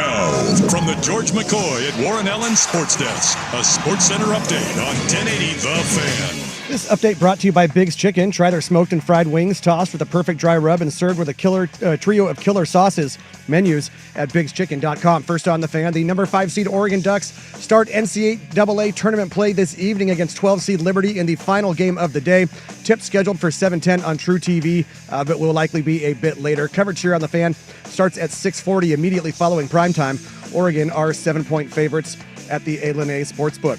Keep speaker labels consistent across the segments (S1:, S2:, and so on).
S1: Now, from the George McCoy at Warren Allen Sports Desk, a Sports Center update on 1080 The Fan.
S2: This update brought to you by Big's Chicken. Try their smoked and fried wings, tossed with a perfect dry rub and served with a killer trio of killer sauces. Menus at bigschicken.com. First on The Fan, the number 5 seed Oregon Ducks start NCAA tournament play this evening against 12 seed Liberty in the final game of the day. Tip scheduled for 7:10 on True TV, but will likely be a bit later. Coverage here on The Fan starts at 6:40 immediately following primetime. Oregon are 7-point favorites at the A. Sportsbook.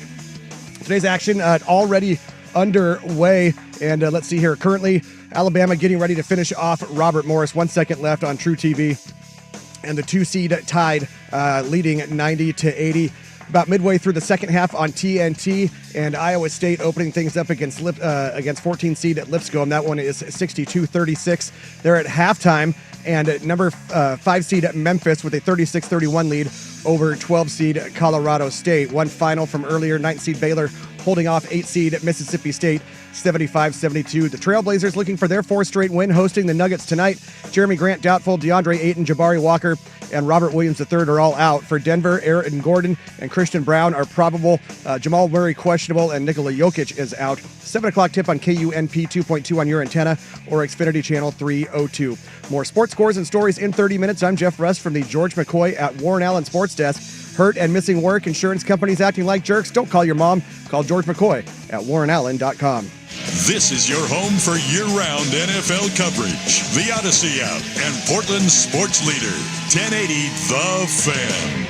S2: Today's action already underway, and let's see here. Currently, Alabama getting ready to finish off Robert Morris. 1 second left on True TV, and the 2 seed tied, leading 90-80. About midway through the second half on TNT, and Iowa State opening things up against 14 seed at Lipscomb. That one is 62-36. They're at halftime, and number 5 seed at Memphis with a 36-31 lead over 12 seed Colorado State. One final from earlier, 9 seed Baylor holding off 8 seed at Mississippi State, 75-72. The Trailblazers looking for their 4th straight win, hosting the Nuggets tonight. Jeremy Grant doubtful, DeAndre Ayton, Jabari Walker, and Robert Williams III are all out. For Denver, Aaron Gordon and Christian Brown are probable. Jamal Murray questionable, and Nikola Jokic is out. 7 o'clock tip on KUNP 2.2 on your antenna or Xfinity Channel 302. More sports scores and stories in 30 minutes. I'm Jeff Rust from the George McCoy at Warren Allen Sports Desk. Hurt and missing work, insurance companies acting like jerks. Don't call your mom. Call George McCoy at warrenallen.com.
S1: This is your home for year-round NFL coverage. The Odyssey app and Portland's sports leader, 1080 The Fan.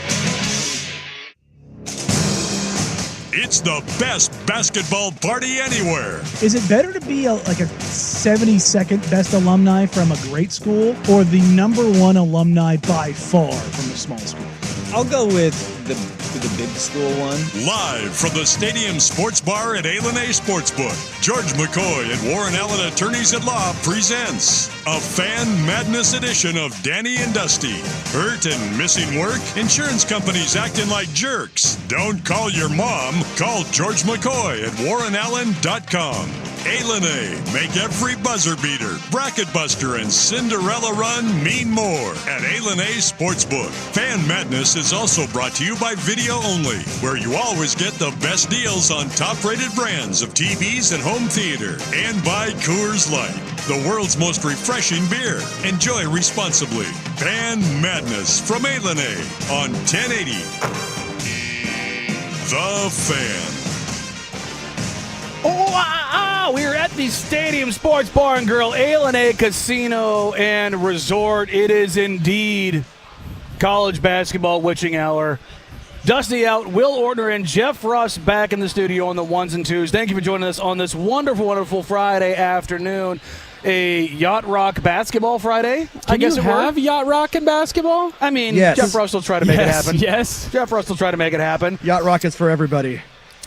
S1: It's the best basketball party anywhere.
S3: Is it better to be a 72nd best alumni from a great school or the number 1 alumni by far from a small school?
S4: I'll go with the big school one.
S1: Live from the Stadium Sports Bar at A. Sportsbook, George McCoy and Warren Allen Attorneys at Law presents a Fan Madness edition of Danny and Dusty. Hurt and missing work? Insurance companies acting like jerks? Don't call your mom. Call George McCoy at warrenallen.com. A. Make every buzzer beater, bracket buster, and Cinderella run mean more at A. Sportsbook. Fan Madness is also brought to you by Video Only, where you always get the best deals on top-rated brands of TVs and home theater. And by Coors Light, the world's most refreshing beer. Enjoy responsibly. Fan Madness from A. on 1080 The Fan.
S5: We're at the Stadium Sports Bar and Grill, A. Casino and Resort. It is indeed college basketball witching hour. Dusty out, Will Ortner and Jeff Russ back in the studio on the ones and twos. Thank you for joining us on this wonderful, wonderful Friday afternoon. A Yacht Rock basketball Friday, I guess it
S6: have Yacht Rock and basketball?
S5: I mean,
S2: yes.
S5: Jeff Russ will try to make it happen.
S6: Yes.
S5: Jeff Russ will try to make it happen.
S2: Yacht Rock is for everybody.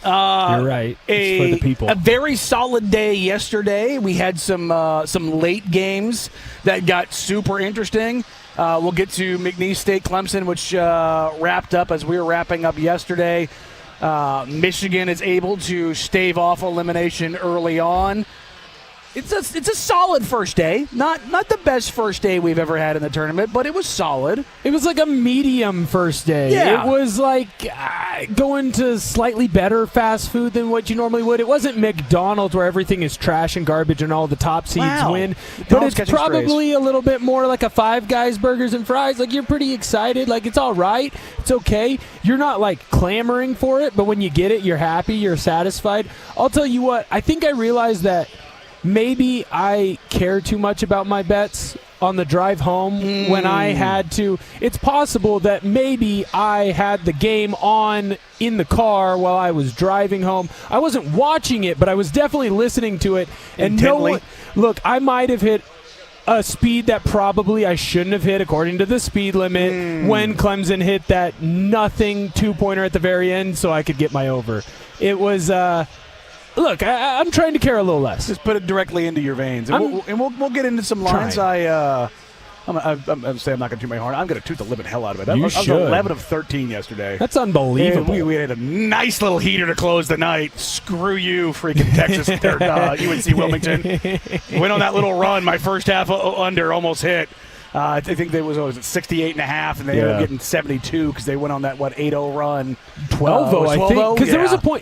S6: You're right. It's for the people.
S5: A very solid day yesterday. We had some late games that got super interesting. We'll get to McNeese State Clemson, which wrapped up as we were wrapping up yesterday. Michigan is able to stave off elimination early on. It's a solid first day. Not the best first day we've ever had in the tournament, but it was solid.
S6: It was like a medium first day.
S5: Yeah.
S6: It was like going to slightly better fast food than what you normally would. It wasn't McDonald's where everything is trash and garbage and all the top seeds win. But it's probably a little bit more like a Five Guys burgers and fries. Like, you're pretty excited. Like, it's all right. It's okay. You're not like clamoring for it, but when you get it, you're happy. You're satisfied. I'll tell you what. I think I realized that maybe I care too much about my bets on the drive home when I had to. It's possible that maybe I had the game on in the car while I was driving home. I wasn't watching it, but I was definitely listening to it. And look, I might have hit a speed that probably I shouldn't have hit according to the speed limit when Clemson hit that nothing two-pointer at the very end so I could get my over. It was look, I'm trying to care a little less.
S5: Just put it directly into your veins, and we'll get into some lines. I'm saying I'm not going to toot my horn. I'm going to toot the living hell out of it. I was 11 of 13 yesterday.
S6: That's unbelievable.
S5: We had a nice little heater to close the night. Screw you, freaking Texas UNC Wilmington. Went on that little run. My first half under almost hit. I think they was 68.5, and they ended up getting 72 because they went on that 8-0 run.
S6: 12-0, I think. Because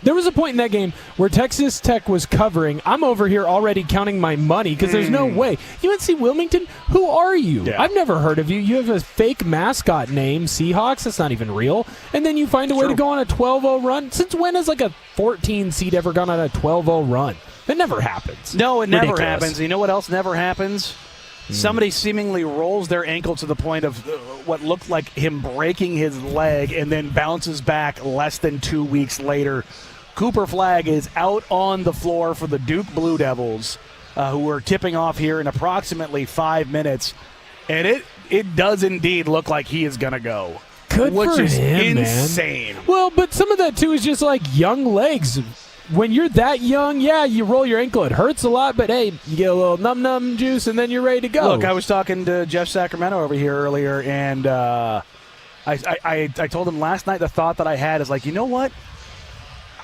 S6: there was a point in that game where Texas Tech was covering. I'm over here already counting my money because there's no way. UNC Wilmington, who are you?
S5: Yeah.
S6: I've never heard of you. You have a fake mascot name, Seahawks. That's not even real. And then you find a way to go on a 12-0 run. Since when has like a 14 seed ever gone on a 12-0 run? It never happens.
S5: No, it never happens. You know what else never happens? Somebody seemingly rolls their ankle to the point of what looked like him breaking his leg and then bounces back less than 2 weeks later. Cooper Flagg is out on the floor for the Duke Blue Devils, who are tipping off here in approximately 5 minutes. And it does indeed look like he is going to go.
S6: Good
S5: which
S6: for
S5: is
S6: him,
S5: insane.
S6: Man. Well, but some of that, too, is just like young legs. When you're that young, you roll your ankle. It hurts a lot, but, hey, you get a little num-num juice, and then you're ready to go.
S5: Look, I was talking to Jeff Sacramento over here earlier, and I told him last night the thought that I had is like, you know what?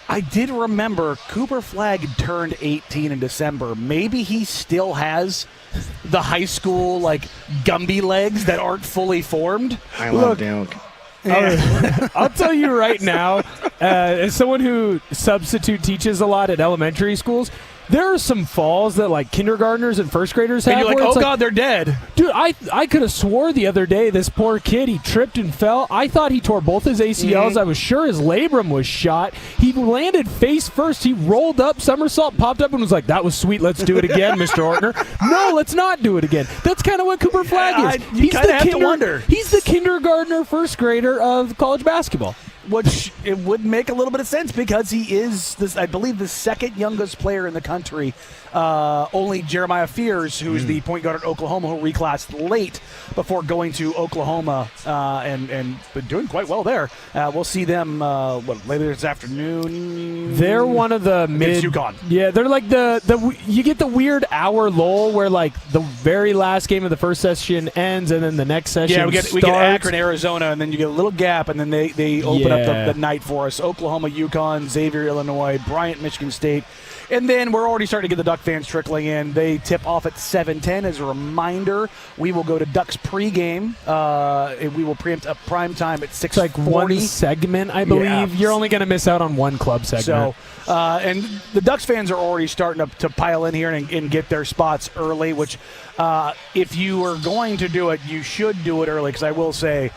S5: I did remember Cooper Flagg turned 18 in December. Maybe he still has the high school, Gumby legs that aren't fully formed.
S2: I love Duke.
S6: I'll tell you right now, as someone who substitute teaches a lot at elementary schools, there are some falls that kindergartners and first graders have.
S5: And you're like, oh God, they're dead.
S6: Dude, I could have swore the other day this poor kid, he tripped and fell. I thought he tore both his ACLs. I was sure his labrum was shot. He landed face first. He rolled up, somersault, popped up, and was like, that was sweet. Let's do it again, Mr. Ortner. No, let's not do it again. That's kind of what Cooper Flagg is.
S5: You kind of have to wonder.
S6: He's the kindergartner, first grader of college basketball.
S5: Which it would make a little bit of sense because he is, I believe, the second youngest player in the country. Only Jeremiah Fears, who is the point guard at Oklahoma, who reclassed late before going to Oklahoma and been doing quite well there. We'll see them later this afternoon.
S6: They're one of the mid.
S5: UConn.
S6: Yeah, they're like you get the weird hour lull where the very last game of the first session ends and then the next session
S5: we get Akron, Arizona, and then you get a little gap, and then they open up the night for us. Oklahoma, UConn, Xavier, Illinois, Bryant, Michigan State. And then we're already starting to get the Duck fans trickling in. They tip off at 7:10. As a reminder, we will go to Ducks pregame. We will preempt a prime time at 6:40.
S6: It's like one segment, I believe. Yeah. You're only going to miss out on one club segment.
S5: So, and the Ducks fans are already starting to pile in here and get their spots early, which if you are going to do it, you should do it early, because I will say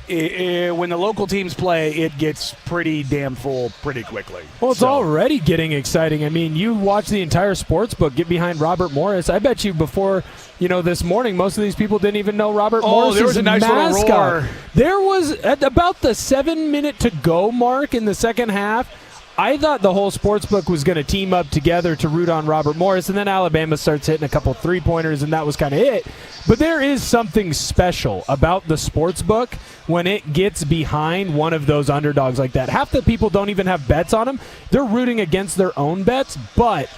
S5: when the local teams play, it gets pretty damn full pretty quickly.
S6: Well, it's already getting exciting. I mean, you watch the entire sports book get behind Robert Morris. I bet you before this morning, most of these people didn't even know Robert Morris.
S5: There was a nice little roar.
S6: There was at about the 7-minute to go mark in the second half. I thought the whole sportsbook was going to team up together to root on Robert Morris, and then Alabama starts hitting a couple three-pointers, and that was kind of it. But there is something special about the sportsbook when it gets behind one of those underdogs like that. Half the people don't even have bets on them. They're rooting against their own bets, but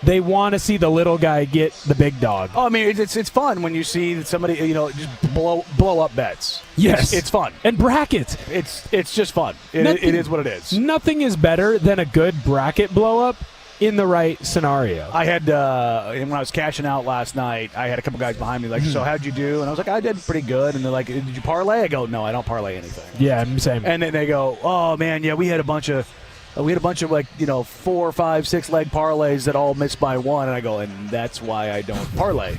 S6: they want to see the little guy get the big dog.
S5: Oh, I mean, it's fun when you see somebody, just blow up bets.
S6: Yes.
S5: It's fun.
S6: And brackets.
S5: It's just fun. It is what it is.
S6: Nothing is better than a good bracket blow up in the right scenario.
S5: I had, when I was cashing out last night, I had a couple guys behind me so how'd you do? And I was like, I did pretty good. And they're like, did you parlay? I go, no, I don't parlay anything.
S6: Yeah, same.
S5: And then they go, oh, man, yeah, we had a bunch of 4, 5, 6 leg parlays that all missed by one, and I go, and that's why I don't parlay.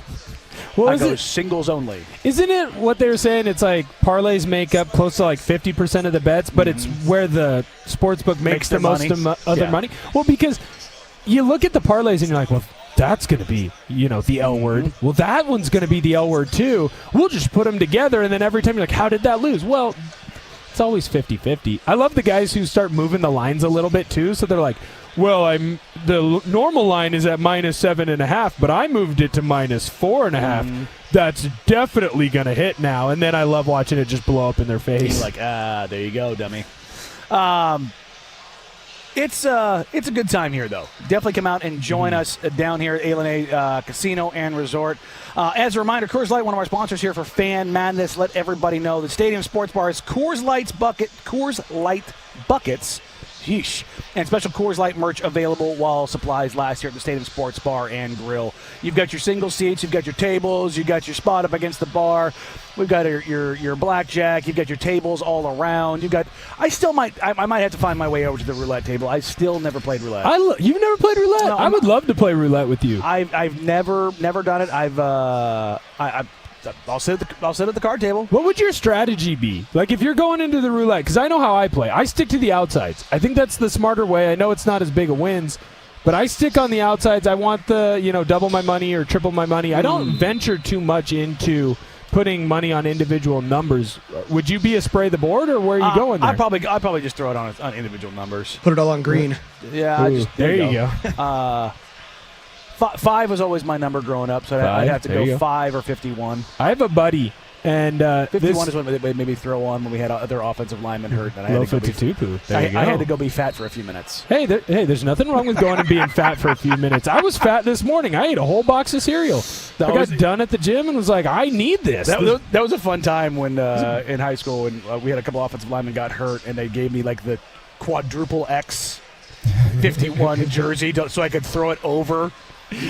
S5: I go singles only.
S6: Isn't it what they were saying? It's like parlays make up close to 50% of the bets, but it's where the sportsbook makes the most of their money. Well, because you look at the parlays and you're like, well, that's going to be, the L word. Well, that one's going to be the L word too. We'll just put them together, and then every time you're like, how did that lose? Well, it's always 50-50. I love the guys who start moving the lines a little bit too. So they're like, well, the normal line is at -7.5, but I moved it to -4.5. That's definitely going to hit now. And then I love watching it just blow up in their face.
S5: You're like, there you go, dummy. It's a good time here, though. Definitely come out and join us down here at A Casino and Resort. As a reminder, Coors Light, one of our sponsors here for Fan Madness. Let everybody know the Stadium Sports Bar is Coors Light Buckets Yeesh. And special Coors Light merch available while supplies last here at the Stadium Sports Bar and Grill. You've got your single seats, you've got your tables, you've got your spot up against the bar. We've got your blackjack, you've got your tables all around. You've got. I might have to find my way over to the roulette table. I still never played roulette.
S6: You've never played roulette?
S5: No,
S6: I would love to play roulette with you.
S5: I've never done it. I'll sit at the card table.
S6: What would your strategy be? Like if you're going into the roulette, because I know how I play. I stick to the outsides. I think that's the smarter way. I know it's not as big a wins, but I stick on the outsides. I want the double my money or triple my money. I don't venture too much into putting money on individual numbers. Would you be a spray the board, or where are you going there?
S5: I'd probably just throw it on individual numbers.
S2: Put it all on green.
S5: Yeah.
S6: There you go.
S5: 5 was always my number growing up, so I'd have to go 5 or 51.
S6: I have a buddy, and
S5: 51 is what they made me throw on when we had other offensive linemen hurt. And I had to go be fat for a few minutes.
S6: Hey, there's nothing wrong with going and being fat for a few minutes. I was fat this morning. I ate a whole box of cereal. I got done at the gym and was like, I need this.
S5: That was a fun time when in high school when we had a couple offensive linemen got hurt, and they gave me like the quadruple X 51 jersey so I could throw it over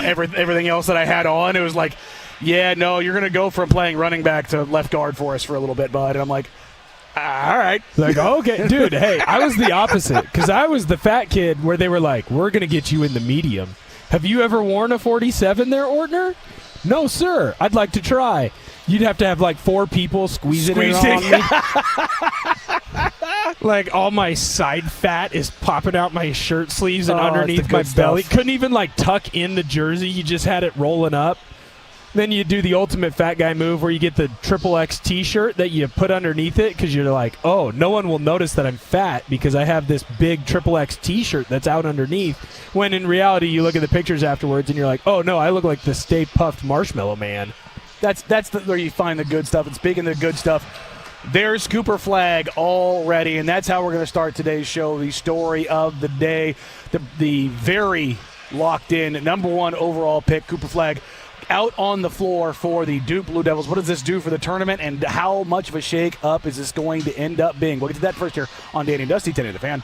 S5: everything else that I had on. It was like, yeah, no, you're going to go from playing running back to left guard for us for a little bit, bud. And I'm like, all right.
S6: Like, okay. Dude, hey, I was the opposite because I was the fat kid where they were like, we're going to get you in the medium. Have you ever worn a 47 there, Ortner? No, sir. I'd like to try. You'd have to have like 4 people squeezing it on me. Like all my side fat is popping out my shirt sleeves and underneath my belly. Couldn't even like tuck in the jersey. You just had it rolling up. Then you do the ultimate fat guy move where you get the triple X t-shirt that you put underneath it because you're like, oh, no one will notice that I'm fat because I have this big triple X t-shirt that's out underneath. When in reality, you look at the pictures afterwards and you're like, oh, no, I look like the Stay Puffed Marshmallow Man.
S5: That's where you find the good stuff. And speaking of the good stuff, there's Cooper Flagg already, and that's how we're going to start today's show. The story of the day, the very locked-in #1 overall pick, Cooper Flagg, out on the floor for the Duke Blue Devils. What does this do for the tournament, and how much of a shake-up is this going to end up being? We'll get to that first here on Danny and Dusty, 10 to the Fan.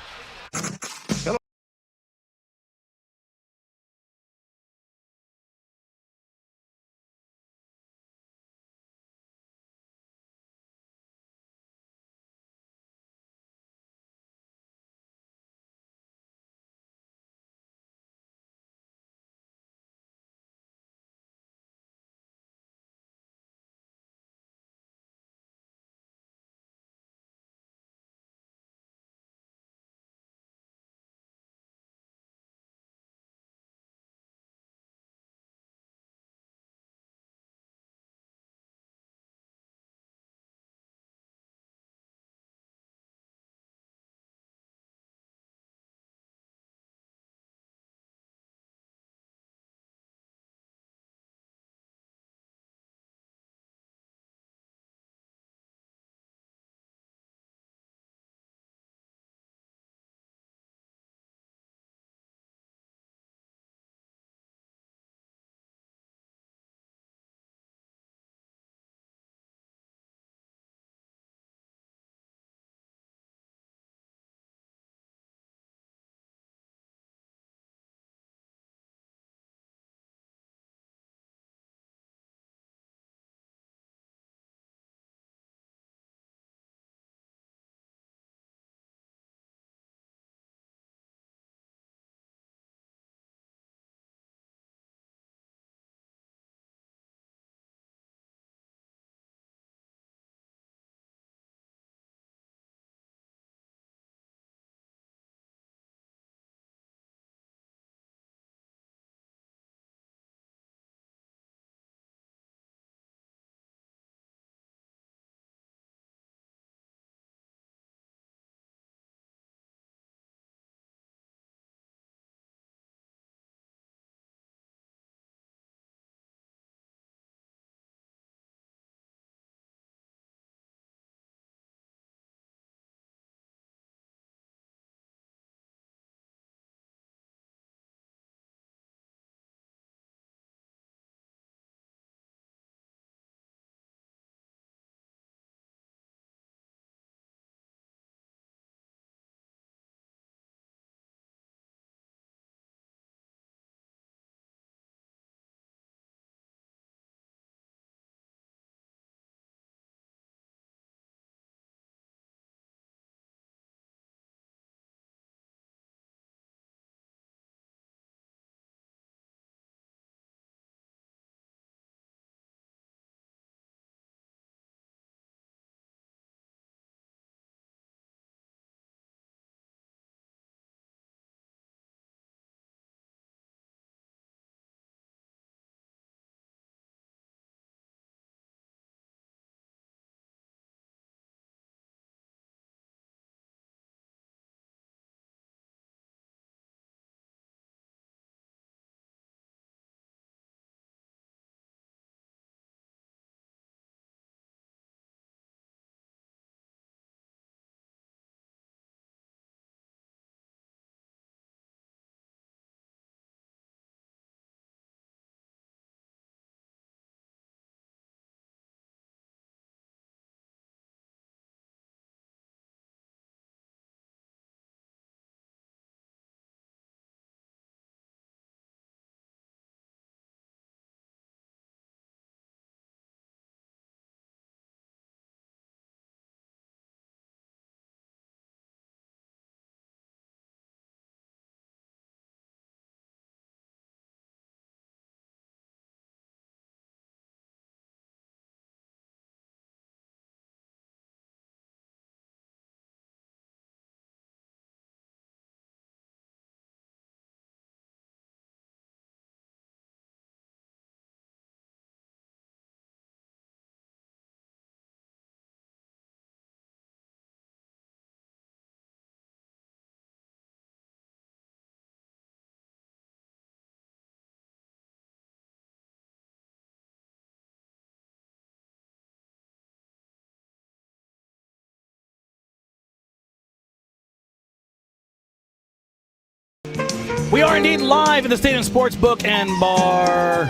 S5: We are indeed live in the Stadium Sportsbook and Bar.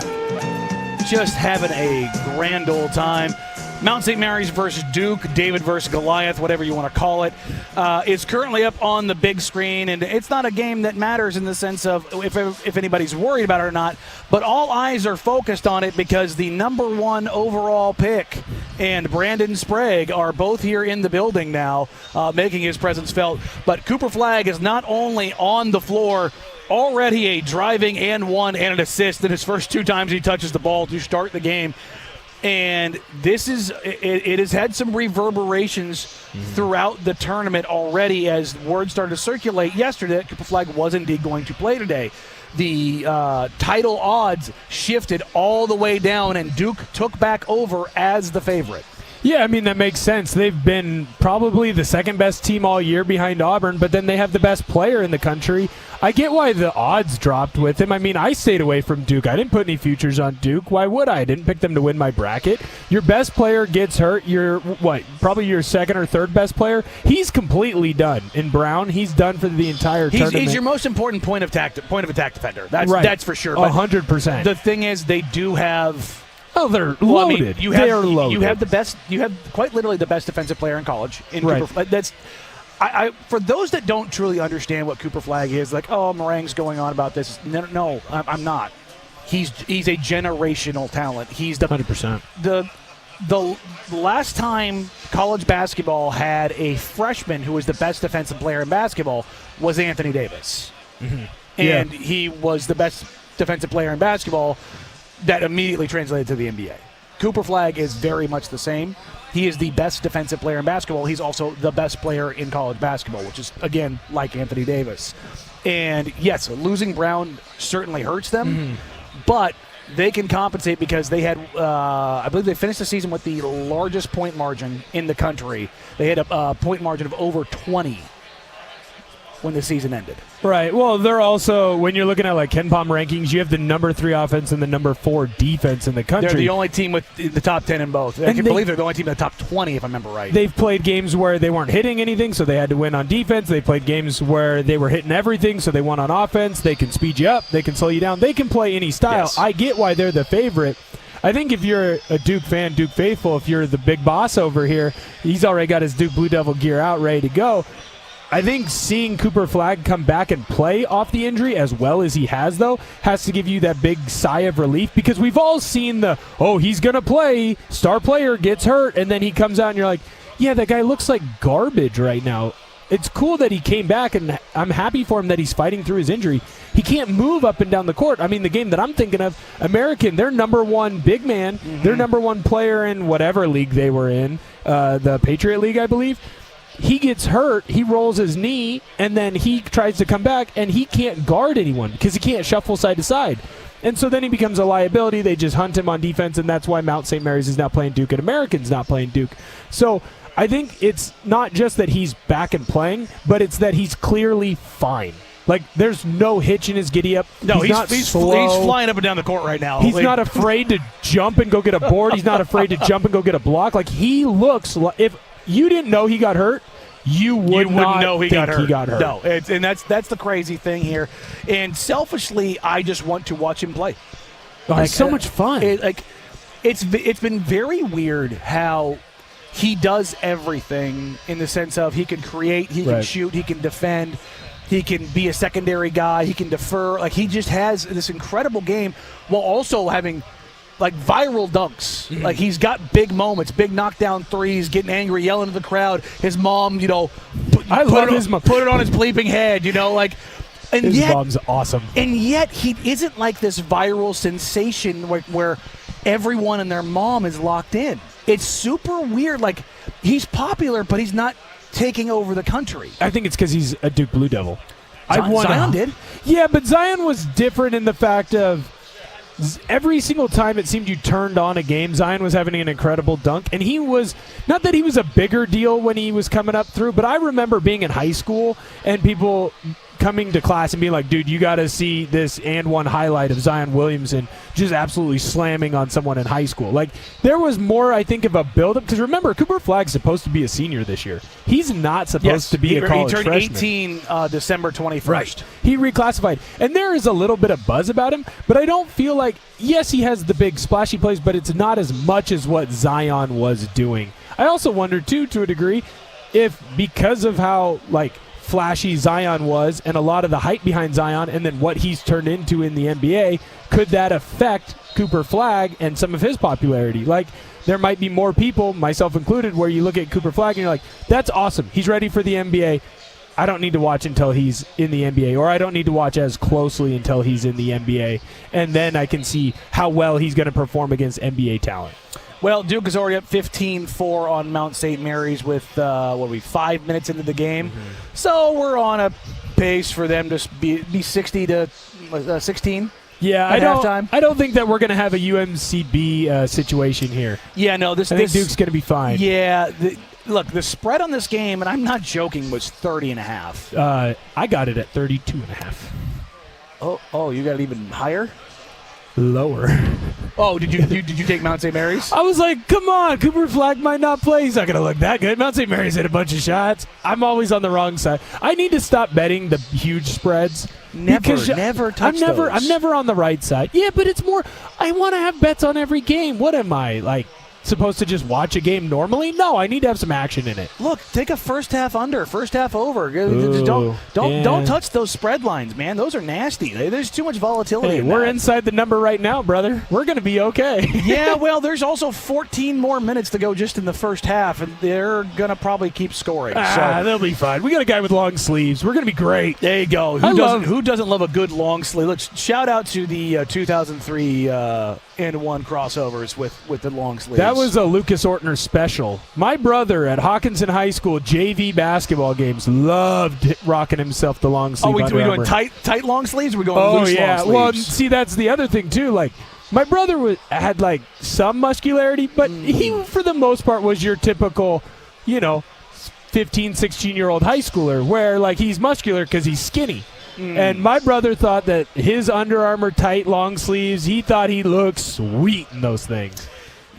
S5: Just having a grand old time. Mount St. Mary's versus Duke, David versus Goliath, whatever you want to call it, is currently up on the big screen, and it's not a game that matters in the sense of if anybody's worried about it or not, but all eyes are focused on it because the number 1 overall pick and Brandon Sprague are both here in the building now, making his presence felt. But Cooper Flagg is not only on the floor, already a driving and one and an assist in his first 2 times he touches the ball to start the game. And this is it has had some reverberations throughout the tournament already as word started to circulate yesterday that Cooper Flagg was indeed going to play today. The title odds shifted all the way down, and Duke took back over as the favorite.
S6: Yeah, I mean, that makes sense. They've been probably the second best team all year behind Auburn, but then they have the best player in the country. I get why the odds dropped with him. I mean, I stayed away from Duke. I didn't put any futures on Duke. Why would I? I didn't pick them to win my bracket. Your best player gets hurt. Probably your second or third best player. He's completely done. In Brown, he's done for the entire tournament.
S5: He's your most important point of attack defender. That's for sure. But
S6: 100%.
S5: The thing is, they do have...
S6: Oh, they're loaded.
S5: They are loaded. You have the best. You have quite literally the best defensive player in college. That's. For those that don't truly understand what Cooper Flagg is, like, oh, meringues going on about this. No, I'm not. He's a generational talent. He's the
S6: 100%.
S5: The last time college basketball had a freshman who was the best defensive player in basketball was Anthony Davis, and he was the best defensive player in basketball. That immediately translated to the NBA. Cooper Flagg is very much the same. He is the best defensive player in basketball. He's also the best player in college basketball, which is, again, like Anthony Davis. And, yes, losing Brown certainly hurts them, but they can compensate because they had, I believe they finished the season with the largest point margin in the country. They had a point margin of over 20 when the season ended.
S6: Right. Well, they're also, when you're looking at like KenPom rankings, you have the number 3 offense and the number 4 defense in the country.
S5: They're the only team with the top 10 in both. I can believe they're the only team in the top 20, if I remember right.
S6: They've played games where they weren't hitting anything, so they had to win on defense. They played games where they were hitting everything, so they won on offense. They can speed you up. They can slow you down. They can play any style. Yes. I get why they're the favorite. I think if you're a Duke fan, Duke faithful, if you're the big boss over here, he's already got his Duke Blue Devil gear out, ready to go. I think seeing Cooper Flagg come back and play off the injury as well as he has, though, has to give you that big sigh of relief because we've all seen he's going to play, star player gets hurt, and then he comes out and you're like, yeah, that guy looks like garbage right now. It's cool that he came back, and I'm happy for him that he's fighting through his injury. He can't move up and down the court. I mean, the game that I'm thinking of, American, their number 1 big man, their number 1 player in whatever league they were in, the Patriot League, I believe. He gets hurt, he rolls his knee, and then he tries to come back, and he can't guard anyone because he can't shuffle side to side. And so then he becomes a liability. They just hunt him on defense, and that's why Mount St. Mary's is now playing Duke and American's not playing Duke. So I think it's not just that he's back and playing, but it's that he's clearly fine. Like, there's no hitch in his giddy-up.
S5: No, he's flying up and down the court right now.
S6: He's not afraid to jump and go get a board. He's not afraid to jump and go get a block. Like, he looks like... If you didn't know he got hurt, you wouldn't know he got hurt.
S5: No, and that's the crazy thing here. And selfishly, I just want to watch him play.
S6: It's so much fun.
S5: It's been very weird how he does everything in the sense of he can create, he can shoot, he can defend, he can be a secondary guy, he can defer. Like, he just has this incredible game while also having like viral dunks. Like, he's got big moments, big knockdown threes, getting angry, yelling at the crowd. His mom,
S6: I love his mom.
S5: Put it on his bleeping head, And
S6: his mom's awesome.
S5: And yet he isn't like this viral sensation where everyone and their mom is locked in. It's super weird. Like, he's popular, but he's not taking over the country.
S6: I think it's because he's a Duke Blue Devil.
S5: Zion did.
S6: Yeah, but Zion was different in the fact of every single time it seemed you turned on a game, Zion was having an incredible dunk. And he was, not that he was a bigger deal when he was coming up through, but I remember being in high school and people coming to class and being like, dude, you got to see this and one highlight of Zion Williamson just absolutely slamming on someone in high school. Like, there was more, I think, of a build-up. Because remember, Cooper Flagg's supposed to be a senior this year. He's not supposed to be a college freshman.
S5: He turned 18 December 21st.
S6: Right. He reclassified. And there is a little bit of buzz about him, but I don't feel like, yes, he has the big splashy plays, but it's not as much as what Zion was doing. I also wonder, too, to a degree, if because of how, like, flashy Zion was and a lot of the hype behind Zion and then what he's turned into in the NBA, could that affect Cooper Flagg and some of his popularity? Like, there might be more people, myself included, where you look at Cooper Flagg and you're like, that's awesome. He's ready for the NBA. I don't need to watch until he's in the NBA, or I don't need to watch as closely until he's in the NBA, and then I can see how well he's going to perform against NBA talent.
S5: Well, Duke is already up 15-4 on Mount St. Mary's with, 5 minutes into the game. Mm-hmm. So we're on a pace for them to be 60 to 16.
S6: Yeah, I don't think that we're going to have a UMCB situation here.
S5: Yeah, no. I
S6: think Duke's going to be fine.
S5: Yeah. Look, the spread on this game, and I'm not joking, was 30.5.
S6: I got it at 32.5.
S5: Oh, you got it even higher?
S6: Lower.
S5: Oh, did you take Mount St. Mary's?
S6: I was like, come on, Cooper Flagg might not play. He's not going to look that good. Mount St. Mary's hit a bunch of shots. I'm always on the wrong side. I need to stop betting the huge spreads.
S5: Never touch those.
S6: I'm never on the right side. Yeah, but it's more, I want to have bets on every game. What am I, like, supposed to just watch a game normally? No, I need to have some action in it.
S5: Look, take a first half under, first half over. Ooh, don't touch those spread lines, man. Those are nasty. There's too much volatility.
S6: Hey, we're inside the number right now, brother. We're going to be okay.
S5: Yeah, well, there's also 14 more minutes to go just in the first half, and they're going to probably keep scoring. So
S6: they'll be fine. We got a guy with long sleeves. We're going to be great.
S5: There you go. Who doesn't love a good long sleeve? Let's shout out to the 2003 and one crossovers with the long sleeves.
S6: That was a Lucas Ortner special. My brother at Hawkinson High School JV basketball games loved rocking himself the long sleeve.
S5: Oh, we doing tight long sleeves? Or we going loose long sleeves?
S6: Well, see, that's the other thing too. Like, my brother had like some muscularity, but he, for the most part, was your typical, 15, 16-year-old high schooler, where like he's muscular because he's skinny. And my brother thought that his Under Armour tight long sleeves, he thought he looked sweet in those things.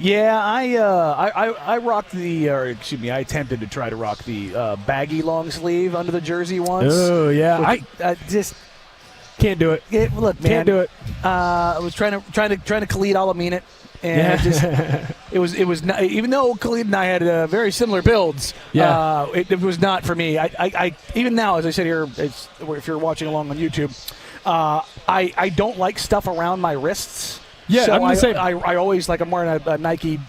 S5: Yeah, I rocked I attempted to try to rock the baggy long sleeve under the jersey once.
S6: Oh, yeah.
S5: I just
S6: can't do it.
S5: Look, man.
S6: Can't do it.
S5: I was trying to Khalid Al-Amin it. And it was not, even though Khalid and I had very similar builds. Yeah, it was not for me. I even now, as I said here, if you're watching along on YouTube, I don't like stuff around my wrists.
S6: Yeah,
S5: so
S6: I'm the same.
S5: I always I'm wearing a Nike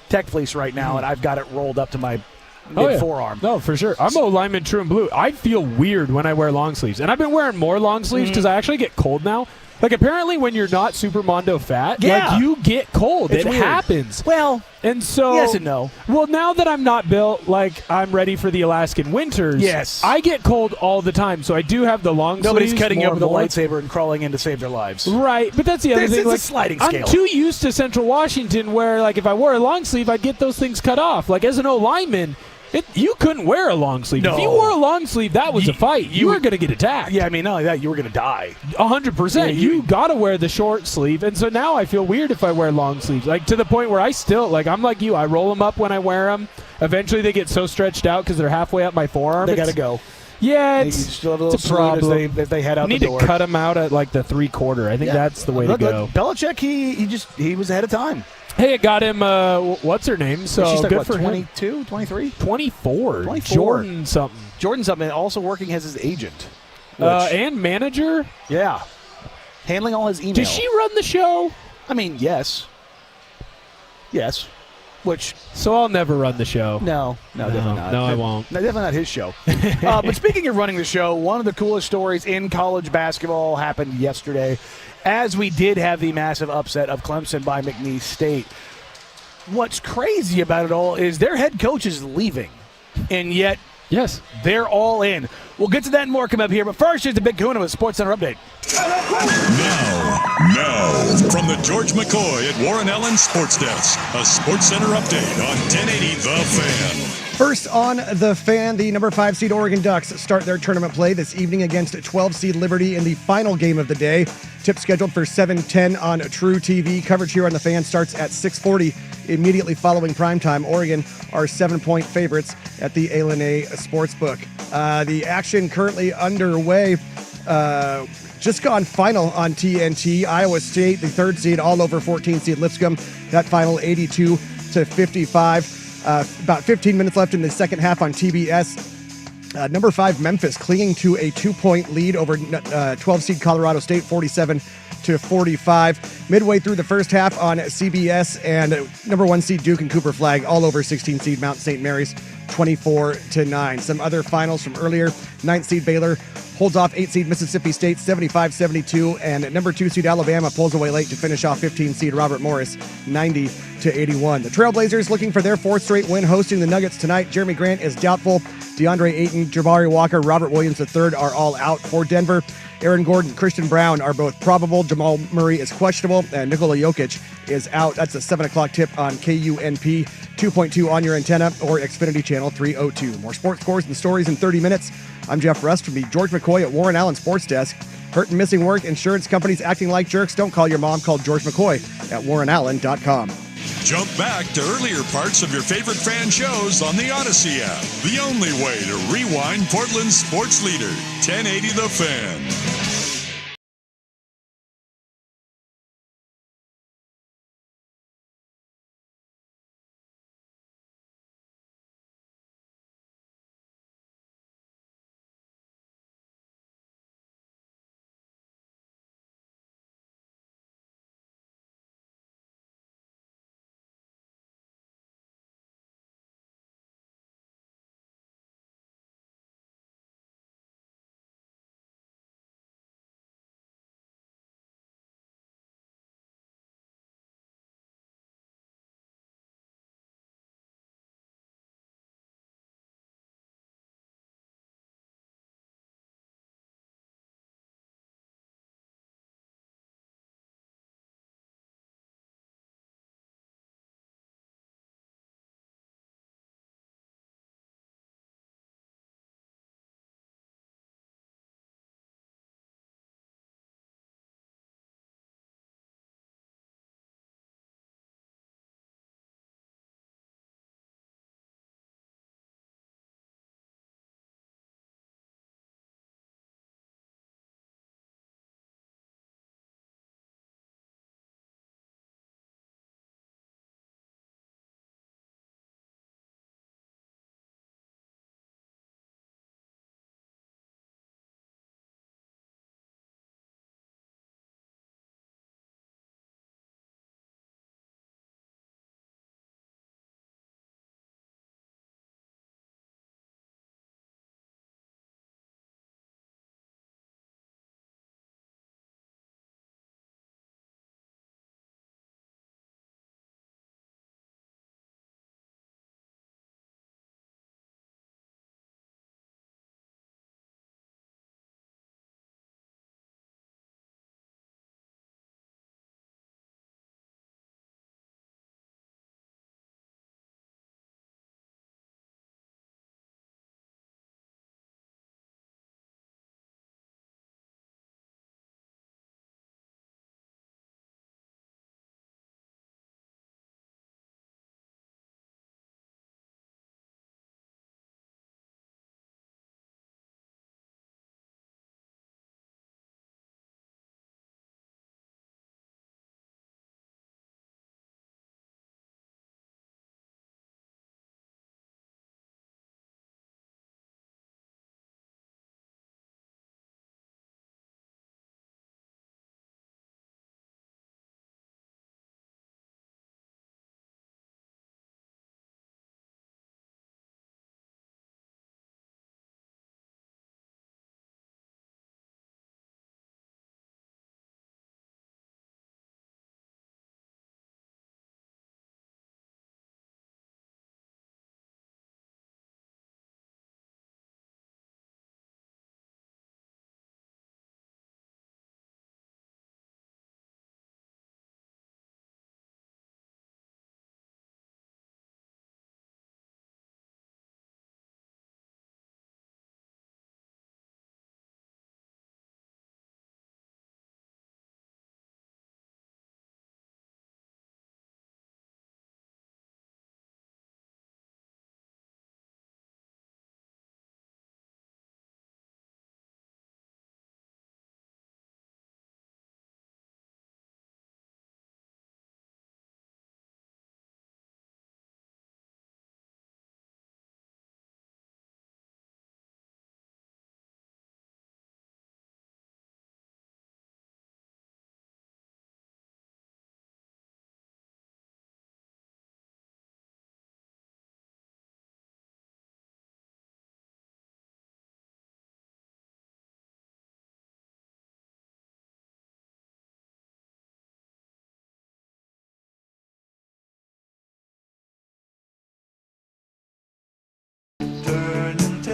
S5: Tech Fleece right now, and I've got it rolled up to my mid-forearm.
S6: No, for sure. I'm a lineman true and blue. I feel weird when I wear long sleeves, and I've been wearing more long sleeves because I actually get cold now. Like, apparently when you're not super Mondo fat, like, you get cold. It happens.
S5: Well,
S6: and so
S5: yes and no.
S6: Well, now that I'm not built like I'm ready for the Alaskan winters,
S5: yes,
S6: I get cold all the time. So I do have the long sleeves.
S5: Nobody's cutting over the lightsaber and crawling in to save their lives.
S6: Right, but that's the other thing.
S5: It's a sliding scale.
S6: I'm too used to Central Washington where, like, if I wore a long sleeve, I'd get those things cut off. Like, as an O-lineman, you couldn't wear a long sleeve.
S5: No.
S6: If you wore a long sleeve, that was a fight. You were going to get attacked.
S5: Yeah, I mean, not only that, you were going to die.
S6: 100%. Yeah, you got to wear the short sleeve. And so now I feel weird if I wear long sleeves. Like, to the point where I still, like, I'm like you. I roll them up when I wear them. Eventually they get so stretched out because they're halfway up my forearm.
S5: They got to go.
S6: Yeah,
S5: it's a problem. As they head out the door.
S6: You need to cut them out at, like, the 3/4. I think that's the way to go.
S5: Belichick, he was ahead of time.
S6: Hey, it got him, what's her name? So
S5: she's like,
S6: good
S5: what,
S6: for
S5: 22, 23?
S6: 24. Jordan something,
S5: also working as his agent.
S6: And manager?
S5: Yeah. Handling all his emails.
S6: Does she run the show?
S5: I mean, yes. Yes.
S6: So I'll never run the show.
S5: No, definitely not.
S6: No, I won't.
S5: No, definitely not his show. But speaking of running the show, one of the coolest stories in college basketball happened yesterday, as we did have the massive upset of Clemson by McNeese State. What's crazy about it all is their head coach is leaving, and yet they're all in. We'll get to that and more come up here, but first, here's the Big Kahuna with Sports Center Update.
S1: Now, from the George McCoy at Warren Allen Sports Desk, a Sports Center Update on 1080 The Fan.
S2: First on the Fan, the number 5 seed Oregon Ducks start their tournament play this evening against 12 seed Liberty in the final game of the day. Tip scheduled for 7:10 on True TV. Coverage here on the Fan starts at 6:40 immediately following primetime. Oregon are 7-point favorites at the A Sportsbook. The action currently underway. Just gone final on TNT. Iowa State, the 3rd seed, all over 14 seed Lipscomb. That final 82-55. About 15 minutes left in the second half on TBS. Number 5 Memphis clinging to a 2-point lead over 12 seed Colorado State, 47-45. Midway through the first half on CBS, and number 1 seed Duke and Cooper Flagg all over 16 seed Mount St. Mary's, 24-9. Some other finals from earlier: 9th seed Baylor holds off 8 seed Mississippi State 75-72, and number 2 seed Alabama pulls away late to finish off 15 seed Robert Morris 90-81. The Trailblazers looking for their 4th straight win, hosting the Nuggets tonight. Jeremy Grant is doubtful. DeAndre Ayton, Jabari Walker, Robert Williams III are all out for Denver. Aaron Gordon, Christian Brown are both probable. Jamal Murray is questionable, and Nikola Jokic is out. That's a 7 o'clock tip on KUNP 2.2 on your antenna or Xfinity Channel 302. More sports scores and stories in 30 minutes. I'm Jeff Rust from the George McCoy at Warren Allen Sports Desk. Hurt and missing work, insurance companies acting like jerks. Don't call your mom. Call George McCoy at warrenallen.com.
S1: Jump back to earlier parts of your favorite fan shows on the Odyssey app. The only way to rewind Portland's sports leader, 1080 The Fan.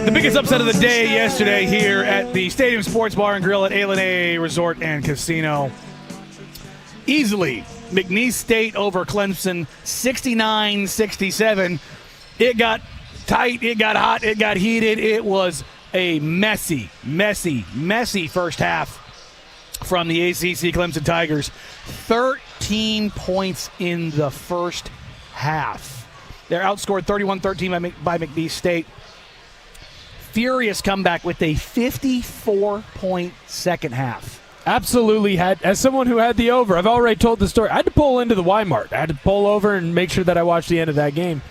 S5: The biggest upset of the day yesterday here at the Stadium Sports Bar and Grill at A Resort and Casino. Easily, McNeese State over Clemson, 69-67. It got tight, it got hot, it got heated. It was a messy first half from the ACC Clemson Tigers. 13 points in the first half. They're outscored 31-13 by McNeese State. Furious comeback with a 54-point second half.
S6: Absolutely had. As someone who had the over, I've already told the story. I had to pull into the Y-Mart. I had to pull over and make sure that I watched the end of that game.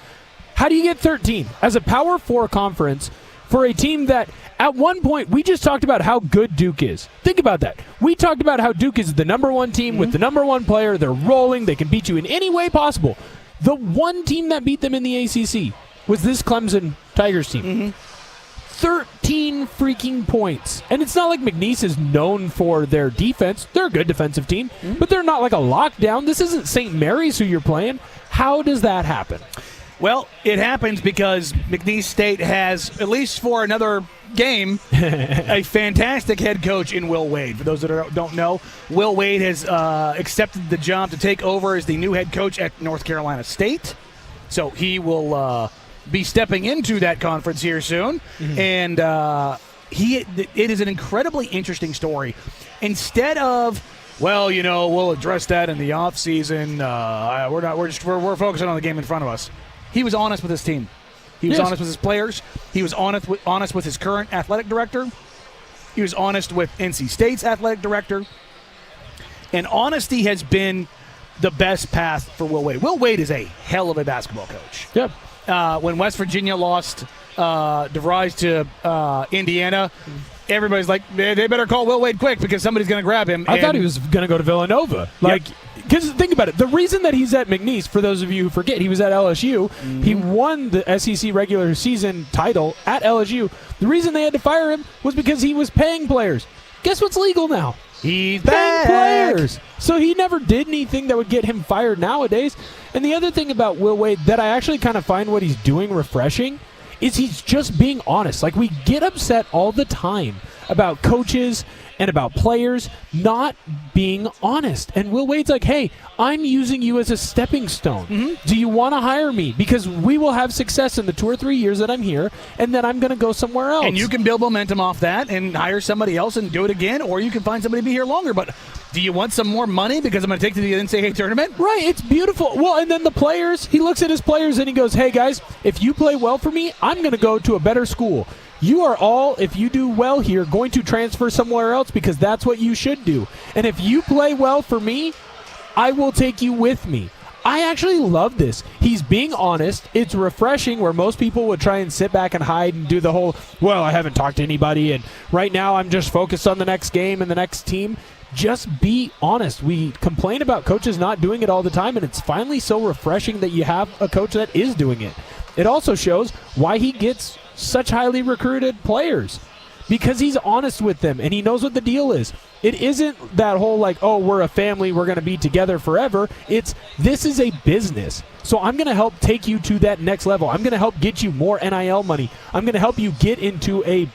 S6: How do you get 13? As a Power 4 conference, for a team that at one point we just talked about how good Duke is. Think about that. We talked about how Duke is the number one team with the number one player. They're rolling. They can beat you in any way possible. The one team that beat them in the ACC was this Clemson Tigers team. 13 freaking points. And it's not like McNeese is known for their defense. They're a good defensive team, but they're not like a lockdown. This isn't St. Mary's who you're playing. How does that happen?
S5: Well, it happens because McNeese State has, at least for another game, a fantastic head coach in Will Wade. For those that don't know, Will Wade has accepted the job to take over as the new head coach at North Carolina State. So he will be stepping into that conference here soon. And it is an incredibly interesting story. Instead of, well, you know, we'll address that in the offseason. We're focusing on the game in front of us. He was honest with his team. He was honest with his players. He was honest with his current athletic director. He was honest with NC State's athletic director. And honesty has been the best path for Will Wade. Will Wade is a hell of a basketball coach.
S6: Yep.
S5: When West Virginia lost DeVries to Indiana, everybody's like, they better call Will Wade quick because somebody's going to grab him.
S6: I thought he was going to go to Villanova. Because think about it. The reason that he's at McNeese, for those of you who forget, he was at LSU. He won the SEC regular season title at LSU. The reason they had to fire him was because he was paying players. Guess what's legal now?
S5: He's
S6: paying players. So he never did anything that would get him fired nowadays. And the other thing about Will Wade that I actually kind of find what he's doing refreshing is he's just being honest. Like, we get upset all the time about coaches and about players not being honest. And Will Wade's like, hey, I'm using you as a stepping stone. Do you want to hire me? Because we will have success in the 2 or 3 years that I'm here, and then I'm going to go somewhere else.
S5: And you can build momentum off that and hire somebody else and do it again, or you can find somebody to be here longer. But do you want some more money because I'm going to take to the NCAA tournament?
S6: Right, it's beautiful. Well, and then the players, he looks at his players and he goes, hey, guys, if you play well for me, I'm going to go to a better school. You are all, if you do well here, going to transfer somewhere else because that's what you should do. And if you play well for me, I will take you with me. I actually love this. He's being honest. It's refreshing where most people would try and sit back and hide and do the whole, well, I haven't talked to anybody, and right now I'm just focused on the next game and the next team. Just be honest. We complain about coaches not doing it all the time, and it's finally so refreshing that you have a coach that is doing it. It also shows why he gets such highly recruited players, because he's honest with them and he knows what the deal is. It isn't that whole like, oh, we're a family, we're going to be together forever. It's, this is a business. So I'm going to help take you to that next level. I'm going to help get you more NIL money. I'm going to help you get into a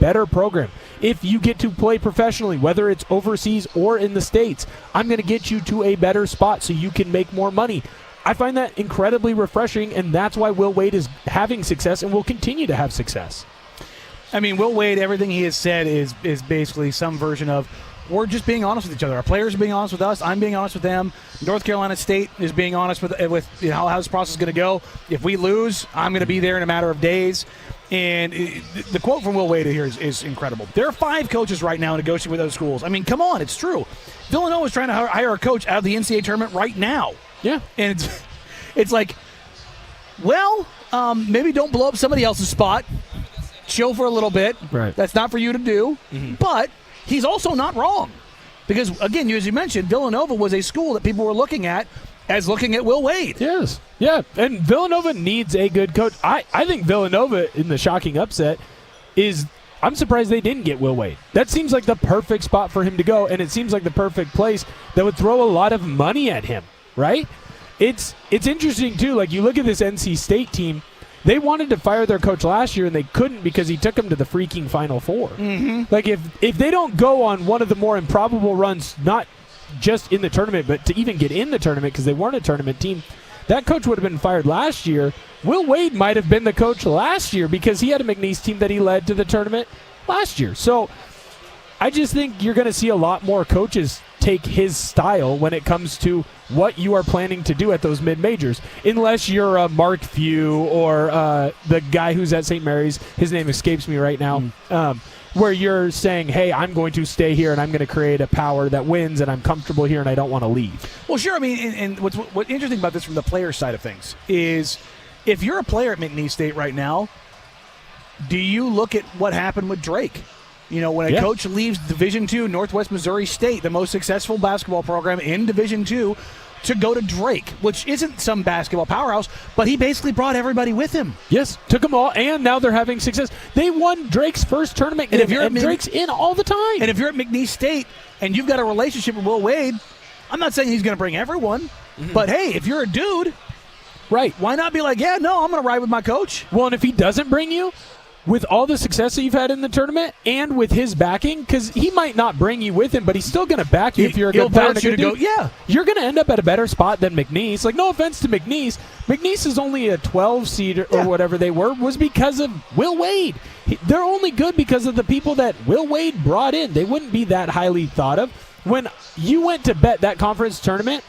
S6: better program. If you get to play professionally, whether it's overseas or in the States, I'm going to get you to a better spot so you can make more money. I find that incredibly refreshing, and that's why Will Wade is having success and will continue to have success.
S5: I mean, Will Wade, everything he has said is basically some version of, we're just being honest with each other. Our players are being honest with us. I'm being honest with them. North Carolina State is being honest with how this process is going to go. If we lose, I'm going to be there in a matter of days. And the quote from Will Wade here is incredible. There are 5 coaches right now negotiating with those schools. I mean, come on, it's true. Villanova is trying to hire a coach out of the NCAA tournament right now. Yeah. And it's like, well, maybe don't blow up somebody else's spot. Chill for a little bit.
S6: Right.
S5: That's not for you to do. But he's also not wrong. Because, again, as you mentioned, Villanova was a school that people were looking at as looking at Will Wade.
S6: Yes. Yeah, and Villanova needs a good coach. I think Villanova, in the shocking upset, I'm surprised they didn't get Will Wade. That seems like the perfect spot for him to go, and it seems like the perfect place that would throw a lot of money at him, right? It's interesting, too. Like, you look at this NC State team, They wanted to fire their coach last year, and they couldn't because he took them to the freaking Final Four.
S5: Mm-hmm.
S6: Like, if they don't go on one of the more improbable runs, not just in the tournament, but to even get in the tournament because they weren't a tournament team, that coach would have been fired last year. Will Wade might have been the coach last year because he had a McNeese team that he led to the tournament last year. So I just think you're going to see a lot more coaches take his style when it comes to what you are planning to do at those mid-majors, unless you're Mark Few or the guy who's at St. Mary's. His name escapes me right now. Where you're saying, hey, I'm going to stay here and I'm going to create a power that wins and I'm comfortable here and I don't want to leave.
S5: Well, sure. I mean, and what's interesting about this from the player side of things is if you're a player at McNeese State right now, do you look at what happened with Drake? You know, when a coach leaves Division II, Northwest Missouri State, the most successful basketball program in Division II, to go to Drake, which isn't some basketball powerhouse, but he basically brought everybody with him.
S6: Yes, took them all, and now they're having success. They won Drake's first tournament game, and Drake's in all the time.
S5: And if you're at McNeese State and you've got a relationship with Will Wade, I'm not saying he's going to bring everyone, but hey, if you're a dude,
S6: right,
S5: why not be like, yeah, no, I'm going to ride with my coach?
S6: Well, and if he doesn't bring you, with all the success that you've had in the tournament and with his backing, because he might not bring you with him, but he's still going to back you if you're a good player and a good dude. You're going to end up at a better spot than McNeese. Like, no offense to McNeese. McNeese is only a 12 seed or whatever they were, was because of Will Wade. They're only good because of the people that Will Wade brought in. They wouldn't be that highly thought of. When you went to bet that conference tournament,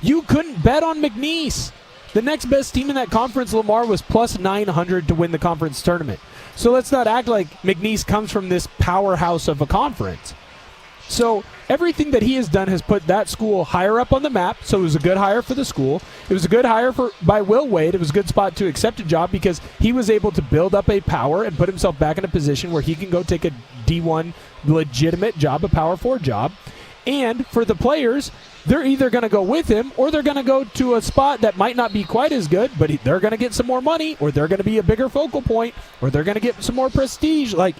S6: you couldn't bet on McNeese. The next best team in that conference, Lamar, was plus 900 to win the conference tournament. So let's not act like McNeese comes from this powerhouse of a conference. So everything that he has done has put that school higher up on the map. So it was a good hire for the school. It was a good hire by Will Wade. It was a good spot to accept a job because he was able to build up a power and put himself back in a position where he can go take a D1 legitimate job, a Power 4 job. And for the players, they're either going to go with him or they're going to go to a spot that might not be quite as good, but they're going to get some more money or they're going to be a bigger focal point or they're going to get some more prestige. Like,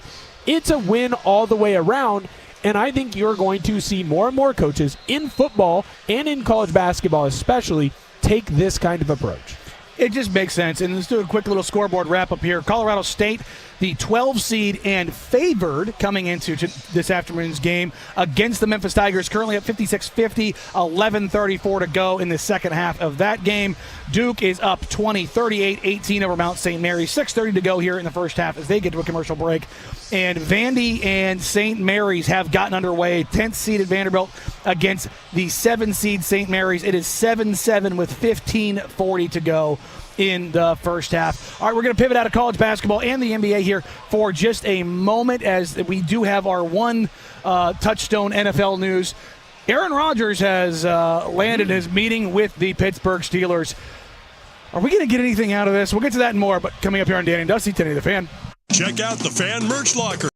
S6: it's a win all the way around, and I think you're going to see more and more coaches in football and in college basketball especially take this kind of approach.
S5: It just makes sense. And let's do a quick little scoreboard wrap-up here. Colorado State, the 12 seed and favored coming into this afternoon's game against the Memphis Tigers, currently at 56-50, 11:34 to go in the second half of that game. Duke is up 20, 38-18 over Mount St. Mary's, 6:30 to go here in the first half as they get to a commercial break. And Vandy and St. Mary's have gotten underway. 10th seeded Vanderbilt against the 7 seed St. Mary's. It is 7-7 with 15:40 to go in the first half. All right, we're going to pivot out of college basketball and the NBA here for just a moment as we do have our one touchstone NFL news. Aaron Rodgers has landed his meeting with the Pittsburgh Steelers. Are we going to get anything out of this? We'll get to that and more, but coming up here on Danny and Dusty, Today the Fan.
S1: Check out the Fan Merch Locker.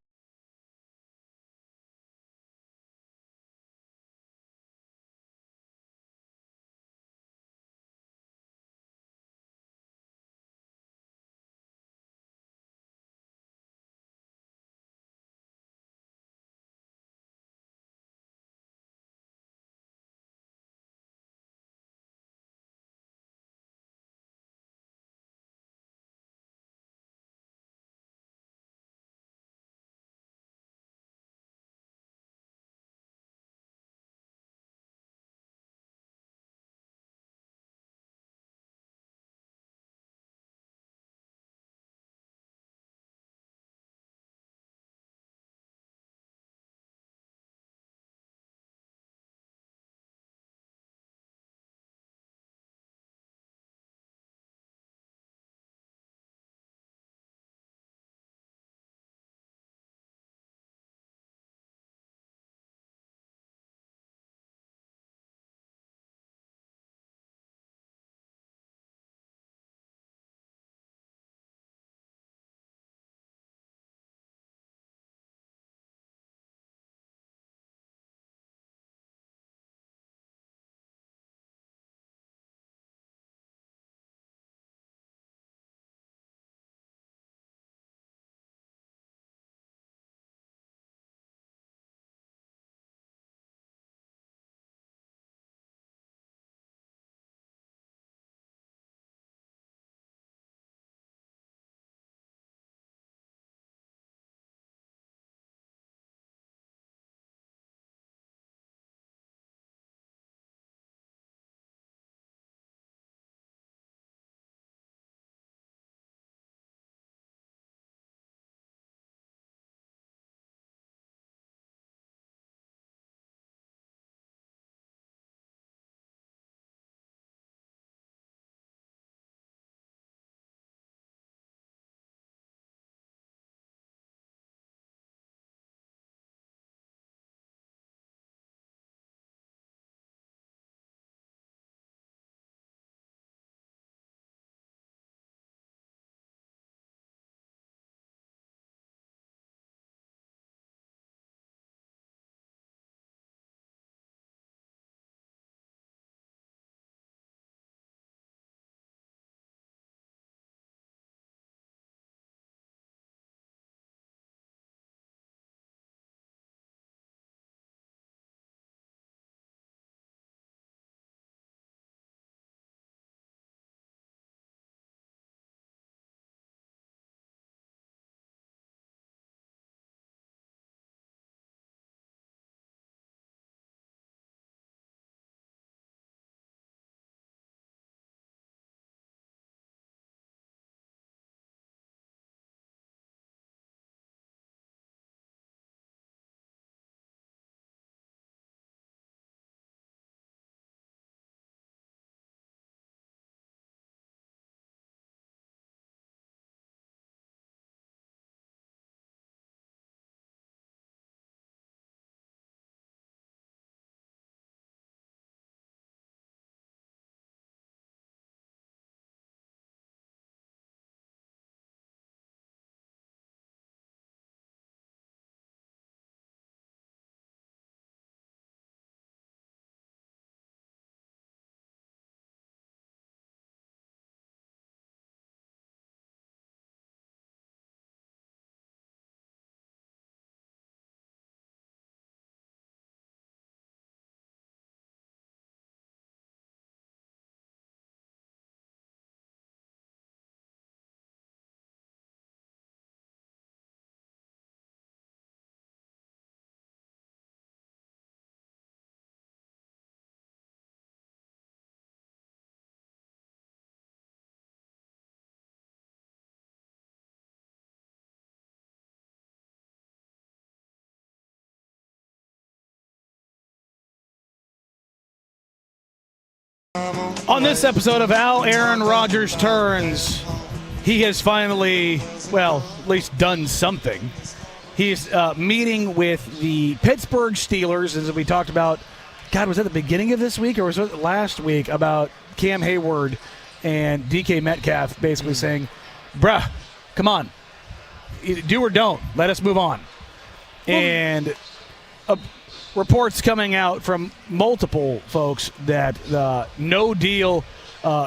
S5: On this episode of How Aaron Rodgers Turns, he has finally, well, at least done something. He's meeting with the Pittsburgh Steelers, as we talked about. God, was that the beginning of this week or was it last week, about Cam Hayward and DK Metcalf basically saying, bruh, come on, do or don't, let us move on. And reports coming out from multiple folks that the no deal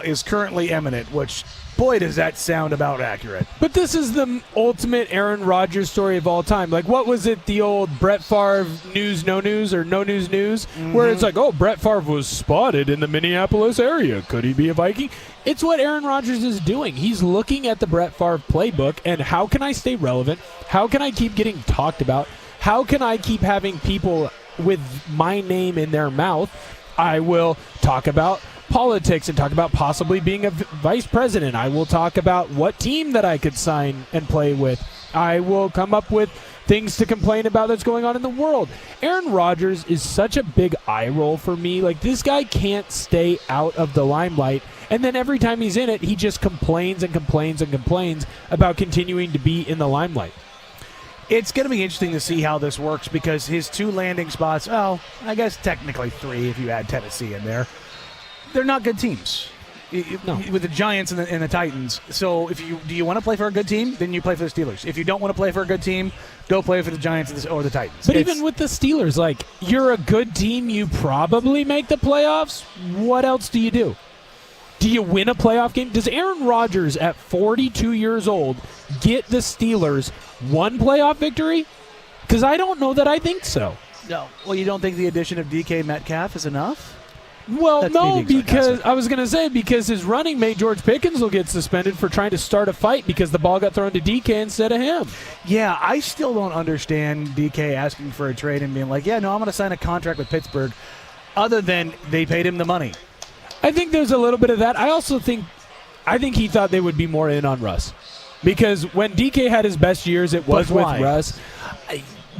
S5: is currently imminent, which, boy, does that sound about accurate.
S6: But this is the ultimate Aaron Rodgers story of all time. Like, what was it, the old Brett Favre news, no news, or no news news, where it's like, oh, Brett Favre was spotted in the Minneapolis area. Could he be a Viking? It's what Aaron Rodgers is doing. He's looking at the Brett Favre playbook, and how can I stay relevant? How can I keep getting talked about? How can I keep having people with my name in their mouth? I will talk about politics and talk about possibly being a vice president. I will talk about what team that I could sign and play with. I will come up with things to complain about that's going on in the world. Aaron Rodgers is such a big eye roll for me. Like, this guy can't stay out of the limelight. And then every time he's in it, he just complains and complains and complains about continuing to be in the limelight.
S5: It's going to be interesting to see how this works because his two landing spots, well, I guess technically three if you add Tennessee in there, they're not good teams. No. With the Giants and the Titans. So do you want to play for a good team? Then you play for the Steelers. If you don't want to play for a good team, go play for the Giants or the Titans.
S6: But even with the Steelers, like, you're a good team, you probably make the playoffs. What else do you do? Do you win a playoff game? Does Aaron Rodgers at 42 years old get the Steelers one playoff victory? Because I don't know that I think so.
S5: No. Well, you don't think the addition of DK Metcalf is enough?
S6: Well, no, because I was going to say because his running mate, George Pickens, will get suspended for trying to start a fight because the ball got thrown to DK instead of him.
S5: Yeah, I still don't understand DK asking for a trade and being like, yeah, no, I'm going to sign a contract with Pittsburgh, other than they paid him the money.
S6: I think there's a little bit of that. I think he thought they would be more in on Russ. Because when DK had his best years, it was with Russ.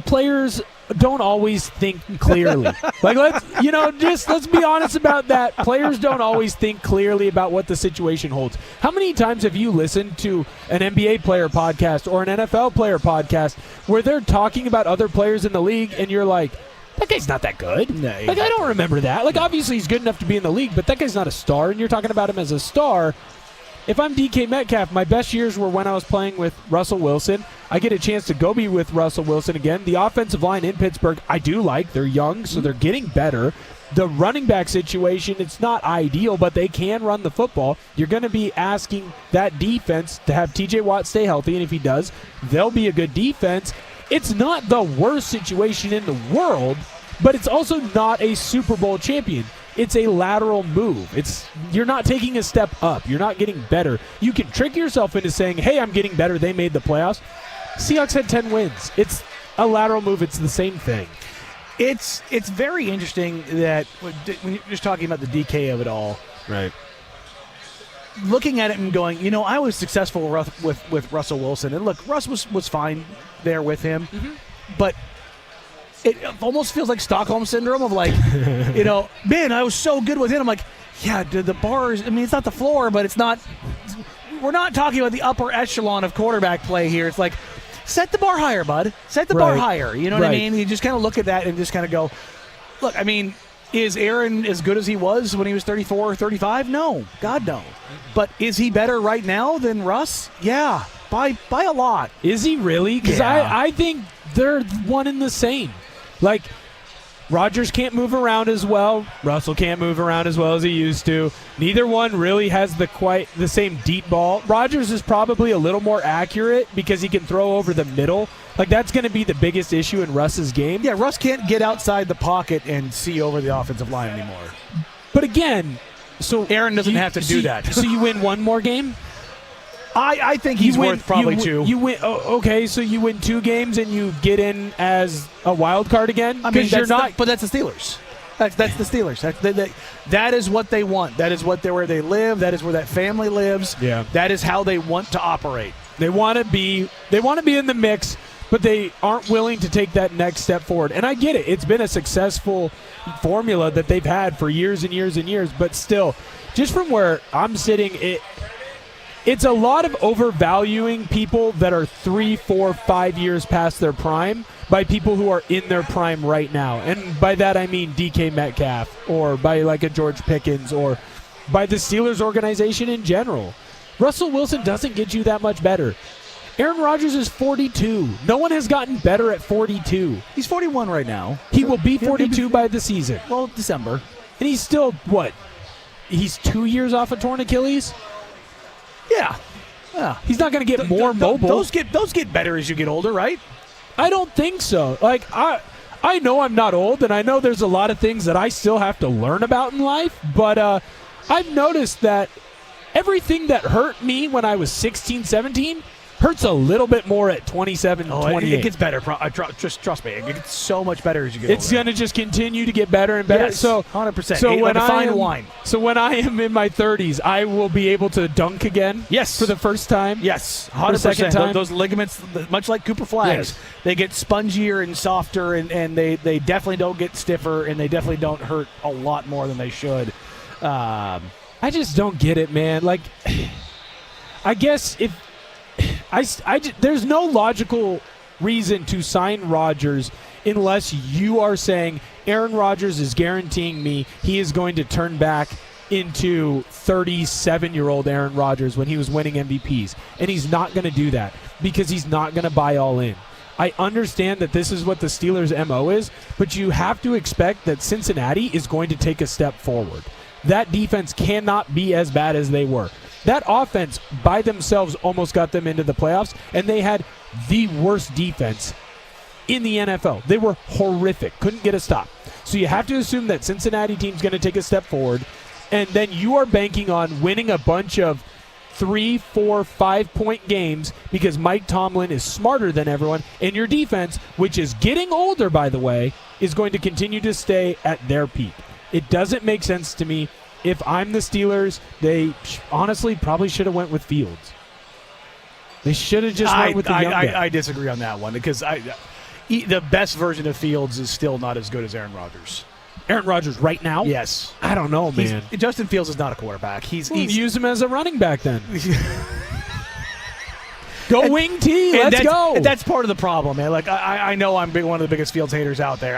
S6: Players don't always think clearly. Like, let's be honest about that. Players don't always think clearly about what the situation holds. How many times have you listened to an NBA player podcast or an NFL player podcast where they're talking about other players in the league and you're like, that guy's not that good.
S5: No,
S6: I don't remember that. Like, obviously he's good enough to be in the league, but that guy's not a star, and you're talking about him as a star. If I'm DK Metcalf, my best years were when I was playing with Russell Wilson. I get a chance to go be with Russell Wilson again. The offensive line in Pittsburgh, I do like. They're young, so they're getting better. The running back situation, it's not ideal, but they can run the football. You're going to be asking that defense to have TJ Watt stay healthy, and if he does, they'll be a good defense. It's not the worst situation in the world, but it's also not a Super Bowl champion. It's a lateral move. You're not taking a step up. You're not getting better. You can trick yourself into saying, hey, I'm getting better. They made the playoffs. Seahawks had 10 wins. It's a lateral move. It's the same thing.
S5: It's very interesting that when you're just talking about the DK of it all.
S6: Right.
S5: Looking at it and going, I was successful with Russell Wilson. And look, Russ was fine there with him. Mm-hmm. But it almost feels like Stockholm Syndrome of like, man, I was so good with him. I'm like, yeah, the bars, it's not the floor, but it's not, we're not talking about the upper echelon of quarterback play here. It's like, set the bar higher, bud. Set the bar higher. You know what I mean? You just kind of look at that and just kind of go, look, is Aaron as good as he was when he was 34 or 35? No. God, no. But is he better right now than Russ? Yeah, by a lot.
S6: Is he really? Because I think they're one and the same. Like, Rodgers can't move around as well. Russell can't move around as well as he used to. Neither one really has quite the same deep ball. Rodgers is probably a little more accurate because he can throw over the middle. Like, that's going to be the biggest issue in Russ's game.
S5: Yeah, Russ can't get outside the pocket and see over the offensive line anymore.
S6: But again, so
S5: Aaron doesn't have to do that.
S6: So you win one more game?
S5: I think he's worth probably two.
S6: You win. Okay, so you win 2 games and you get in as a wild card again.
S5: But that's the Steelers. That's the Steelers. That is what they want. That is where they live. That is where that family lives.
S6: Yeah.
S5: That is how they want to operate.
S6: They want to be in the mix. but they aren't willing to take that next step forward. And I get it. It's been a successful formula that they've had for years and years and years, but still, just from where I'm sitting, it's a lot of overvaluing people that are 3, 4, 5 years past their prime by people who are in their prime right now. And by that I mean DK Metcalf, or by like a George Pickens, or by the Steelers organization in general. Russell Wilson doesn't get you that much better. Aaron Rodgers is 42. No one has gotten better at 42.
S5: He's 41 right now.
S6: He will be 42 by the season.
S5: Well, December.
S6: And he's still, what? He's 2 years off a torn Achilles?
S5: Yeah.
S6: He's not going to get more mobile.
S5: Those get better as you get older, right?
S6: I don't think so. Like, I know I'm not old, and I know there's a lot of things that I still have to learn about in life, but I've noticed that everything that hurt me when I was 16, 17 hurts a little bit more at 27, 28.
S5: It gets better. Just trust me. It gets so much better as you get older.
S6: It's going to just continue to get better and better.
S5: Yes,
S6: so
S5: 100%.
S6: So
S5: like a fine wine.
S6: So when I am in my 30s, I will be able to dunk again.
S5: Yes.
S6: For the first time.
S5: Yes.
S6: 100%. Second time.
S5: Those ligaments, much like Cooper Flagg's,
S6: yes,
S5: they get spongier and softer, and they definitely don't get stiffer, and they definitely don't hurt a lot more than they should.
S6: I just don't get it, man. Like, I guess if there's no logical reason to sign Rodgers unless you are saying Aaron Rodgers is guaranteeing me he is going to turn back into 37-year-old Aaron Rodgers when he was winning MVPs. And he's not going to do that because he's not going to buy all in. I understand that this is what the Steelers' MO is, but you have to expect that Cincinnati is going to take a step forward. That defense cannot be as bad as they were. That offense by themselves almost got them into the playoffs, and they had the worst defense in the NFL. They were horrific. Couldn't get a stop. So you have to assume that Cincinnati team's going to take a step forward, and then you are banking on winning a bunch of 3, 4, 5-point games because Mike Tomlin is smarter than everyone, and your defense, which is getting older, by the way, is going to continue to stay at their peak. It doesn't make sense to me. If I'm the Steelers, they honestly probably should have went with Fields. They should have just went with the young guy.
S5: I disagree on that one because the best version of Fields is still not as good as Aaron Rodgers.
S6: Aaron Rodgers right now?
S5: Yes.
S6: I don't know, man.
S5: Justin Fields is not a quarterback. He's
S6: use him as a running back then. Go wing T. Let's go.
S5: That's part of the problem, man. Like I know I'm one of the biggest Fields haters out there.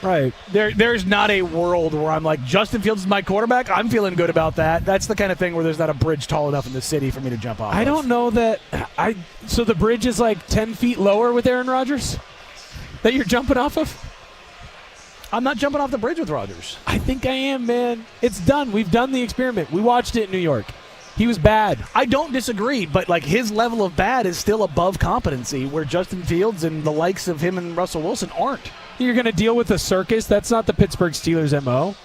S6: Right.
S5: There's not a world where I'm like Justin Fields is my quarterback. I'm feeling good about that. That's the kind of thing where there's not a bridge tall enough in the city for me to jump off.
S6: I don't know that. So the bridge is like 10 feet lower with Aaron Rodgers that you're jumping off of.
S5: I'm not jumping off the bridge with Rodgers.
S6: I think I am, man. It's done. We've done the experiment. We watched it in New York. He was bad.
S5: I don't disagree, but like his level of bad is still above competency, where Justin Fields and the likes of him and Russell Wilson aren't.
S6: You're going to deal with a circus? That's not the Pittsburgh Steelers' MO.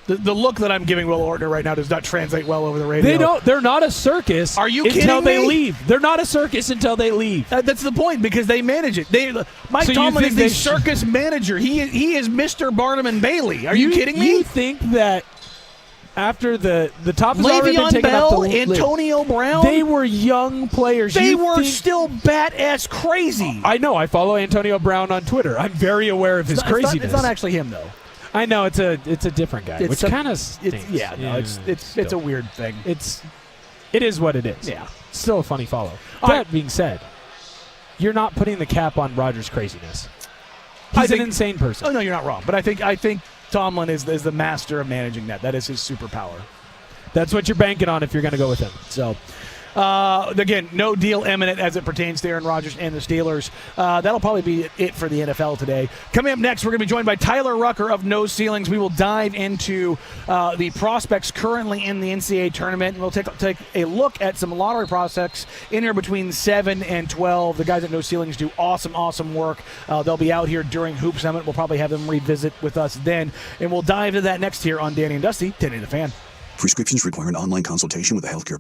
S5: The look that I'm giving Will Ortner right now does not translate well over the radio.
S6: They're not a circus.
S5: Are you
S6: until
S5: kidding me?
S6: They leave? They're not a circus until they leave.
S5: That's the point because they manage it. Mike Tomlin is the circus manager. He is Mr. Barnum and Bailey. Are you kidding me?
S6: You think that after the top has already been taken
S5: Bell,
S6: off the
S5: Antonio Brown,
S6: they were young players.
S5: They were still bat-ass crazy.
S6: I know. I follow Antonio Brown on Twitter. I'm very aware of his craziness.
S5: It's not actually him, though.
S6: I know it's a different guy, which kind of stinks.
S5: It's a weird thing.
S6: It is what it is.
S5: Yeah,
S6: still a funny follow. That being said, you're not putting the cap on Rodgers' craziness. He's an insane person.
S5: Oh no, you're not wrong. But I think Tomlin is the master of managing that. That is his superpower.
S6: That's what you're banking on if you're going to go with him.
S5: So. Again, no deal imminent as it pertains to Aaron Rodgers and the Steelers. That'll probably be it for the NFL today. Coming up next, we're going to be joined by Tyler Rucker of No Ceilings. We will dive into the prospects currently in the NCAA tournament, and we'll take a look at some lottery prospects in here between 7 and 12. The guys at No Ceilings do awesome work. They'll be out here during Hoop Summit. We'll probably have them revisit with us then, and we'll dive into that next here on Danny and Dusty, Danny the Fan.
S7: Prescriptions require an online consultation with a healthcare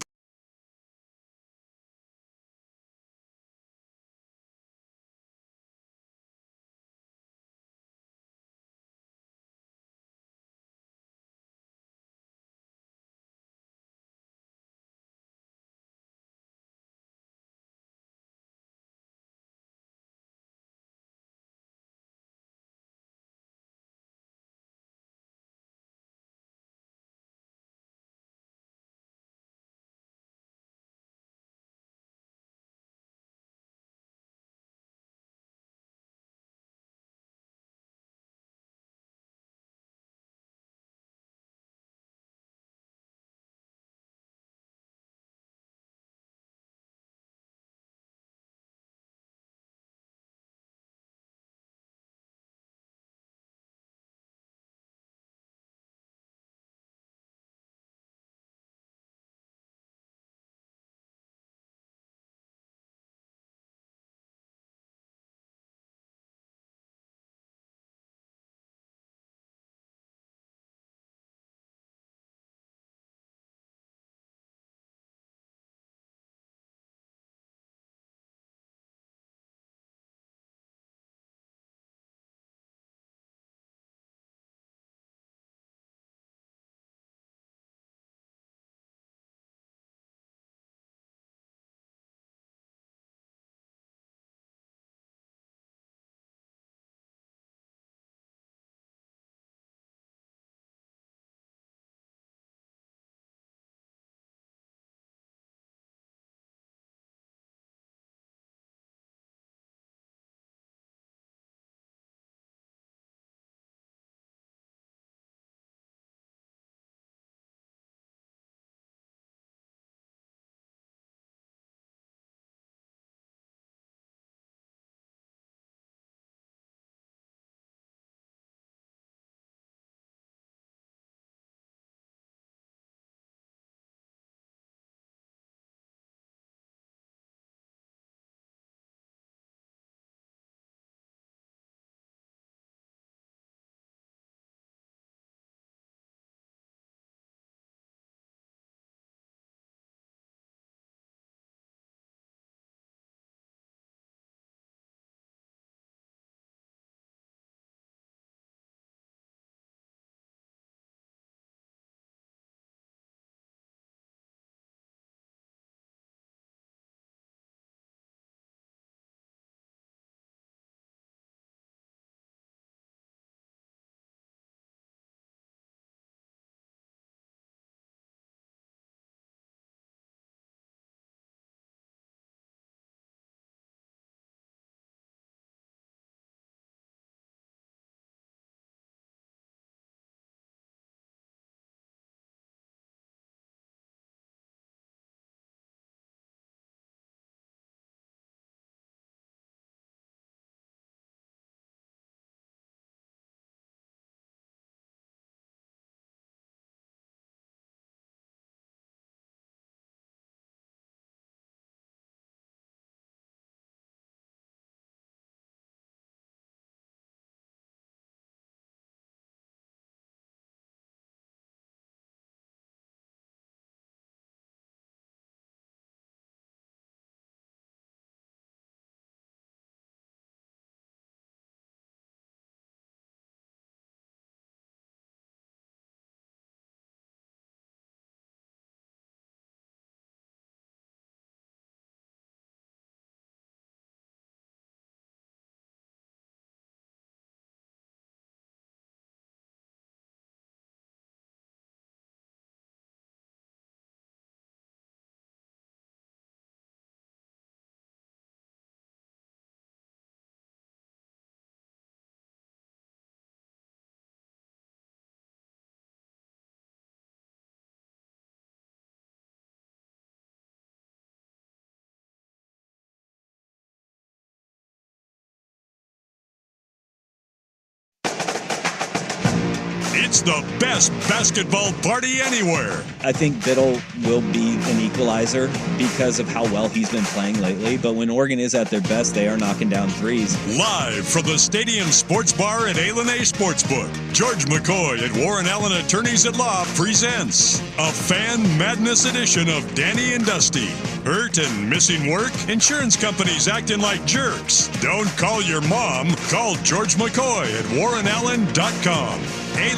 S1: It's the best basketball party anywhere.
S4: I think Biddle will be an equalizer because of how well he's been playing lately. But when Oregon is at their best, they are knocking down threes.
S1: Live from the Stadium Sports Bar at A Sportsbook, George McCoy and Warren Allen Attorneys at Law presents a Fan Madness edition of Danny and Dusty. Hurt and missing work? Insurance companies acting like jerks? Don't call your mom. Call George McCoy at warrenallen.com. A.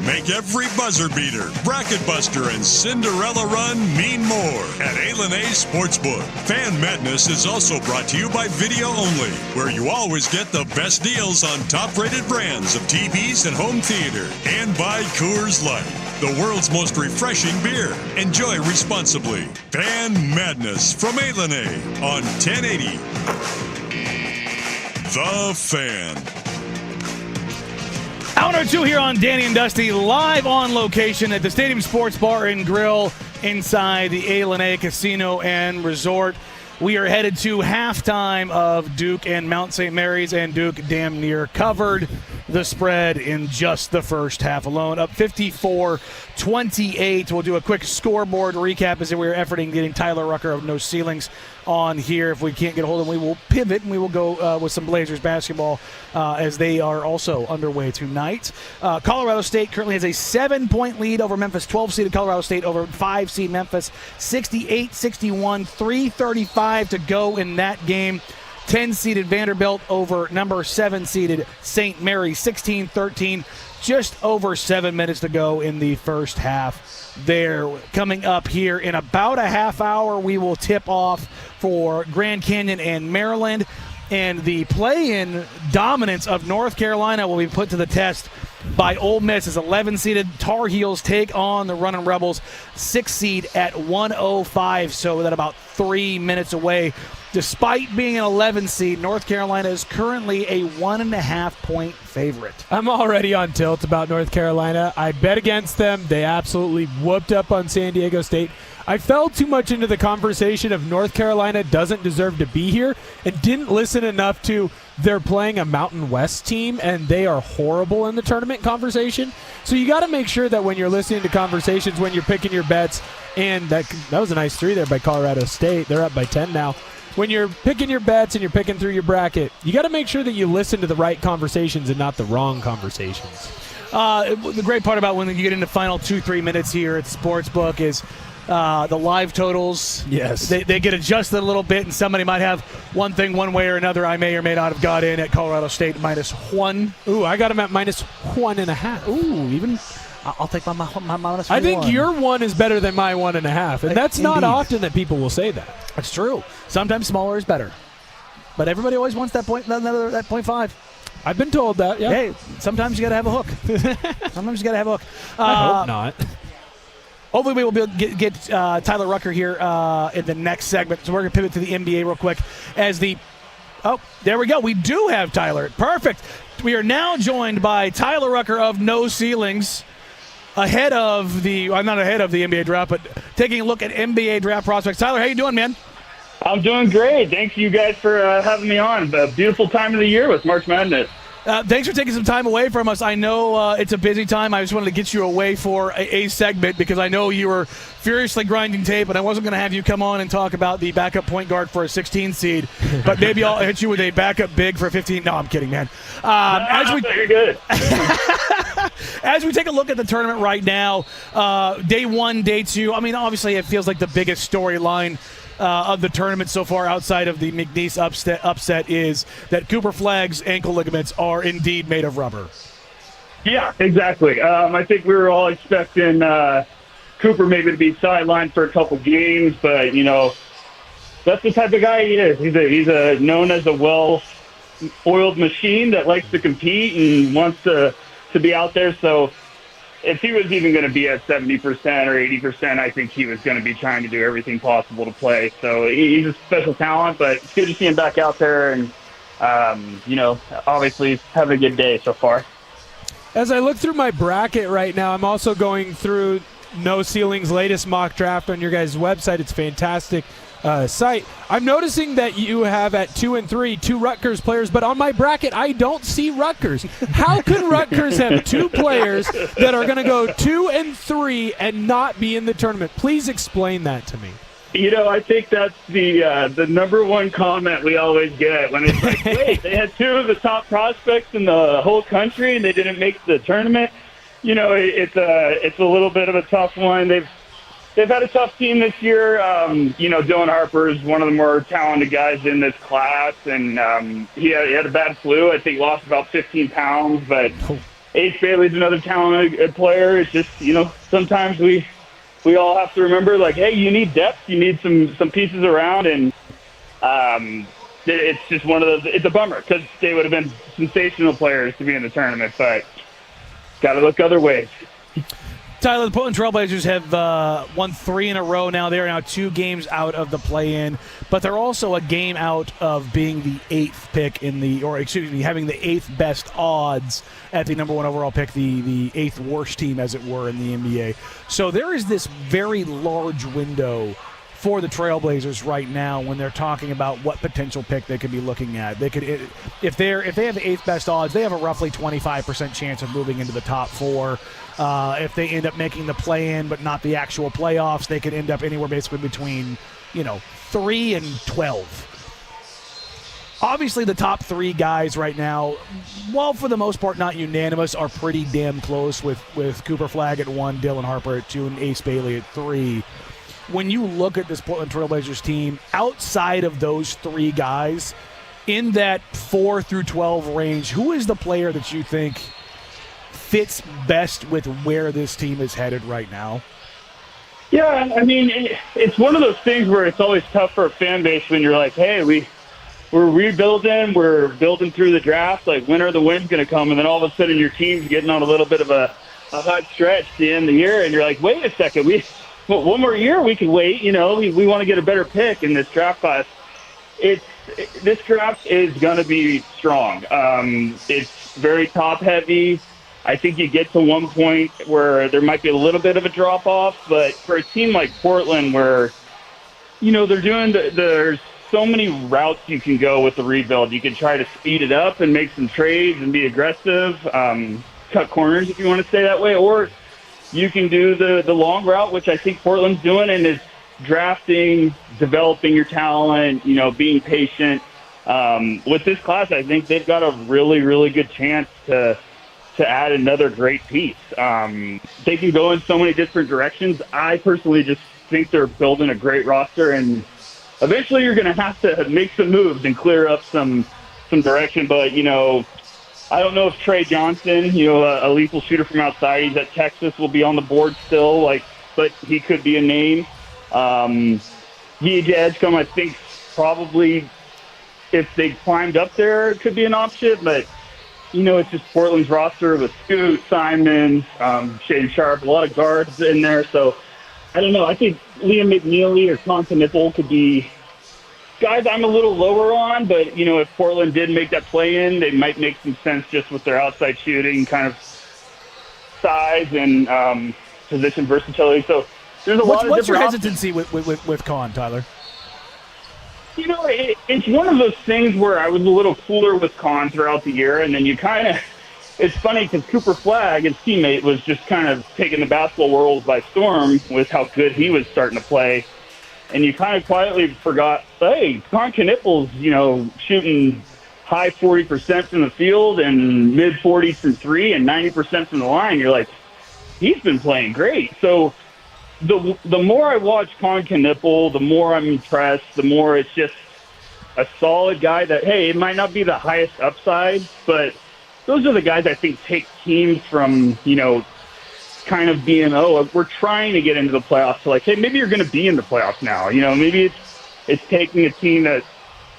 S1: Make every buzzer beater, bracket buster, and Cinderella run mean more at A. Sportsbook. Fan Madness is also brought to you by Video Only, where you always get the best deals on top-rated brands of TVs and home theater. And by Coors Light, the world's most refreshing beer. Enjoy responsibly. Fan Madness from A. on 1080. The Fan.
S5: Hour number 2 here on Danny and Dusty, live on location at the Stadium Sports Bar and Grill inside the A. Casino and Resort. We are headed to halftime of Duke and Mount St. Mary's, and Duke damn near covered the spread in just the first half alone, up 54-28. We'll do a quick scoreboard recap as we are efforting getting Tyler Rucker of No Ceilings on here. If we can't get a hold of him, we will pivot and we will go with some Blazers basketball as they are also underway tonight. Colorado State currently has a 7-point lead over Memphis. 12-seeded Colorado State over 5-seed Memphis. 68-61, 3:35 to go in that game. 10-seeded Vanderbilt over number 7-seeded St. Mary, 16-13. Just over 7 minutes to go in the first half there. Coming up here in about a half hour, we will tip off for Grand Canyon and Maryland. And the play-in dominance of North Carolina will be put to the test by Ole Miss as 11-seeded Tar Heels take on the Runnin' Rebels, 6 seed at 105. So that about 3 minutes away. Despite being an 11 seed, North Carolina is currently a 1.5-point favorite.
S6: I'm already on tilt about North Carolina. I bet against them. They absolutely whooped up on San Diego State. I fell too much into the conversation of North Carolina doesn't deserve to be here and didn't listen enough to they're playing a Mountain West team and they are horrible in the tournament conversation. So you got to make sure that when you're listening to conversations, when you're picking your bets, and that was a nice 3 there by Colorado State. They're up by 10 now. When you're picking your bets and you're picking through your bracket, you got to make sure that you listen to the right conversations and not the wrong conversations.
S5: The great part about when you get into final 2-3 minutes here at the Sportsbook is the live totals.
S6: Yes.
S5: They get adjusted a little bit, and somebody might have one thing one way or another. I may or may not have got in at Colorado State -1.
S6: Ooh, I got them at -1.5.
S5: Ooh, even I'll take my -1.
S6: I think your 1 is better than my 1.5, and that's not often that people will say that.
S5: That's true. Sometimes smaller is better, but everybody always wants that 0.5.
S6: I've been told that. Yeah.
S5: Hey, sometimes you got to have a hook.
S6: I hope not.
S5: Hopefully we will be able to get Tyler Rucker here in the next segment. So we're going to pivot to the NBA real quick there we go. We do have Tyler. Perfect. We are now joined by Tyler Rucker of No Ceilings. Not ahead of the NBA draft, but taking a look at NBA draft prospects. Tyler, how you doing, man?
S8: I'm doing great. Thanks you guys for having me on. A beautiful time of the year with March Madness.
S5: Thanks for taking some time away from us. I know it's a busy time. I just wanted to get you away for a segment because I know you were furiously grinding tape, and I wasn't going to have you come on and talk about the backup point guard for a 16 seed, but maybe I'll hit you with a backup big for 15. No, I'm kidding, man.
S8: You're good.
S5: As we take a look at the tournament right now, day 1, day 2, I mean, obviously it feels like the biggest storyline of the tournament so far outside of the McNeese upset is that Cooper Flagg's ankle ligaments are indeed made of rubber.
S8: Yeah, exactly. I think we were all expecting Cooper maybe to be sidelined for a couple games, but, that's the type of guy he is. He's known as a well-oiled machine that likes to compete and wants to be out there. So if he was even going to be at 70% or 80%, I think he was going to be trying to do everything possible to play. So he's a special talent, but it's good to see him back out there and, obviously having a good day so far.
S6: As I look through my bracket right now, I'm also going through No Ceiling's latest mock draft on your guys' website. It's fantastic site. I'm noticing that you have at 2 and 3 2 Rutgers players, but on my bracket I don't see Rutgers. How can Rutgers have 2 players that are going to go 2 and 3 and not be in the tournament? Please explain that to me.
S8: I think that's the number one comment we always get when it's like, wait, they had 2 of the top prospects in the whole country and they didn't make the tournament. It's a little bit of a tough one. They've had a tough team this year. Dylan Harper is one of the more talented guys in this class, and he had a bad flu. I think he lost about 15 pounds, but Ace Bailey's another talented player. It's just, sometimes we all have to remember, like, hey, you need depth. You need some pieces around, and it's just one of those. It's a bummer because they would have been sensational players to be in the tournament, but got to look other ways.
S5: Tyler, the Portland Trailblazers have won 3 in a row now. They are now 2 games out of the play-in, but they're also a game out of being the 8th pick having the 8th best odds at the number 1 overall pick, the 8th worst team, as it were, in the NBA. So there is this very large window for the Trailblazers right now when they're talking about what potential pick they could be looking at. They could, if they have the 8th best odds, they have a roughly 25% chance of moving into the top 4. If they end up making the play-in but not the actual playoffs, they could end up anywhere basically between 3 and 12. Obviously, the top 3 guys right now, while for the most part not unanimous, are pretty damn close with Cooper Flagg at 1, Dylan Harper at 2, and Ace Bailey at 3. When you look at this Portland Trailblazers team, outside of those 3 guys, in that 4 through 12 range, who is the player that you think fits best with where this team is headed right now?
S8: Yeah, I mean, it's one of those things where it's always tough for a fan base when you're like, hey, we're rebuilding, we're building through the draft, like, when are the wins going to come? And then all of a sudden your team's getting on a little bit of a hot stretch at the end of the year, and you're like, wait a second, one more year we can wait. We want to get a better pick in this draft class. This draft is going to be strong. It's very top heavy. I think you get to one point where there might be a little bit of a drop off, but for a team like Portland, where there's so many routes you can go with the rebuild. You can try to speed it up and make some trades and be aggressive, cut corners if you want to say that way, or you can do the long route, which I think Portland's doing, and is drafting, developing your talent, being patient. With this class, I think they've got a really, really good chance to add another great piece. They can go in so many different directions. I personally just think they're building a great roster, and eventually you're going to have to make some moves and clear up some direction. But, I don't know if Trey Johnson, a lethal shooter from outside, he's at Texas, will be on the board still, but he could be a name. G.J. Edgecombe, I think, probably, if they climbed up there, it could be an option. But, it's just Portland's roster with Scoot, Simons, Shaden Sharp, a lot of guards in there. So, I don't know. I think Liam McNeely or Conton Nipple could be guys I'm a little lower on, but, if Portland did make that play-in, they might make some sense just with their outside shooting, kind of size and position versatility. So there's a lot of different
S5: What's your hesitancy with Con, Tyler?
S8: It's one of those things where I was a little cooler with Con throughout the year, and then you kind of – it's funny because Cooper Flagg, his teammate, was just kind of taking the basketball world by storm with how good he was starting to play. And you kind of quietly forgot, hey, Con Knipple's, shooting high 40% from the field and mid 40s from 3 and 90% from the line. You're like, he's been playing great. So the more I watch Con Knipple, the more I'm impressed, the more it's just a solid guy that, hey, it might not be the highest upside, but those are the guys I think take teams from, kind of being, we're trying to get into the playoffs, to like, hey, maybe you're going to be in the playoffs now. Maybe it's taking a team that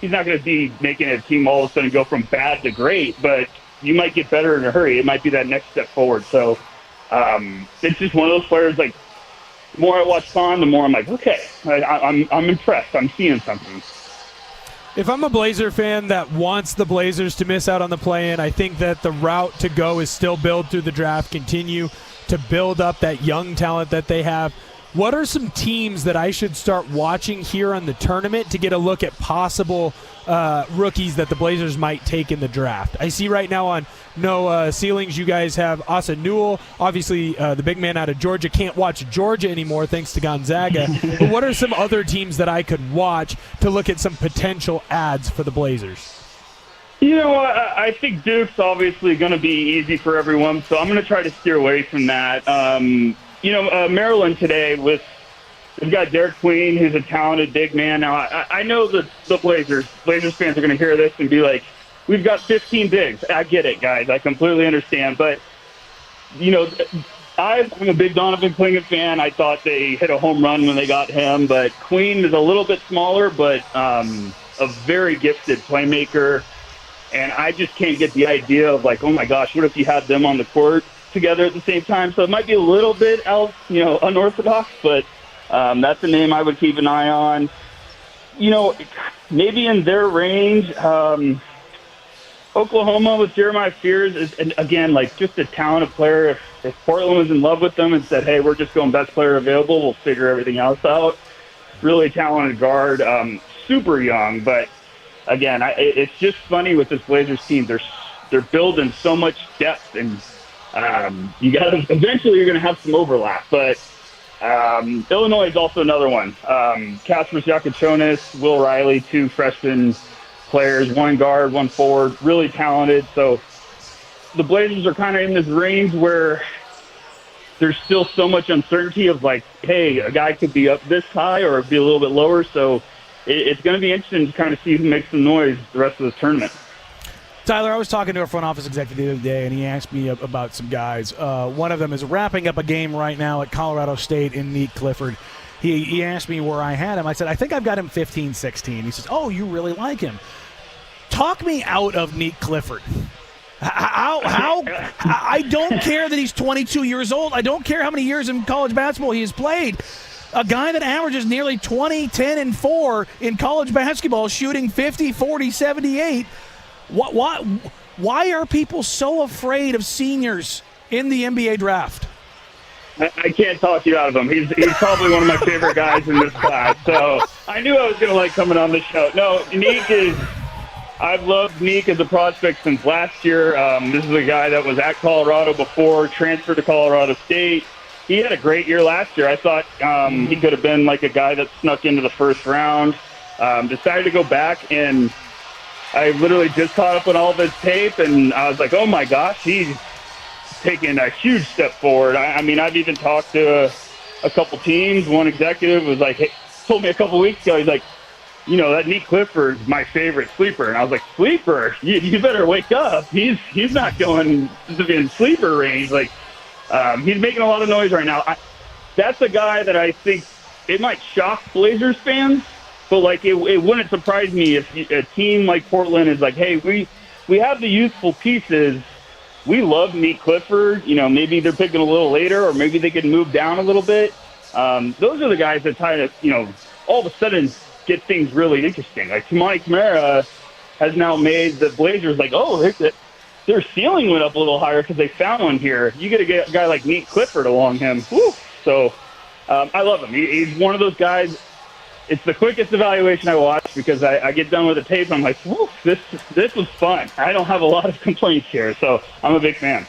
S8: he's not going to be making a team all of a sudden go from bad to great, but you might get better in a hurry. It might be that next step forward. So it's just one of those players, like, the more I watch Con, the more I'm like, okay, I'm impressed. I'm seeing something.
S6: If I'm a Blazer fan that wants the Blazers to miss out on the play-in, I think that the route to go is still build through the draft, continue to build up that young talent that they have. What are some teams that I should start watching here on the tournament to get a look at possible rookies that the Blazers might take in the draft? I see right now on No Ceilings you guys have Asa Newell. Obviously, the big man out of Georgia. Can't watch Georgia anymore thanks to Gonzaga. But what are some other teams that I could watch to look at some potential ads for the Blazers?
S8: You know, I think Duke's obviously going to be easy for everyone, so I'm going to try to steer away from that. Maryland today they've got Derek Queen, who's a talented big man. Now, I know that the Blazers fans are going to hear this and be like, we've got 15 bigs. I get it, guys. I completely understand. But, I'm a big Donovan Clingan fan. I thought they hit a home run when they got him. But Queen is a little bit smaller, but a very gifted playmaker. And I just can't get the idea of like, oh, my gosh, what if you had them on the court together at the same time? So it might be a little bit unorthodox, but that's a name I would keep an eye on. Maybe in their range, Oklahoma with Jeremiah Fears is, and again, like just a talented player. If Portland was in love with them and said, hey, we're just going best player available, we'll figure everything else out. Really talented guard, super young, but again, it's just funny with this Blazers team. They're building so much depth, and eventually you're going to have some overlap. But Illinois is also another one. Kasparas Yakachonis, Will Riley, two freshman players, one guard, one forward, really talented. So the Blazers are kind of in this range where there's still so much uncertainty of like, hey, a guy could be up this high or be a little bit lower. So it's going to be interesting to kind of see who makes some noise the rest of the tournament.
S5: Tyler, I was talking to a front office executive the other day, and he asked me about some guys. One of them is wrapping up a game right now at Colorado State in Nick Clifford. He asked me where I had him. I said, I think I've got him 15, 16. He says, oh, you really like him. Talk me out of Nick Clifford. How I don't care that he's 22 years old. I don't care how many years in college basketball he has played. A guy that averages nearly 20, 10, and 4 in college basketball, shooting 50, 40, 78. Why are people so afraid of seniors in the NBA draft?
S8: I can't talk you out of him. He's probably one of my favorite guys in this class. So I knew I was going to like coming on the show. No, I've loved Nick as a prospect since last year. This is a guy that was at Colorado before, transferred to Colorado State. He had a great year last year. I thought he could have been like a guy that snuck into the first round. Decided to go back, and I literally just caught up on all of his tape, and I was like, oh my gosh, he's taking a huge step forward. I mean, I've even talked to a couple teams. One executive was like, hey, told me a couple weeks ago, he's like, that Nick Clifford's my favorite sleeper. And I was like, sleeper? You better wake up. He's not going in sleeper range. Like, he's making a lot of noise right now. That's a guy that I think it might shock Blazers fans, but like it wouldn't surprise me if a team like Portland is like, hey, we have the youthful pieces. We love Nick Clifford. Maybe they're picking a little later, or maybe they could move down a little bit. Those are the guys that kind of, all of a sudden get things really interesting. Like Tumani Kamara has now made the Blazers like, oh, their ceiling went up a little higher because they found one here. You get a guy like Nick Clifford along him. Woo! So I love him. He's one of those guys. It's the quickest evaluation I watch because I get done with the tape and I'm like, woo, this was fun. I don't have a lot of complaints here, so I'm a big fan.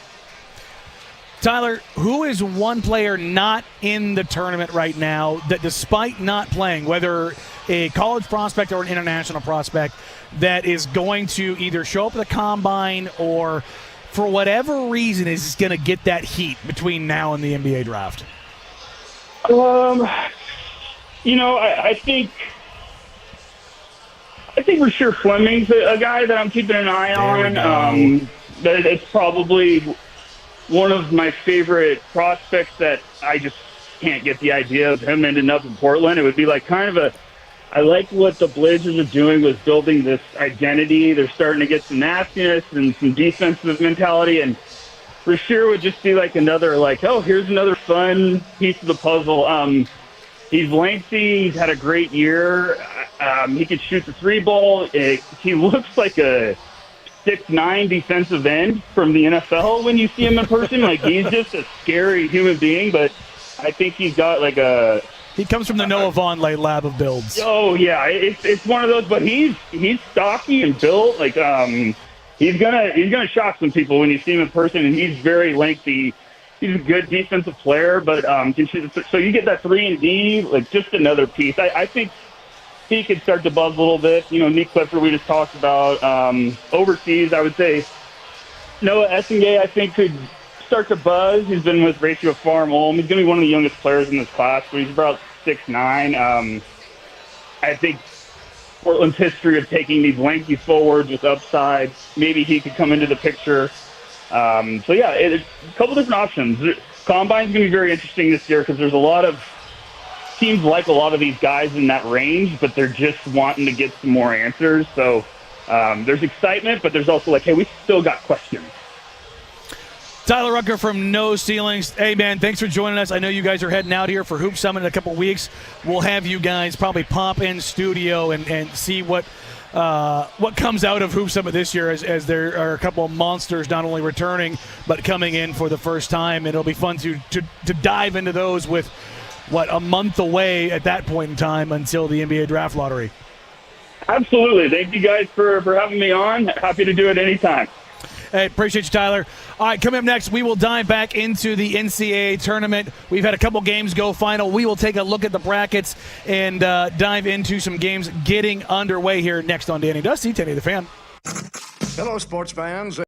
S5: Tyler, who is one player not in the tournament right now that despite not playing, whether a college prospect or an international prospect, that is going to either show up at the combine or for whatever reason is going to get that heat between now and the NBA draft?
S8: I think Rasheer Fleming's a guy that I'm keeping an eye on. It's probably one of my favorite prospects that I just can't get the idea of him ending up in Portland. It would be like kind of I like what the Blazers are doing with building this identity. They're starting to get some nastiness and some defensive mentality, and Rasheer would just be like another, like, oh, here's another fun piece of the puzzle. He's lengthy. He's had a great year. He can shoot the three ball. He looks like a 6'9" defensive end from the NFL when you see him in person. Like, he's just a scary human being, but I think he's got like a...
S5: He comes from the Noah Vonleh lab of builds.
S8: Oh, yeah. It's one of those, but he's stocky and built. Like, he's gonna shock some people when you see him in person, and he's very lengthy. He's a good defensive player, but so you get that 3-and-D, like just another piece. I think he could start to buzz a little bit. You know, Nick Clifford we just talked about. Overseas, I would say Noah Essengay, I think, could start to buzz. He's been with Ratio Farm Ulm. He's going to be one of the youngest players in this class, but he's about 6'9". I think Portland's history of taking these lengthy forwards with upside, maybe he could come into the picture. A couple different options. Combine's going to be very interesting this year because there's a lot of teams like a lot of these guys in that range, but they're just wanting to get some more answers. So there's excitement, but there's also like, hey, we still got questions.
S5: Tyler Rucker from No Ceilings. Hey, man, thanks for joining us. I know you guys are heading out here for Hoop Summit in a couple weeks. We'll have you guys probably pop in studio and see what comes out of Hoop Summit this year as there are a couple of monsters not only returning but coming in for the first time. And it'll be fun to dive into those with, a month away at that point in time until the NBA Draft Lottery.
S8: Absolutely. Thank you guys for having me on. Happy to do it anytime.
S5: Hey, appreciate you, Tyler. All right, coming up next, we will dive back into the NCAA tournament. We've had a couple games go final. We will take a look at the brackets and dive into some games getting underway here next on Danny Dusty, Danny the Fan.
S9: Hello, sports fans.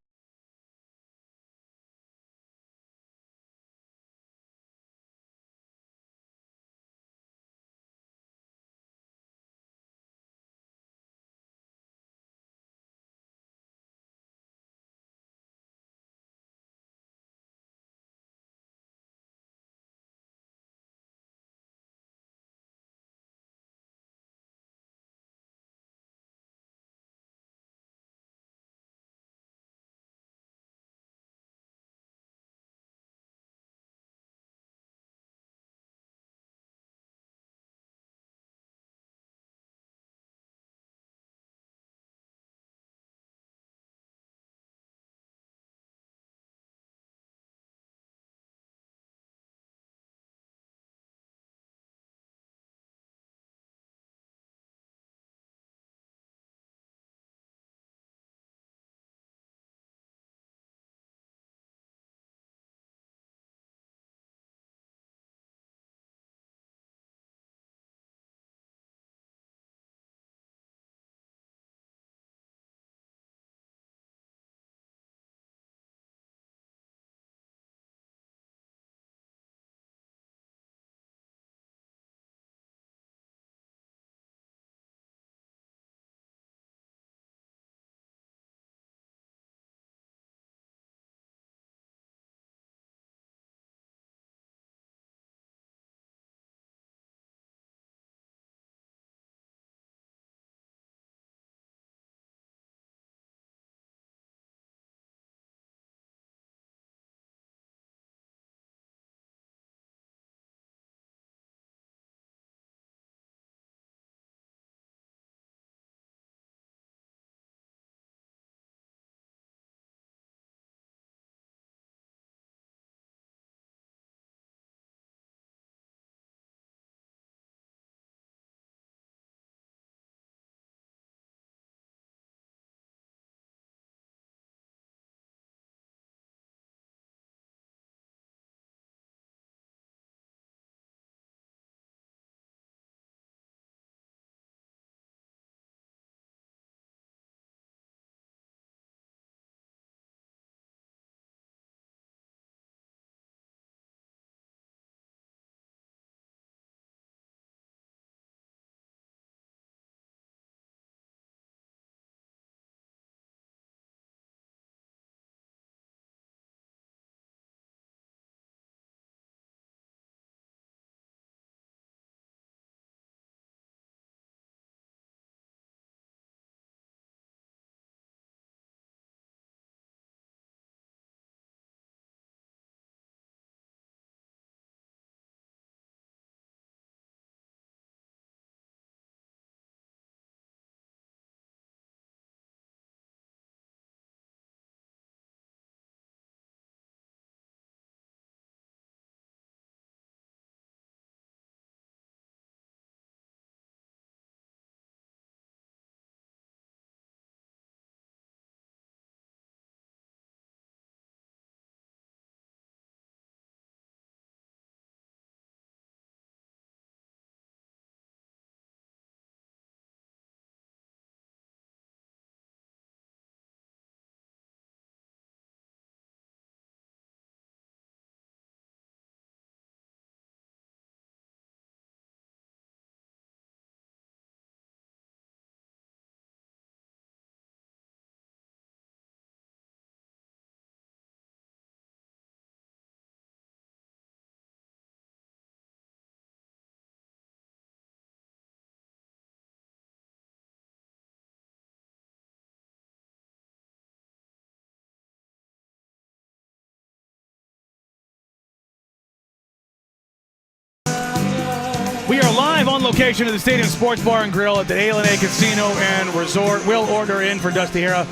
S5: location of the Stadium Sports Bar and Grill at the A&A Casino and Resort. We'll order in for Dusty Hera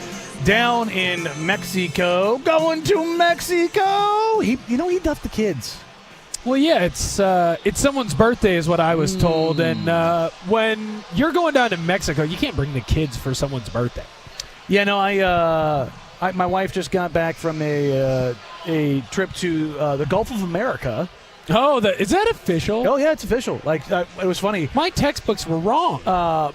S5: down in Mexico. Going to Mexico. He duffed the kids.
S6: Well, yeah, it's someone's birthday is what I was told. And when you're going down to Mexico, you can't bring the kids for someone's birthday.
S5: Yeah, no, my wife just got back from a trip to the Gulf of America.
S6: Oh, is that official?
S5: Oh, yeah, it's official. Like, it was funny.
S6: My textbooks were wrong.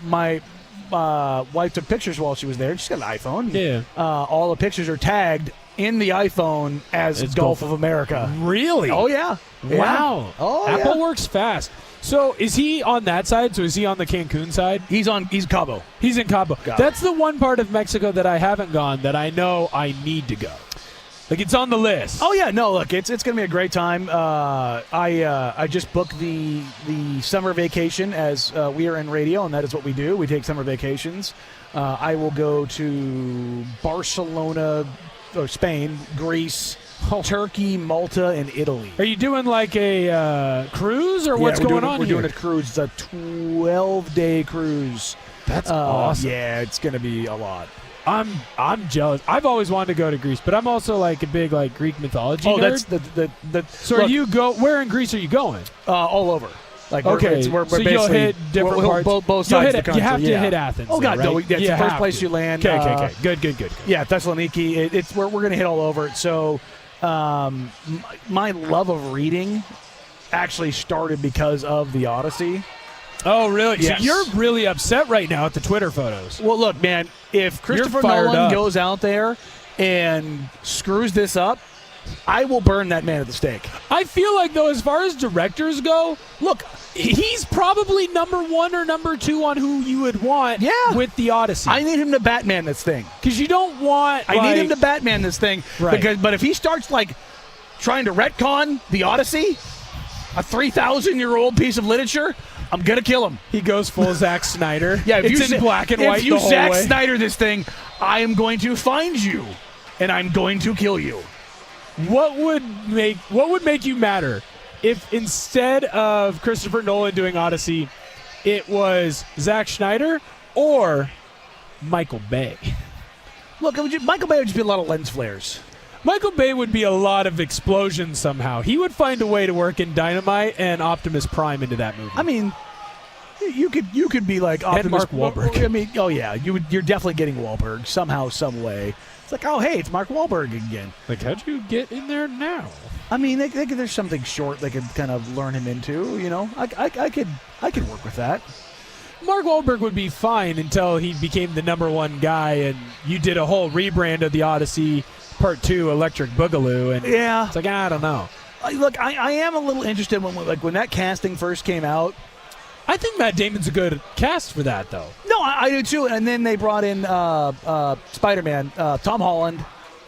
S5: My wife took pictures while she was there. She's got an iPhone.
S6: Yeah.
S5: All the pictures are tagged in the iPhone as Gulf of America.
S6: Really?
S5: Oh, yeah.
S6: Wow.
S5: Yeah. Oh,
S6: Apple works fast. So is he on that side? So is he on the Cancun side?
S5: He's Cabo.
S6: He's in Cabo. That's the one part of Mexico that I haven't gone that I know I need to go. Like, it's on the list.
S5: Oh, yeah. No, look, it's going to be a great time. I just booked the summer vacation as we are in radio, and that is what we do. We take summer vacations. I will go to Barcelona, or Spain, Greece, Turkey, Malta, and Italy.
S6: Are you doing like a cruise, or what's going on
S5: We're
S6: here?
S5: doing a cruise. It's a 12-day cruise.
S6: That's awesome.
S5: Yeah, it's going to be a lot.
S6: I'm jealous. I've always wanted to go to Greece, but I'm also like a big like Greek mythology nerd.
S5: That's
S6: So look, where in Greece are you going?
S5: All over. Like
S6: okay,
S5: we're
S6: so you'll hit different parts.
S5: Both sides of the country.
S6: You have to hit Athens.
S5: Oh God,
S6: right?
S5: no! That's the first place you land.
S6: Okay. Good.
S5: Yeah, Thessaloniki. We're going to hit all over it. So, my love of reading actually started because of the Odyssey.
S6: Oh, really?
S5: Yes.
S6: So you're really upset right now at the Twitter photos.
S5: Well, look, man, if Christopher Nolan goes out there and screws this up, I will burn that man at the stake.
S6: I feel like, though, as far as directors go, look, he's probably number 1 or number 2 on who you would want with the Odyssey.
S5: I need him to Batman this thing.
S6: Because you don't want...
S5: I need him to Batman this thing.
S6: Right.
S5: But if he starts, like, trying to retcon the Odyssey, a 3,000-year-old piece of literature... I'm going to kill him.
S6: He goes full Zack Snyder.
S5: Yeah,
S6: it's in black and white
S5: If you
S6: the whole
S5: Zack
S6: way.
S5: Snyder this thing, I am going to find you, and I'm going to kill you.
S6: What would make you madder if instead of Christopher Nolan doing Odyssey, it was Zack Snyder or Michael Bay?
S5: Look, Michael Bay would just be a lot of lens flares.
S6: Michael Bay would be a lot of explosions somehow. He would find a way to work in Dynamite and Optimus Prime into that movie.
S5: I mean, you could be like Optimus.
S6: And Mark Wahlberg.
S5: I mean, oh yeah, you're definitely getting Wahlberg somehow, some way. It's like, oh hey, it's Mark Wahlberg again.
S6: Like, how'd you get in there now?
S5: I mean, there's something short they could kind of learn him into. You know, I could work with that.
S6: Mark Wahlberg would be fine until he became the number 1 guy, and you did a whole rebrand of the Odyssey. Part 2, Electric Boogaloo, and it's like, I don't know.
S5: Look, I am a little interested when that casting first came out.
S6: I think Matt Damon's a good cast for that, though.
S5: No, I do too. And then they brought in Spider-Man, Tom Holland.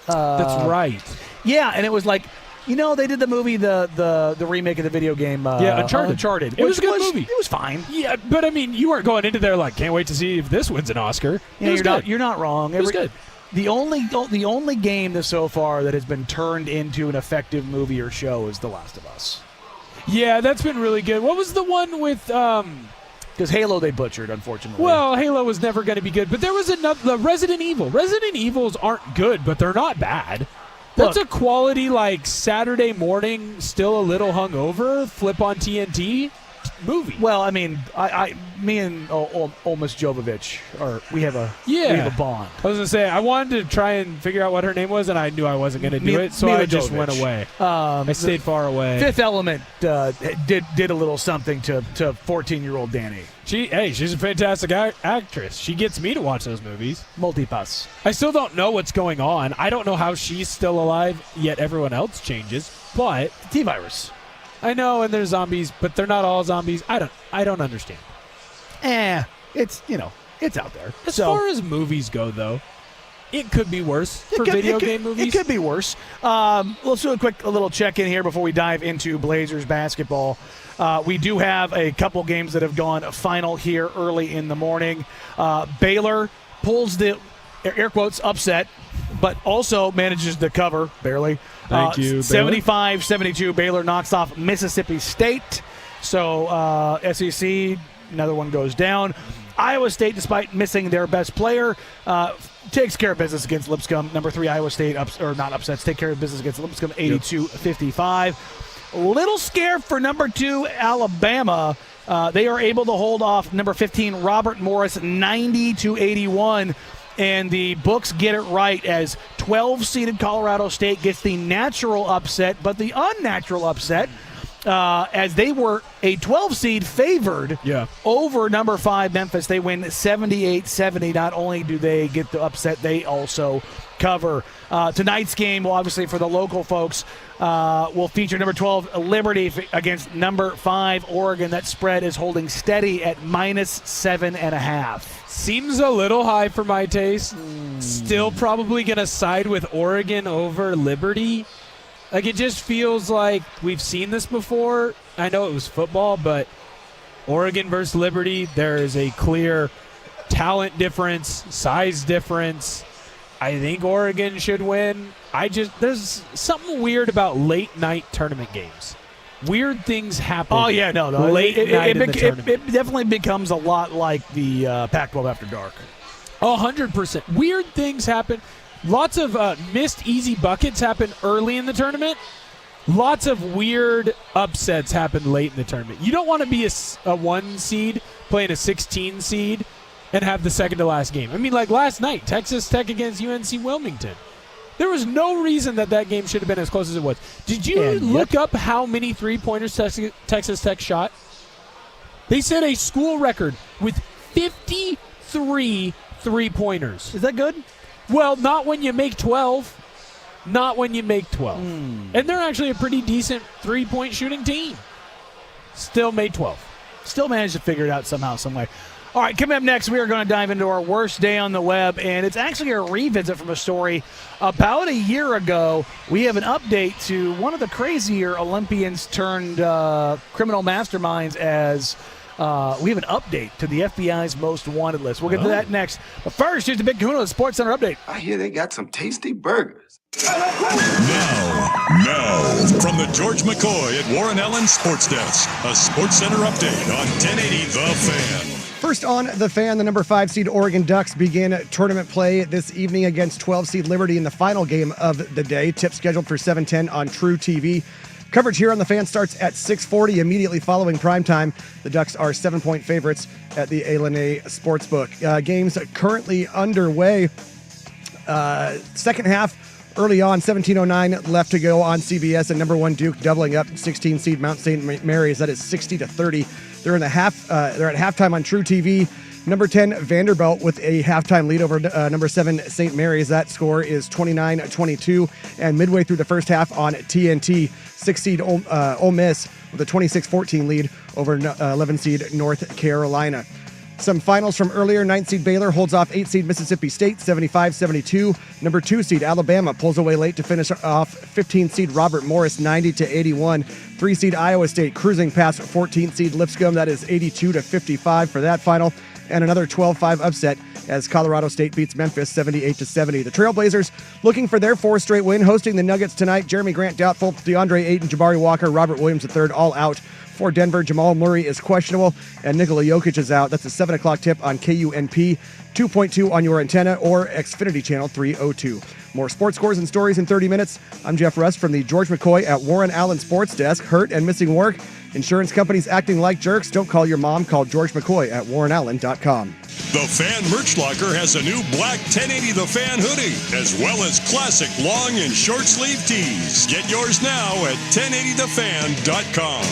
S6: That's right.
S5: Yeah, and it was like, they did the movie, the remake of the video game.
S6: Uncharted. It was a good movie.
S5: It was fine.
S6: Yeah, but I mean, you weren't going into there like, can't wait to see if this wins an Oscar.
S5: You're not wrong.
S6: It was good.
S5: The only game so far that has been turned into an effective movie or show is The Last of Us.
S6: Yeah, that's been really good. What was the one with...
S5: Because Halo they butchered, unfortunately.
S6: Well, Halo was never going to be good, but there was the Resident Evil. Resident Evils aren't good, but they're not bad. That's a quality, like, Saturday morning, still a little hungover, flip on TNT movie.
S5: Well, I mean, me and Olmus Jovovich we have a bond.
S6: I was gonna say I wanted to try and figure out what her name was, and I knew I wasn't gonna do it, so I just went away. I stayed far away.
S5: Fifth Element did a little something to 14-year-old Danny.
S6: She's a fantastic actress. She gets me to watch those movies.
S5: Multipass.
S6: I still don't know what's going on. I don't know how she's still alive, yet everyone else changes. But
S5: T-virus.
S6: I know, and there's zombies, but they're not all zombies. I don't understand.
S5: It's out there.
S6: As far as movies go, though, it could be worse for video game movies.
S5: It could be worse. Let's do a little check-in here before we dive into Blazers basketball. We do have a couple games that have gone final here early in the morning. Baylor pulls the, air quotes, upset, but also manages to cover, barely.
S6: Thank you,
S5: 75-72, Baylor knocks off Mississippi State. So SEC Another one goes down. Iowa State, despite missing their best player, takes care of business against Lipscomb. Number 3, Iowa State, take care of business against Lipscomb, 82-55. Little scared for number 2, Alabama. They are able to hold off number 15, Robert Morris, 90-81. And the books get it right as 12-seeded Colorado State gets the natural upset, but the unnatural upset, as they were a 12-seed favored over number 5 Memphis. They win 78-70. Not only do they get the upset, they also cover. Tonight's game, well, obviously for the local folks, will feature number 12 Liberty against number 5 Oregon. That spread is holding steady at -7.5.
S6: Seems a little high for my taste. Still probably going to side with Oregon over Liberty. Like, it just feels like we've seen this before. I know it was football, but Oregon versus Liberty, there is a clear talent difference, size difference. I think Oregon should win. There's something weird about late night tournament games. Weird things happen.
S5: Oh, yeah, no.
S6: Late night in the tournament.
S5: It definitely becomes a lot like the Pac-12 After Dark.
S6: 100%. Weird things happen. Lots of missed easy buckets happen early in the tournament. Lots of weird upsets happen late in the tournament. You don't want to be a 1 seed playing a 16 seed and have the second to last game. I mean, like last night, Texas Tech against UNC Wilmington. There was no reason that game should have been as close as it was. Did you look up how many three-pointers Texas Tech shot? They set a school record with 53 three-pointers.
S5: Is that good?
S6: Well, not when you make 12. Not when you make 12. And they're actually a pretty decent three-point shooting team. Still made 12.
S5: Still managed to figure it out somehow, some way. All right, coming up next, we are going to dive into our worst day on the web, and it's actually a revisit from a story about a year ago. We have an update to one of the crazier Olympians turned criminal masterminds as we have an update to the FBI's most wanted list. We'll get to that next. But first, here's the Big Kahuna Sports Center update.
S9: I hear they got some tasty burgers.
S1: Now, from the George McCoy at Warren Allen Sports Desk, a Sports Center update on 1080 The Fan.
S2: First on The Fan, the number 5 seed Oregon Ducks begin tournament play this evening against 12 seed Liberty in the final game of the day. Tip scheduled for 7:10 on True TV. Coverage here on The Fan starts at 6:40 immediately following primetime. The Ducks are 7-point favorites at the A Sportsbook. Games currently underway. Second half early on, 17:09 left to go on CBS, and number 1 Duke doubling up 16 seed Mount St. Mary's. That is 60-30. They're at halftime on True TV. Number 10 Vanderbilt with a halftime lead over number 7 St. Mary's. That score is 29-22. And midway through the first half on TNT, 6 seed Ole Miss with a 26-14 lead over 11 seed North Carolina. Some finals from earlier. 9 seed Baylor holds off 8 seed Mississippi State, 75-72. Number 2 seed Alabama pulls away late to finish off 15 seed Robert Morris, 90-81. 3 seed Iowa State cruising past 14 seed Lipscomb. That is 82-55 for that final. And another 12-5 upset as Colorado State beats Memphis 78-70. The Trailblazers looking for their 4th straight win, hosting the Nuggets tonight. Jeremy Grant doubtful, DeAndre Ayton, Jabari Walker, Robert Williams III all out. For Denver, Jamal Murray is questionable, and Nikola Jokic is out. That's a 7 o'clock tip on KUNP, 2.2 on your antenna, or Xfinity Channel 302. More sports scores and stories in 30 minutes. I'm Jeff Rust from the George McCoy at Warren Allen Sports Desk. Hurt and missing work? Insurance companies acting like jerks? Don't call your mom. Call George McCoy at warrenallen.com.
S1: The Fan Merch Locker has a new black 1080 The Fan hoodie, as well as classic long and short sleeve tees. Get yours now at 1080thefan.com.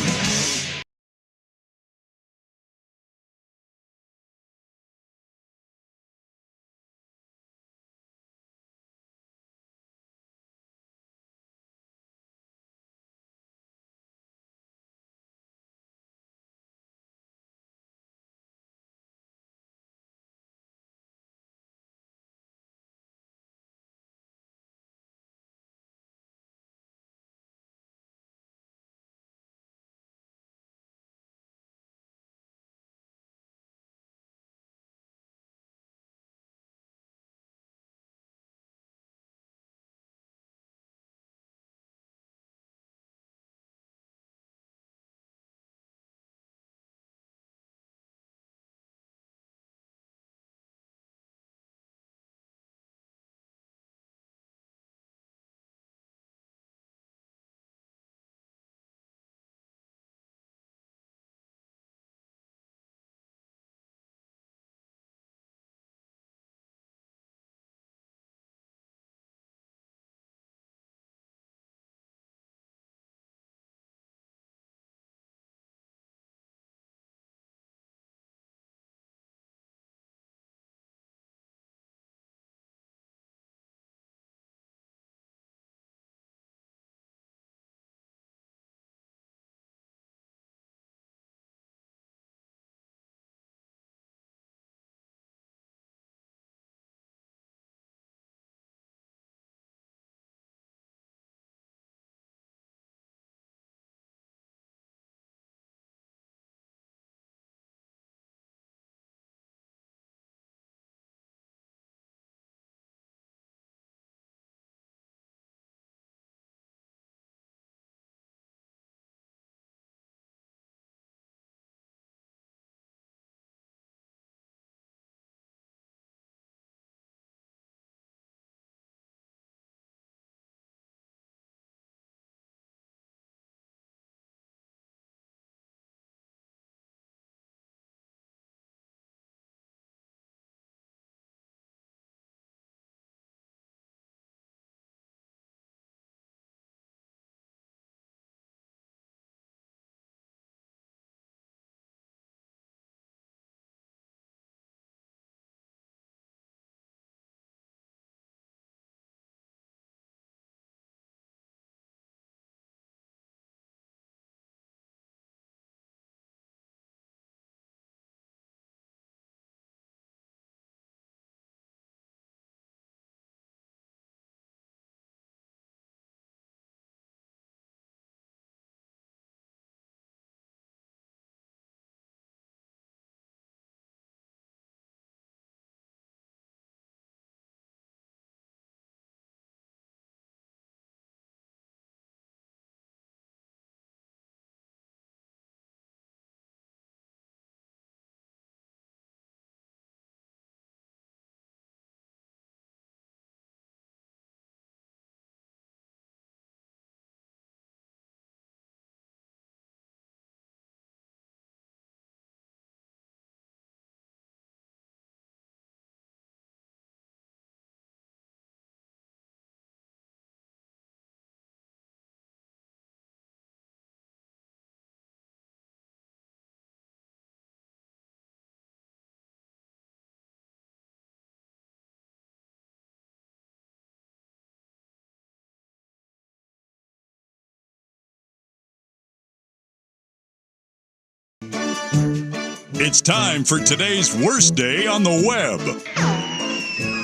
S1: It's time for today's worst day on the web.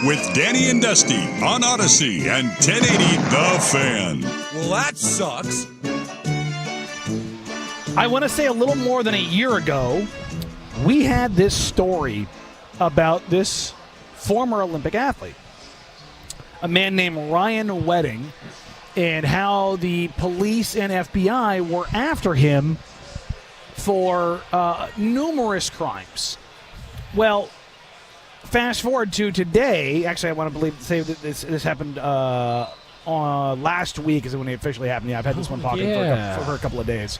S1: With Danny and Dusty on Odyssey and 1080 The Fan.
S10: Well, that sucks.
S5: I want to say a little more than a year ago, we had this story about this former Olympic athlete, a man named Ryan Wedding, and how the police and FBI were after him for numerous crimes. Well, fast forward to today. Actually, I want to say that this happened on last week is when it officially happened. Yeah, I've had this one talking for a couple of days.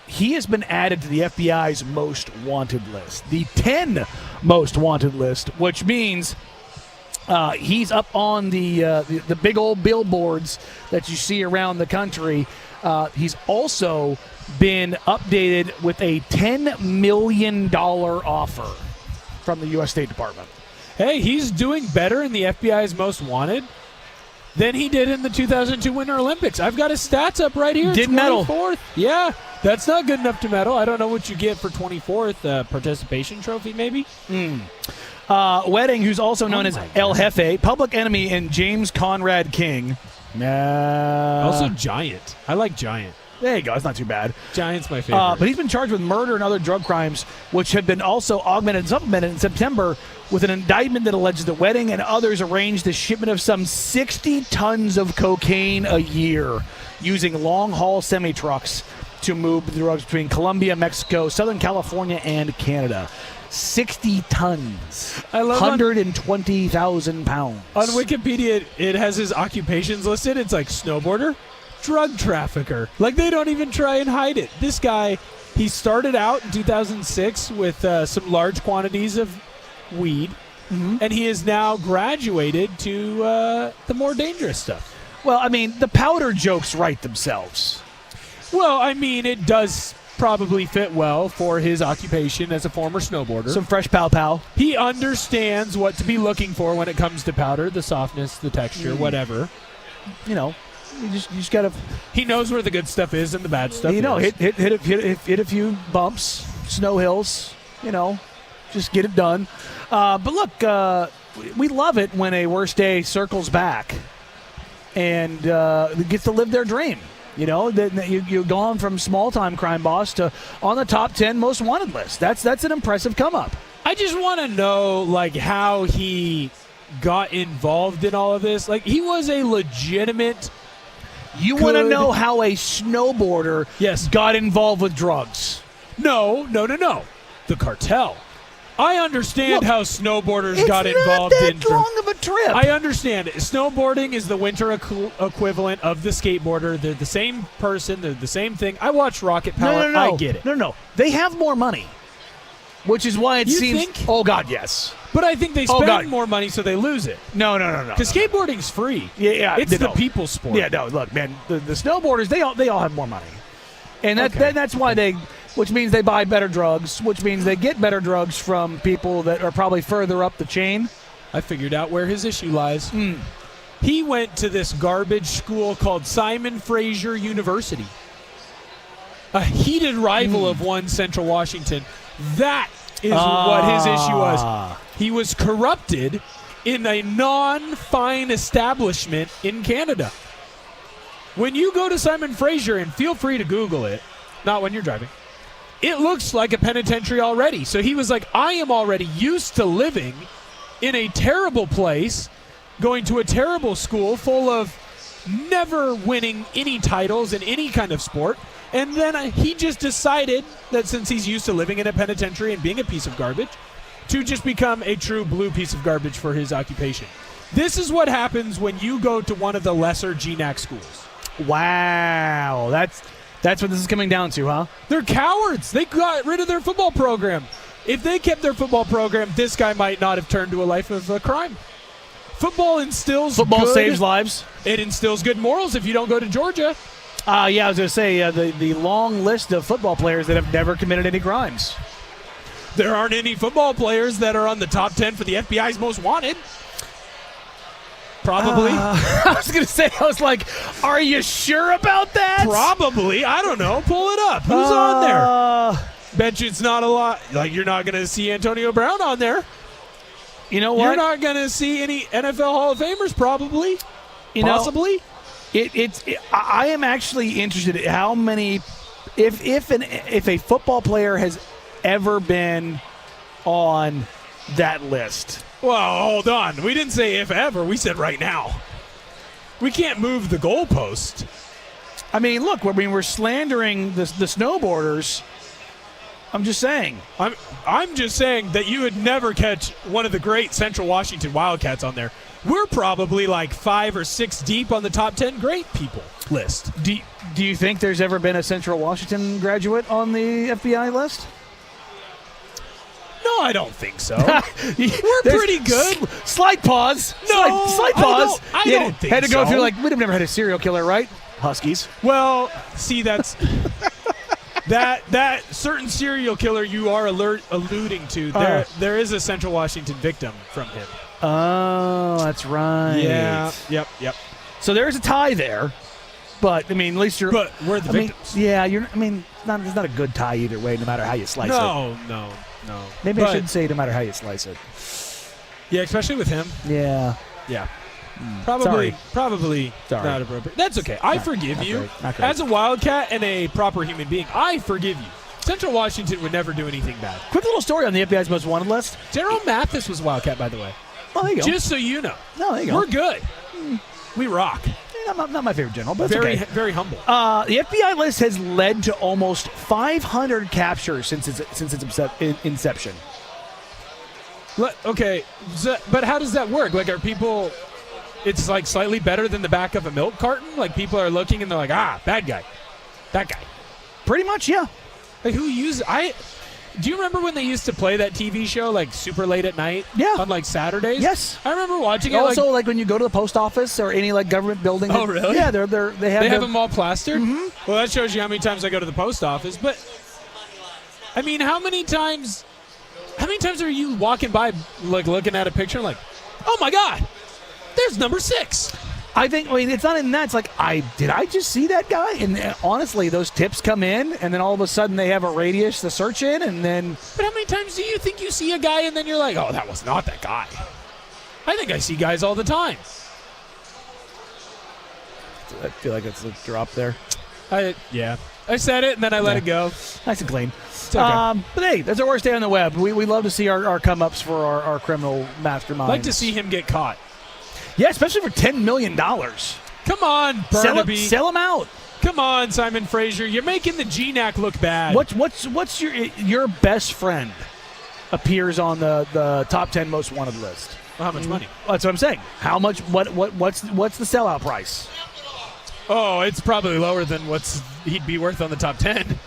S5: He has been added to the FBI's most wanted list, the 10 most wanted list, which means he's up on the big old billboards that you see around the country. He's also been updated with a $10 million offer from the U.S. State Department.
S6: Hey, he's doing better in the FBI's most wanted than he did in the 2002 Winter Olympics. I've got his stats up right here.
S5: Did medal.
S6: 24th. Yeah, that's not good enough to medal. I don't know what you get for 24th. Participation trophy, maybe?
S5: Wedding, who's also known as El Jefe, Public Enemy, and James Conrad King.
S6: Also Giant. I like Giant.
S5: There you go. It's not too bad.
S6: Giant's my favorite.
S5: But he's been charged with murder and other drug crimes, which have been also augmented and supplemented in September with an indictment that alleges that Wedding and others arranged the shipment of some 60 tons of cocaine a year using long-haul semi-trucks to move the drugs between Colombia, Mexico, Southern California, and Canada. 60 tons.
S6: I love
S5: 120,000 pounds.
S6: On Wikipedia, it has his occupations listed. It's like snowboarder, drug trafficker. Like, they don't even try and hide it. This guy, he started out in 2006 with some large quantities of weed, and he has now graduated to the more dangerous stuff.
S5: Well, I mean, the powder jokes write themselves.
S6: Well, I mean, it does probably fit well for his occupation as a former snowboarder.
S5: Some fresh pow-pow.
S6: He understands what to be looking for when it comes to powder, the softness, the texture, whatever.
S5: You know, you just gotta.
S6: He knows where the good stuff is and the bad stuff.
S5: You know,
S6: is.
S5: hit a few bumps, snow hills. You know, just get it done. But look, we love it when a worst day circles back and gets to live their dream. You know, you've gone from small-time crime boss to on the top 10 most wanted list. That's an impressive come-up.
S6: I just want to know, like, how he got involved in all of this. Like, he was a legitimate.
S5: You want to know how a snowboarder got involved with drugs?
S6: No. The cartel. I understand how snowboarders got involved in.
S5: It's not that long of a trip.
S6: I understand. Snowboarding is the winter equivalent of the skateboarder. They're the same person. They're the same thing. I watch Rocket Power.
S5: No.
S6: I get it.
S5: No. They have more money, which is why it seems.
S6: Think?
S5: Oh God, yes.
S6: But I think they spend more money, so they lose it.
S5: No.
S6: Because skateboarding's free.
S5: Yeah.
S6: It's the people's sport.
S5: Yeah. No. Look, man. The snowboarders, they all have more money, and that's why they. Which means they buy better drugs, which means they get better drugs from people that are probably further up the chain.
S6: I figured out where his issue lies. He went to this garbage school called Simon Fraser University, a heated rival of one Central Washington. That is what his issue was. He was corrupted in a non-fine establishment in Canada. When you go to Simon Fraser, and feel free to Google it, not when you're driving, it looks like a penitentiary already. So he was like, I am already used to living in a terrible place, going to a terrible school full of never winning any titles in any kind of sport. And then he just decided that since he's used to living in a penitentiary and being a piece of garbage, to just become a true blue piece of garbage for his occupation. This is what happens when you go to one of the lesser GNAC schools.
S5: Wow. That's what this is coming down to, huh?
S6: They're cowards. They got rid of their football program. If they kept their football program, this guy might not have turned to a life of crime. Football
S5: saves lives.
S6: It instills good morals if you don't go to Georgia.
S5: I was going to say the long list of football players that have never committed any crimes.
S6: There aren't any football players that are on the top 10 for the FBI's most wanted. Probably.
S5: I was going to say, I was like, are you sure about that?
S6: Probably. I don't know. Pull it up. Who's on there? Bet you it's not a lot. Like, you're not going to see Antonio Brown on there.
S5: You know what?
S6: You're not going to see any NFL Hall of Famers, probably. Possibly.
S5: I am actually interested in how many, if a football player has ever been on that list.
S6: Well, hold on. We didn't say if ever. We said right now. We can't move the goalpost.
S5: I mean, look, we're slandering the snowboarders. I'm just saying.
S6: I'm just saying that you would never catch one of the great Central Washington Wildcats on there. We're probably like 5 or 6 deep on the top 10 great people list.
S5: Do you think there's ever been a Central Washington graduate on the FBI list?
S6: No, I don't think so. We're pretty good.
S5: Slight pause.
S6: No,
S5: slight pause.
S6: I don't think so.
S5: Had to go through like, we'd have never had a serial killer, right? Huskies.
S6: Well, see, that's that certain serial killer you are alluding to. There is a Central Washington victim from him.
S5: Oh, that's right.
S6: Yeah. Yep.
S5: So there's a tie there, but I mean, at least you're.
S6: But we're the victims.
S5: Yeah, you're. I mean, it's not a good tie either way, no matter how you slice it.
S6: No.
S5: Maybe I shouldn't say no matter how you slice it.
S6: Yeah, especially with him.
S5: Yeah.
S6: Probably
S5: Sorry.
S6: not appropriate. That's okay. I forgive you.
S5: Not great.
S6: As a Wildcat and a proper human being, I forgive you. Central Washington would never do anything bad.
S5: Quick little story on the FBI's most wanted list.
S6: General Mathis was a Wildcat, by the way.
S5: Oh, there you go.
S6: Just so you know.
S5: No, there you go.
S6: We're good. We rock.
S5: Not my favorite general, but it's
S6: very,
S5: okay.
S6: very humble.
S5: The FBI list has led to almost 500 captures since its inception.
S6: Okay, but how does that work? Like, are people? It's like slightly better than the back of a milk carton. Like, people are looking and they're like, bad guy, that guy.
S5: Pretty much, yeah.
S6: Like, who uses? Do you remember when they used to play that TV show like super late at night?
S5: Yeah.
S6: On like Saturdays.
S5: Yes.
S6: I remember watching it.
S5: Also, like when you go to the post office or any like government building.
S6: Oh, really?
S5: Yeah, they have
S6: them all plastered. Mm-hmm. Well, that shows you how many times I go to the post office. But I mean, how many times are you walking by, like looking at a picture, and like, oh my God, there's number 6.
S5: I mean, it's not even that. It's like, did I just see that guy? And honestly, those tips come in, and then all of a sudden they have a radius to search in, and then.
S6: But how many times do you think you see a guy, and then you're like, oh, that was not that guy? I think I see guys all the time.
S5: I feel like it's a drop there.
S6: Yeah. I said it, and then I let it go.
S5: Nice and clean.
S6: It's okay.
S5: But hey, that's our worst day on the web. We love to see our come-ups for our criminal masterminds.
S6: Like to see him get caught.
S5: Yeah, especially for $10 million.
S6: Come on, Burnaby.
S5: Sell him out.
S6: Come on, Simon Fraser. You're making the GNAC look bad.
S5: What's your best friend appears on the top 10 most wanted list?
S6: Well, how much money?
S5: That's what I'm saying. How much? What's the sellout price?
S6: Oh, it's probably lower than he'd be worth on the top 10.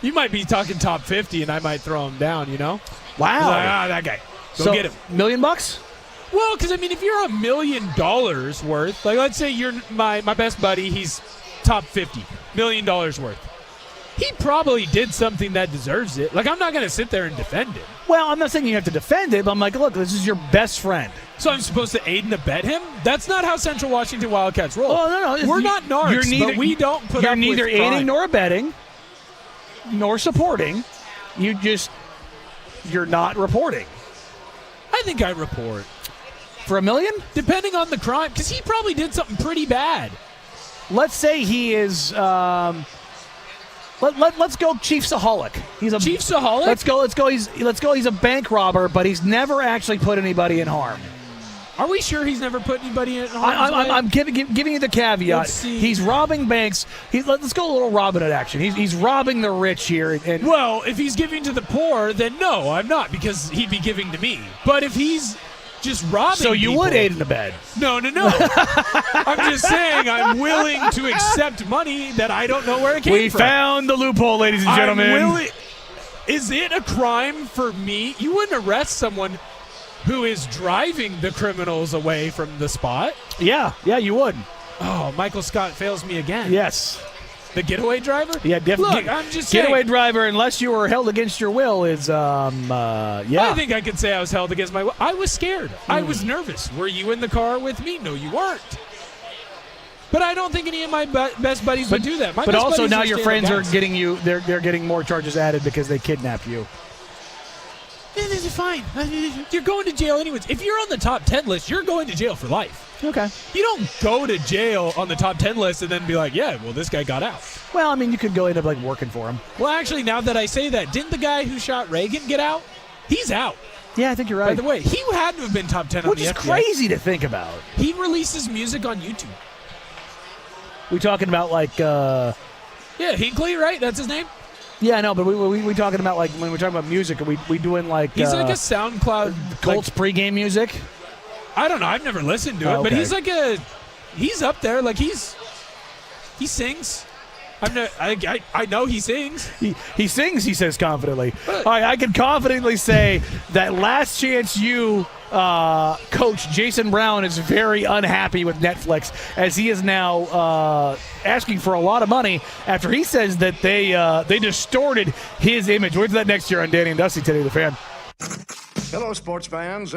S6: You might be talking top 50, and I might throw him down. You know?
S5: Wow.
S6: Like, that guy. Go get him.
S5: $1 million?
S6: Well, because I mean, if you're $1 million worth, like let's say you're my best buddy, he's top 50, $1 million worth. He probably did something that deserves it. Like, I'm not going to sit there and defend it.
S5: Well, I'm not saying you have to defend it, but I'm like, look, this is your best friend.
S6: So I'm supposed to aid and abet him? That's not how Central Washington Wildcats roll.
S5: Oh, no.
S6: We're not narcs, but we don't put up with crime.
S5: You're neither aiding nor abetting, nor supporting. You're not reporting.
S6: I think I report.
S5: For $1 million?
S6: Depending on the crime, because he probably did something pretty bad.
S5: Let's say he is. Let's go Chief Saholic. He's a
S6: Chief Saholic.
S5: Let's go. He's a bank robber, but he's never actually put anybody in harm.
S6: Are we sure he's never put anybody in harm?
S5: I'm giving you the caveat.
S6: Let's see.
S5: He's robbing banks. Let's go a little Robin Hood action. He's robbing the rich here. And
S6: well, if he's giving to the poor, then no, I'm not, because he'd be giving to me. But if he's just robbing
S5: so you
S6: people,
S5: would aid in the bed.
S6: No. I'm just saying I'm willing to accept money that I don't know where it came from.
S5: We found the loophole, ladies and gentlemen.
S6: Is it a crime for me? You wouldn't arrest someone who is driving the criminals away from the spot.
S5: Yeah, you would.
S6: Oh, Michael Scott fails me again.
S5: Yes.
S6: The getaway driver?
S5: Yeah, definitely.
S6: Look, I'm just saying.
S5: Getaway driver, unless you were held against your will, is, yeah.
S6: I think I could say I was held against my will. I was scared. I was nervous. Were you in the car with me? No, you weren't. But I don't think any of my best buddies would do that.
S5: But also now your friends are getting you. They're getting more charges added because they kidnapped you.
S6: Yeah, this is fine. You're going to jail anyways. If you're on the top 10 list, you're going to jail for life.
S5: Okay.
S6: You don't go to jail on the top 10 list and then be like, yeah, well, this guy got out.
S5: Well, I mean, you could go end up like working for him.
S6: Well, actually, now that I say that, didn't the guy who shot Reagan get out? He's out.
S5: Yeah, I think you're right.
S6: By the way, he had to have been top 10 on the
S5: Which is
S6: FBI.
S5: crazy to think about.
S6: He releases music on YouTube.
S5: We talking about like
S6: yeah, Hinckley, right? That's his name?
S5: Yeah, I know, but we talking about like when we're talking about music, are we doing like
S6: he's like a SoundCloud
S5: Colts pregame music?
S6: I don't know. I've never listened to it, but he's like he's up there. Like he sings. I know he sings.
S5: He sings. He says confidently. I can confidently say that Last Chance U coach Jason Brown is very unhappy with Netflix as he is now asking for a lot of money after he says that they distorted his image. We'll do that next year on Danny and Dusty today, the fan.
S11: Hello, sports fans.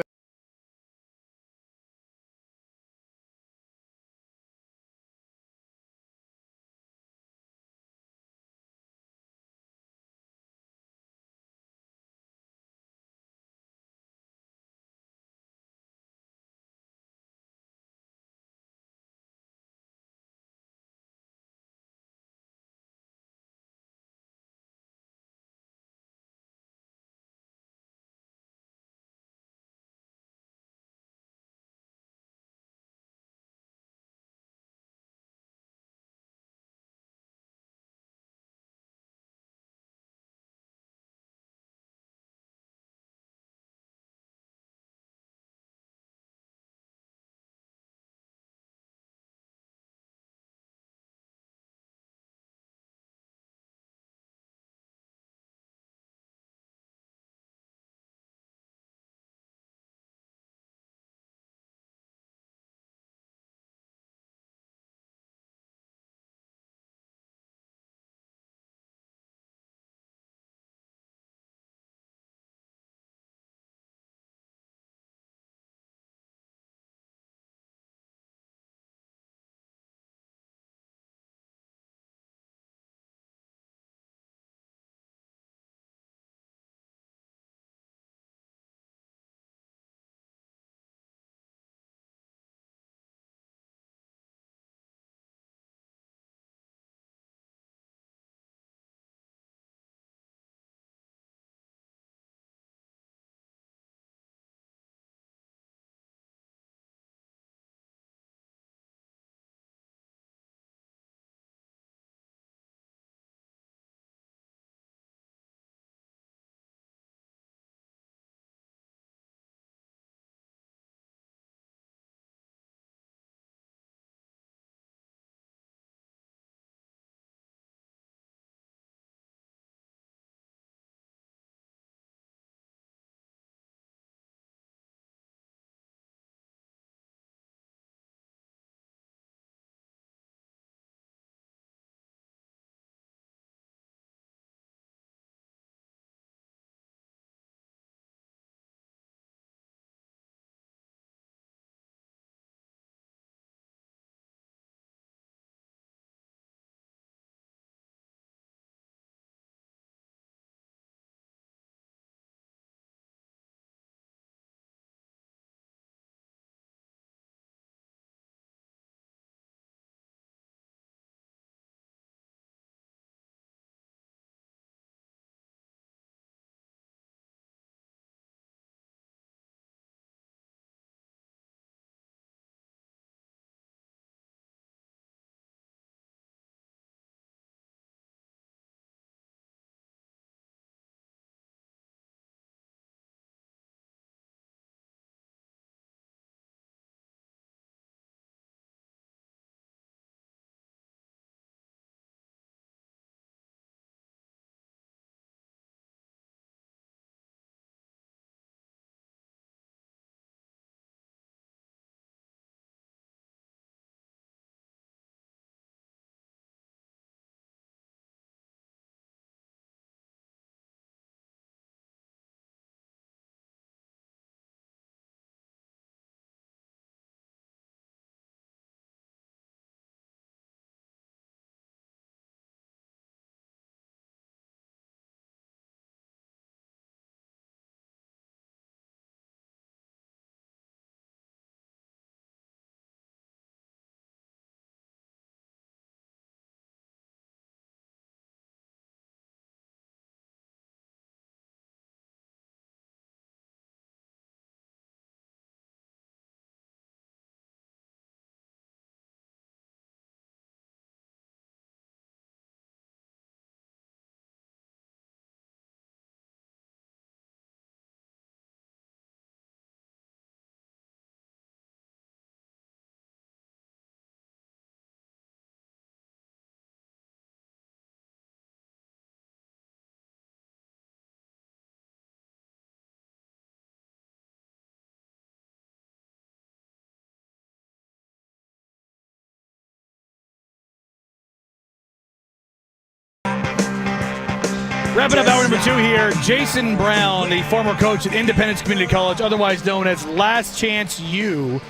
S5: Wrapping up hour number 2 here, Jason Brown, the former coach at Independence Community College, otherwise known as Last Chance U,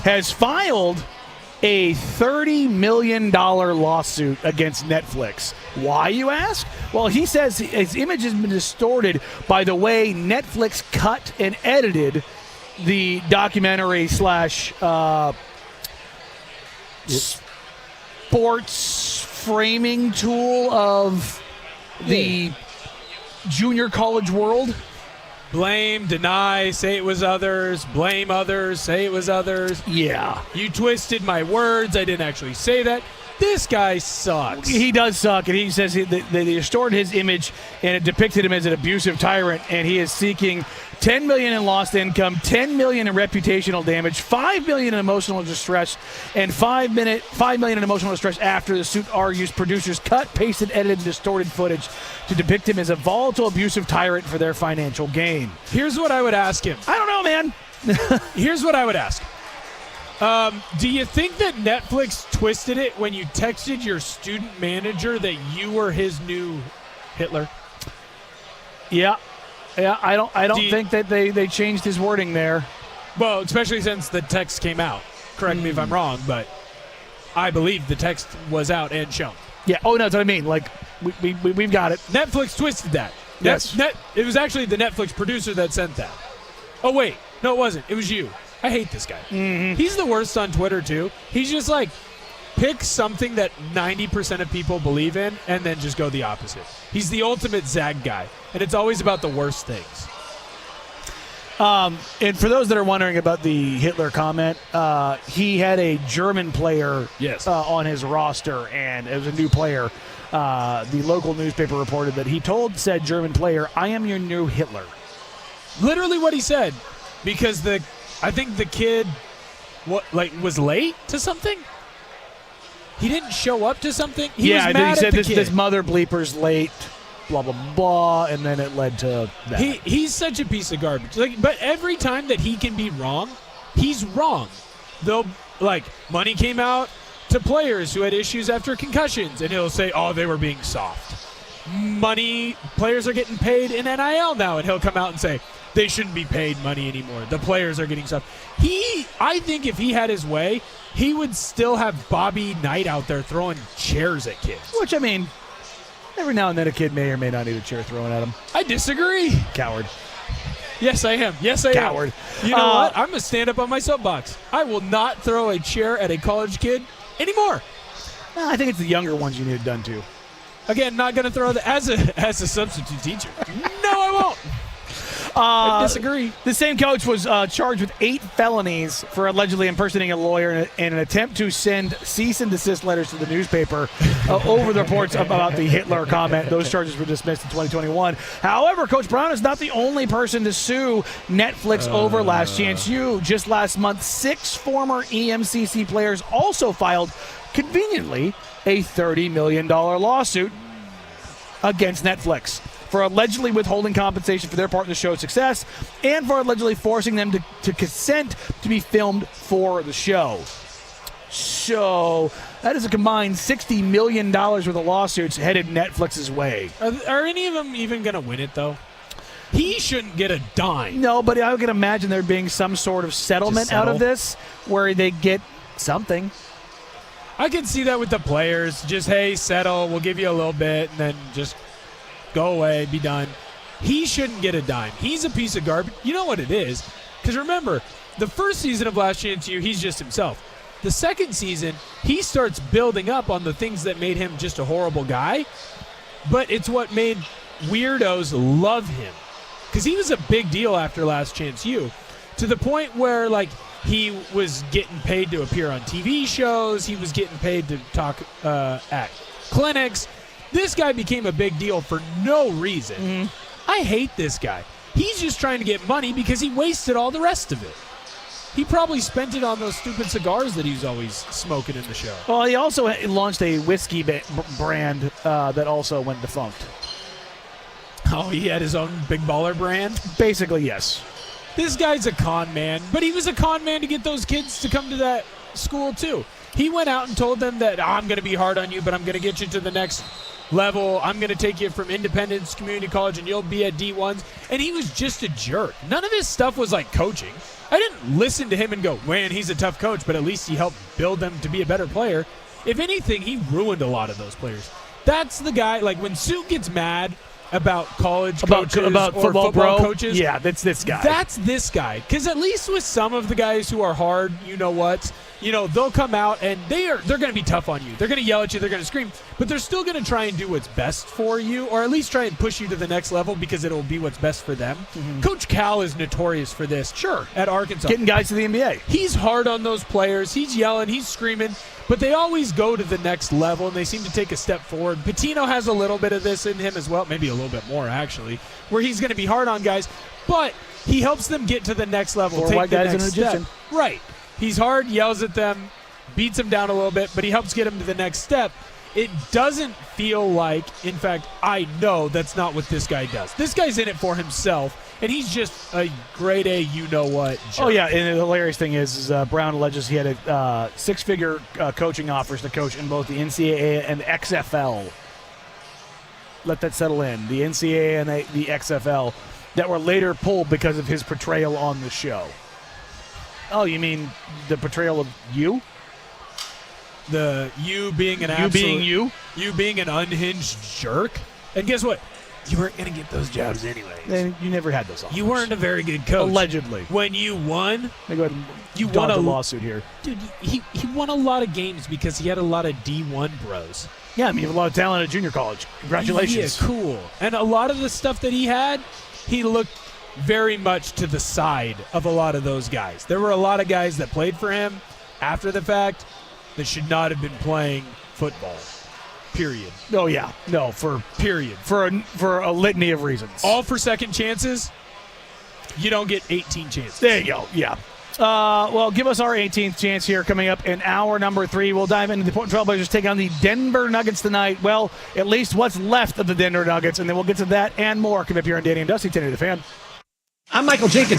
S5: has filed a $30 million lawsuit against Netflix. Why, you ask? Well, he says his image has been distorted by the way Netflix cut and edited the documentary / sports framing tool of the junior college world.
S6: Blame, deny, say it was others, blame others, say it was others.
S5: Yeah.
S6: You twisted my words. I didn't actually say that. This guy sucks.
S5: He does suck, and he says they distorted his image, and it depicted him as an abusive tyrant, and he is seeking $10 million in lost income, $10 million in reputational damage, $5 million in emotional distress, and $5 million in emotional distress after the suit argues producers cut, pasted, edited, and distorted footage to depict him as a volatile, abusive tyrant for their financial gain.
S6: Here's what I would ask him.
S5: I don't know, man.
S6: Here's what I would ask. Do you think that Netflix twisted it when you texted your student manager that you were his new Hitler?
S5: Yeah, I don't think that they changed his wording there.
S6: Well, especially since the text came out. Correct me if I'm wrong, but I believe the text was out and shown.
S5: Yeah. Oh, no, that's what I mean. Like we've got it.
S6: Netflix twisted that.
S5: Yes.
S6: It was actually the Netflix producer that sent that. Oh wait, no, it wasn't. It was you. I hate this guy.
S5: Mm-hmm.
S6: He's the worst on Twitter, too. He's just like, pick something that 90% of people believe in and then just go the opposite. He's the ultimate zag guy, and it's always about the worst things.
S5: And for those that are wondering about the Hitler comment, he had a German player on his roster, and it was a new player. The local newspaper reported that he told said German player, "I am your new Hitler."
S6: Literally what he said, because I think the kid was late to something. He didn't show up to something. He was mad
S5: he said
S6: at the
S5: this
S6: kid.
S5: mother bleeper's late, blah blah blah, and then it led to that.
S6: He's such a piece of garbage. But every time that he can be wrong, he's wrong. Though, money came out to players who had issues after concussions, and he'll say, "Oh, they were being soft." Players are getting paid in NIL now, and he'll come out and say, they shouldn't be paid money anymore. The players are getting stuff. I think if he had his way, he would still have Bobby Knight out there throwing chairs at kids.
S5: Which, I mean, every now and then a kid may or may not need a chair thrown at him.
S6: I disagree.
S5: Coward.
S6: Yes, I am.
S5: Coward.
S6: You know what? I'm going to stand up on my soapbox. I will not throw a chair at a college kid anymore.
S5: No, I think it's the younger ones you need it done to.
S6: Again, not going to throw as a substitute teacher. No, I won't. I disagree.
S5: The same coach was charged with 8 felonies for allegedly impersonating a lawyer in an attempt to send cease and desist letters to the newspaper over the reports about the Hitler comment. Those charges were dismissed in 2021. However, Coach Brown is not the only person to sue Netflix over Last Chance U. Just last month, 6 former EMCC players also filed, conveniently, a $30 million lawsuit against Netflix for allegedly withholding compensation for their part in the show's success and for allegedly forcing them to consent to be filmed for the show. So that is a combined $60 million worth of lawsuits headed Netflix's way.
S6: Are any of them even going to win it, though? He shouldn't get a dime.
S5: No, but I can imagine there being some sort of settlement out of this where they get something.
S6: I can see that with the players. Just, hey, settle. We'll give you a little bit, and then just go away, be done. He shouldn't get a dime. He's a piece of garbage. You know what it is? Because remember, the first season of Last Chance U, he's just himself. The second season, he starts building up on the things that made him just a horrible guy, but it's what made weirdos love him. Because he was a big deal after Last Chance U, to the point where, he was getting paid to appear on TV shows. He was getting paid to talk at clinics. This guy became a big deal for no reason. Mm-hmm. I hate this guy. He's just trying to get money because he wasted all the rest of it. He probably spent it on those stupid cigars that he's always smoking in the show.
S5: Well, he also launched a whiskey brand that also went defunct.
S6: Oh, he had his own big baller brand?
S5: Basically, yes.
S6: This guy's a con man, but he was a con man to get those kids to come to that school too. He went out and told them that I'm going to be hard on you, but I'm going to get you to the next level. I'm going to take you from Independence Community College and you'll be at D1s. And he was just a jerk. None of his stuff was like coaching. I didn't listen to him and go, man, he's a tough coach, but at least he helped build them to be a better player. If anything, he ruined a lot of those players. That's the guy, like when Sue gets mad about college coaches
S5: about
S6: or
S5: football
S6: coaches.
S5: Yeah, that's this guy.
S6: That's this guy. Because at least with some of the guys who are hard, they'll come out and they're going to be tough on you. They're going to yell at you. They're going to scream. But they're still going to try and do what's best for you, or at least try and push you to the next level because it'll be what's best for them. Mm-hmm. Coach Cal is notorious for this.
S5: Sure.
S6: At Arkansas.
S5: Getting guys to the NBA.
S6: He's hard on those players. He's yelling. He's screaming. But they always go to the next level, and they seem to take a step forward. Pitino has a little bit of this in him as well, maybe a little bit more, actually, where he's going to be hard on guys, but he helps them get to the next level.
S5: Four white guys and an Egyptian.
S6: Right. He's hard, yells at them, beats them down a little bit, but he helps get them to the next step. It doesn't feel like, in fact, I know that's not what this guy does. This guy's in it for himself. And he's just a grade A you-know-what jerk.
S5: Oh, yeah, and the hilarious thing is Brown alleges he had a six-figure coaching offers to coach in both the NCAA and the XFL. Let that settle in. The NCAA and the XFL that were later pulled because of his portrayal on the show. Oh, you mean the portrayal of you?
S6: You being an
S5: absolute... You being you?
S6: You being an unhinged jerk? And guess what? You weren't going to get those jobs anyway.
S5: And you never had those offers.
S6: You weren't a very good coach.
S5: Allegedly.
S6: When you won,
S5: go ahead and
S6: you won a
S5: lawsuit here.
S6: Dude, he won a lot of games because he had a lot of D1 bros.
S5: Yeah, I mean, you have a lot of talent at junior college. Congratulations.
S6: Yeah, cool. And a lot of the stuff that he had, he looked very much to the side of a lot of those guys. There were a lot of guys that played for him after the fact that should not have been playing football. Period.
S5: Oh, yeah. No, for a litany of reasons.
S6: All for second chances. You don't get 18 chances.
S5: There you go. Yeah. Well, give us our 18th chance here coming up in hour number 3. We'll dive into the Portland Trailblazers taking on the Denver Nuggets tonight. Well, at least what's left of the Denver Nuggets, and then we'll get to that and more coming up here on Danny and Dusty, 10 to the Fan.
S2: I'm Michael Jenkins.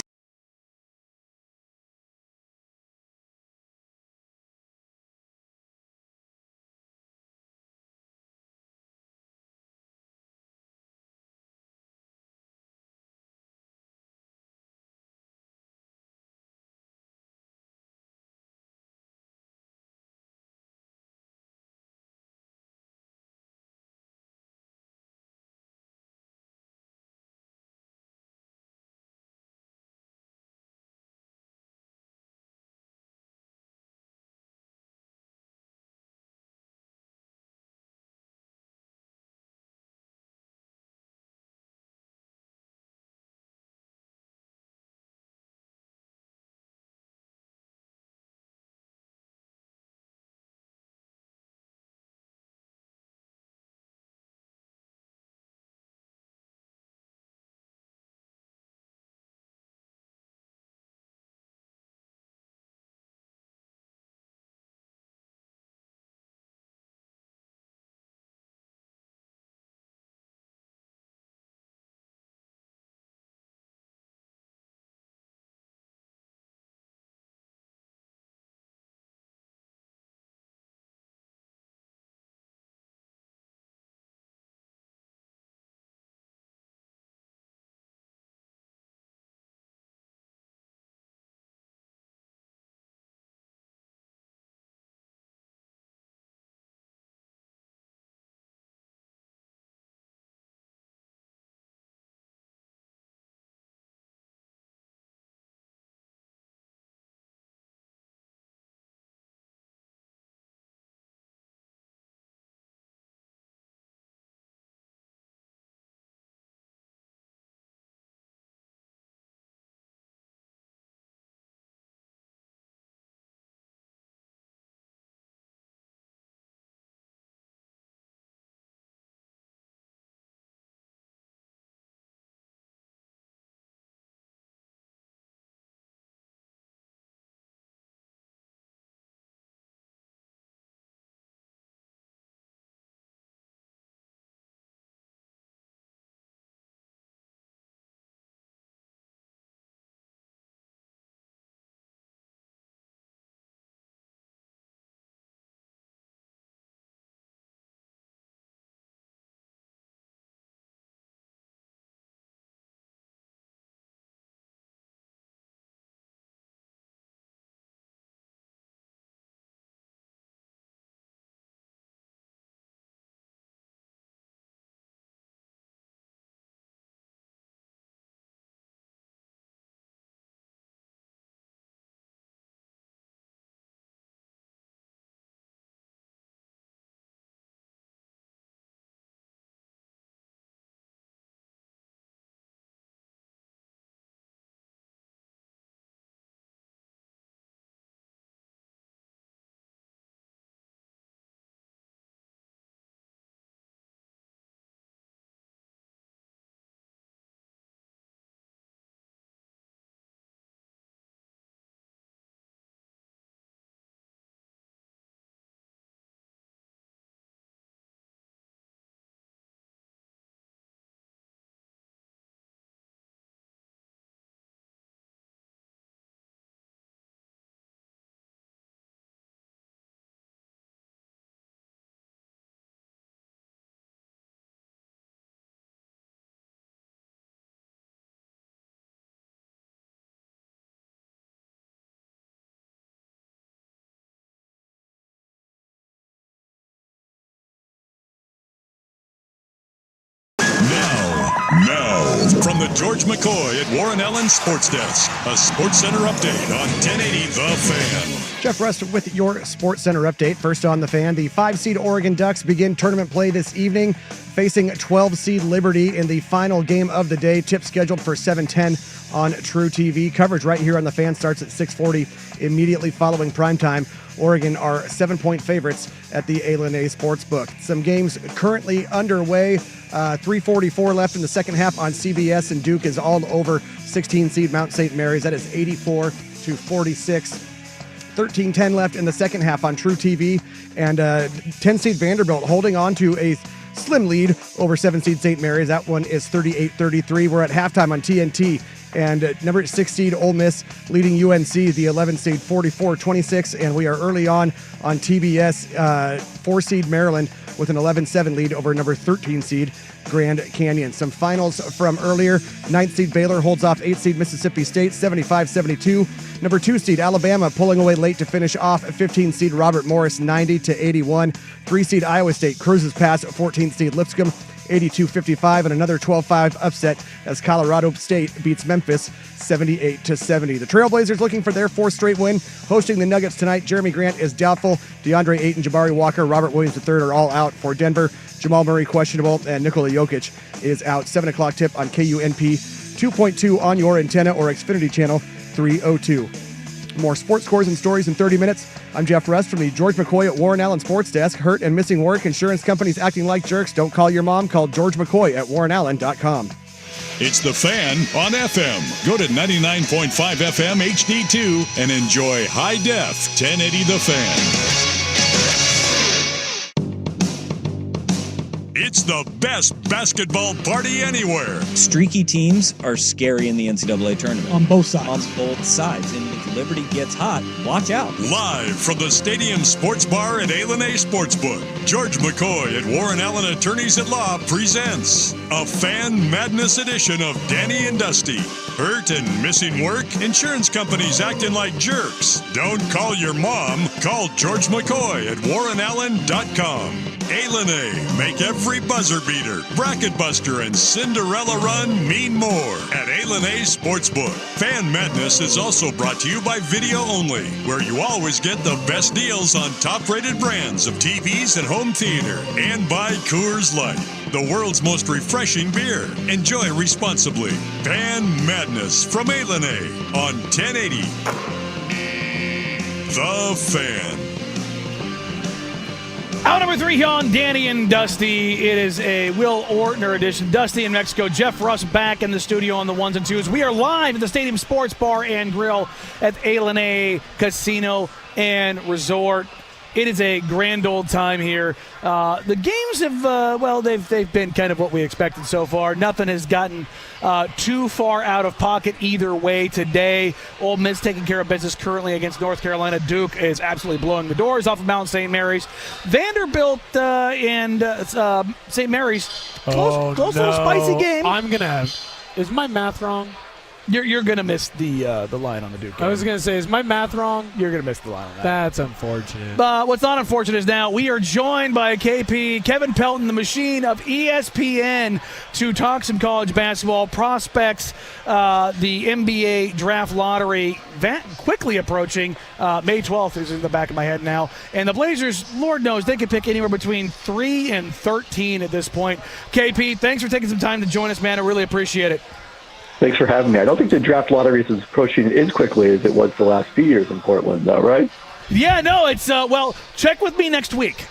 S1: from the George McCoy at Warren Allen Sports Desk. A Sports Center update on 1080 The Fan.
S2: Jeff Rust with your Sports Center update. First on The Fan, the 5-seed Oregon Ducks begin tournament play this evening, facing 12-seed Liberty in the final game of the day. Tip scheduled for 7:10 on True TV. Coverage right here on The Fan starts at 6:40 immediately following primetime. Oregon are 7-point favorites at the A&A Sportsbook. Some games currently underway. 3:44 left in the second half on CBS, and Duke is all over 16-seed Mount St. Mary's. That is 84-46. 13:10 left in the second half on True TV, and 10-seed Vanderbilt holding on to a slim lead over 7-seed St. Mary's. That one is 38-33. We're at halftime on TNT. And number 6-seed Ole Miss leading UNC, the 11-seed 44-26. And we are early on TBS, 4-seed Maryland with an 11-7 lead over number 13-seed Grand Canyon. Some finals from earlier. 9th-seed Baylor holds off 8th-seed Mississippi State, 75-72. Number 2-seed Alabama pulling away late to finish off 15-seed Robert Morris, 90-81. 3-seed Iowa State cruises past 14th-seed Lipscomb, 82-55, and another 12-5 upset as Colorado State beats Memphis 78-70. The Trailblazers looking for their 4th straight win, hosting the Nuggets tonight. Jeremy Grant is doubtful. DeAndre Ayton, Jabari Walker, Robert Williams III are all out for Denver. Jamal Murray questionable, and Nikola Jokic is out. 7 o'clock tip on KUNP 2.2 on your antenna or Xfinity Channel 302. More sports scores and stories in 30 minutes. I'm Jeff Rust from the George McCoy at Warren Allen Sports Desk. Hurt and missing work, insurance companies acting like jerks. Don't call your mom. Call George McCoy at warrenallen.com.
S1: It's The Fan on FM. Go to 99.5 FM HD2 and enjoy high def 1080 The Fan. It's the best basketball party anywhere.
S4: Streaky teams are scary in the NCAA tournament.
S3: On both sides.
S4: On both sides. And if Liberty gets hot, watch out.
S1: Live from the Stadium Sports Bar at A&A Sportsbook, George McCoy at Warren Allen Attorneys at Law presents a Fan Madness edition of Danny and Dusty. Hurt and missing work? Insurance companies acting like jerks. Don't call your mom. Call George McCoy at warrenallen.com. A&A, make every buzzer beater, bracket buster, and Cinderella run mean more at A&A Sportsbook. Fan Madness is also brought to you by Video Only, where you always get the best deals on top-rated brands of TVs and home theater, and by Coors Light, the world's most refreshing beer. Enjoy responsibly. Fan Madness from A&A on 1080 The Fan.
S5: Hour number 3 here on Danny and Dusty. It is a Will Ortner edition. Dusty in Mexico. Jeff Rust back in the studio on the 1s and 2s. We are live at the Stadium Sports Bar and Grill at A&A Casino and Resort. It is a grand old time here. The games have, they've been kind of what we expected so far. Nothing has gotten too far out of pocket either way today. Ole Miss taking care of business currently against North Carolina. Duke is absolutely blowing the doors off of Mount St. Mary's. Vanderbilt and St. Mary's, close little spicy game.
S6: Is my math wrong?
S5: You're gonna miss the line on the Duke game.
S6: I was gonna say, is my math wrong?
S5: You're gonna miss the line on that.
S6: That's unfortunate.
S5: What's not unfortunate is now we are joined by KP, Kevin Pelton, the machine of ESPN, to talk some college basketball prospects. The NBA draft lottery quickly approaching. May 12th is in the back of my head now, and the Blazers, Lord knows, they could pick anywhere between 3 and 13 at this point. KP, thanks for taking some time to join us, man. I really appreciate it.
S12: Thanks for having me. I don't think the draft lottery is approaching as quickly as it was the last few years in Portland, though, right?
S5: Yeah, no, it's check with me next week.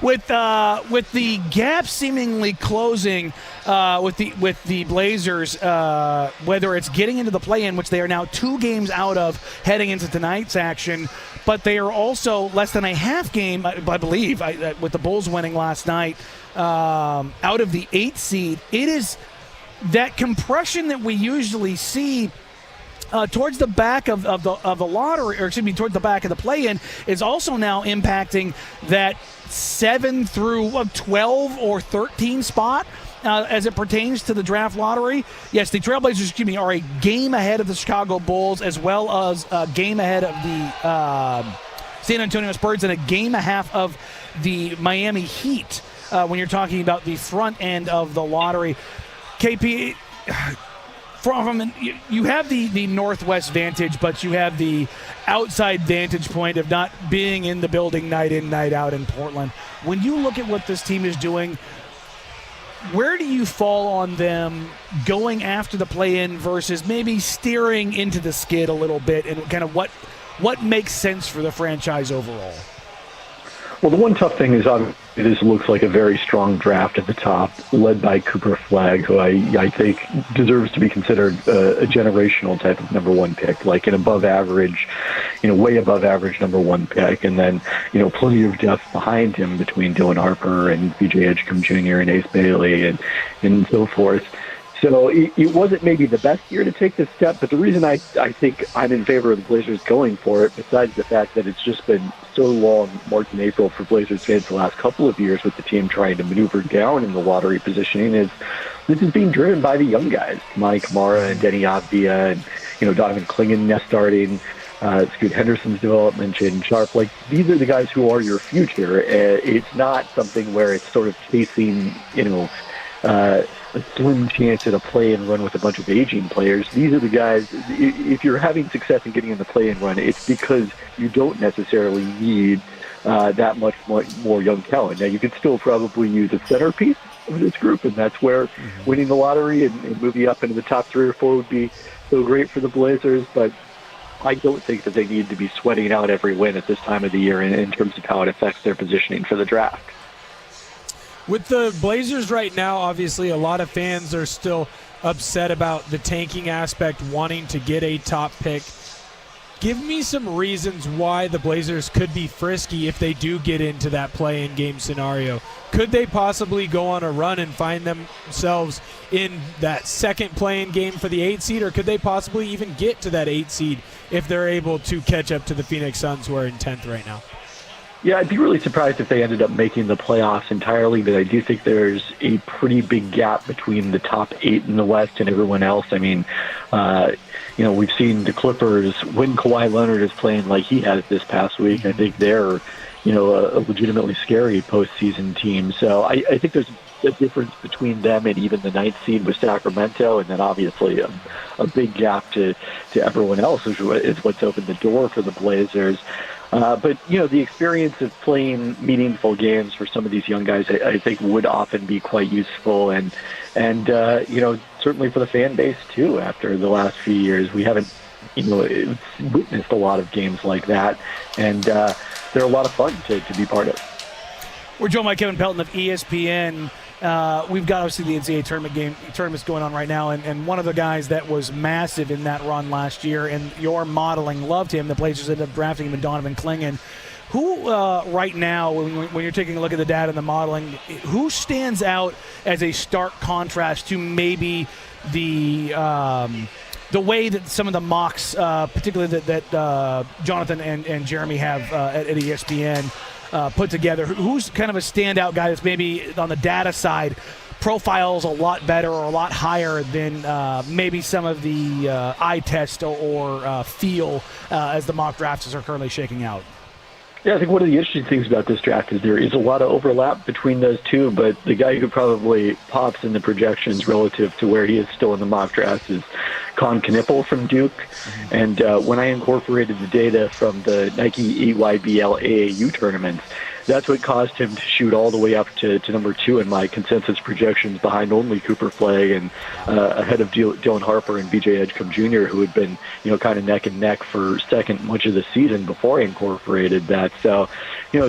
S5: with the gap seemingly closing with the Blazers, whether it's getting into the play-in, which they are now 2 games out of heading into tonight's action, but they are also less than a half game, I believe, with the Bulls winning last night, out of the 8th seed. It is that compression that we usually see towards the back of the lottery, or excuse me, towards the back of the play-in, is also now impacting that 7 through 12 or 13 spot as it pertains to the draft lottery. Yes, the Trailblazers, are a game ahead of the Chicago Bulls, as well as a game ahead of the San Antonio Spurs and a game and a half of the Miami Heat when you're talking about the front end of the lottery. KP, you have the Northwest vantage, but you have the outside vantage point of not being in the building night in, night out in Portland. When you look at what this team is doing, where do you fall on them going after the play-in versus maybe steering into the skid a little bit, and kind of what makes sense for the franchise overall?
S12: Well, the one tough thing is this looks like a very strong draft at the top, led by Cooper Flagg, who I think deserves to be considered a generational type of number one pick, like an above average, way above average number one pick. And then, plenty of depth behind him between Dylan Harper and B.J. Edgecombe Jr. and Ace Bailey and so forth. So it wasn't maybe the best year to take this step, but the reason I think I'm in favor of the Blazers going for it, besides the fact that it's just been so long, March and April, for Blazers fans the last couple of years with the team trying to maneuver down in the lottery positioning, is this is being driven by the young guys, Monty Kamara and Denny Avdia and, Donovan Clingan nest starting, Scoot Henderson's development, Jaden Sharp. Like, these are the guys who are your future. It's not something where it's sort of chasing, a slim chance at a play-and run with a bunch of aging players. These are the guys, if you're having success in getting in the play-and run, it's because you don't necessarily need that much more young talent. Now, you could still probably use a centerpiece of this group, and that's where winning the lottery and moving up into the top 3 or 4 would be so great for the Blazers, but I don't think that they need to be sweating out every win at this time of the year in terms of how it affects their positioning for the draft.
S6: With the Blazers right now, obviously a lot of fans are still upset about the tanking aspect, wanting to get a top pick. Give me some reasons why the Blazers could be frisky if they do get into that play-in game scenario. Could they possibly go on a run and find themselves in that second play-in game for the 8 seed, or could they possibly even get to that 8 seed if they're able to catch up to the Phoenix Suns, who are in 10th right now?
S12: Yeah, I'd be really surprised if they ended up making the playoffs entirely, but I do think there's a pretty big gap between the top 8 in the West and everyone else. I mean, we've seen the Clippers, when Kawhi Leonard is playing like he has this past week, I think they're, a legitimately scary postseason team. So I think there's a difference between them and even the 9th seed with Sacramento, and then obviously a big gap to everyone else, which is what's opened the door for the Blazers. But, the experience of playing meaningful games for some of these young guys, I think would often be quite useful. And certainly for the fan base, too, after the last few years. We haven't, witnessed a lot of games like that. And they're a lot of fun to be part of.
S5: We're joined by Kevin Pelton of ESPN. We've got, obviously, the NCAA tournaments going on right now, and one of the guys that was massive in that run last year, and your modeling loved him. The Blazers ended up drafting him in Donovan Clingan. Who, right now, when you're taking a look at the data and the modeling, who stands out as a stark contrast to maybe the way that some of the mocks, particularly that Jonathan and Jeremy have at ESPN, put together? Who's kind of a standout guy that's maybe on the data side profiles a lot better or a lot higher than maybe some of the eye test or feel as the mock drafts are currently shaking out?
S12: Yeah, I think one of the interesting things about this draft is there is a lot of overlap between those two, but the guy who probably pops in the projections relative to where he is still in the mock draft is Con Knippel from Duke. And when I incorporated the data from the Nike EYBL AAU tournaments, that's what caused him to shoot all the way up to number 2 in my consensus projections, behind only Cooper Flagg and ahead of Dylan Harper and B.J. Edgecombe Jr., who had been, kind of neck and neck for second much of the season before I incorporated that. So,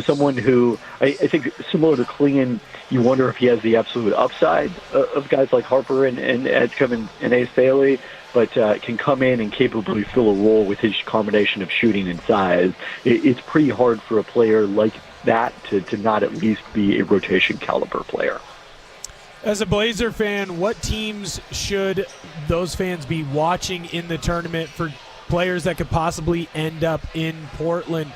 S12: someone who I think similar to Clingan, you wonder if he has the absolute upside of guys like Harper and Edgecombe and Ace Bailey, but can come in and capably fill a role with his combination of shooting and size. It's pretty hard for a player like that to not at least be a rotation caliber player.
S6: As a Blazer fan, what teams should those fans be watching in the tournament for players that could possibly end up in Portland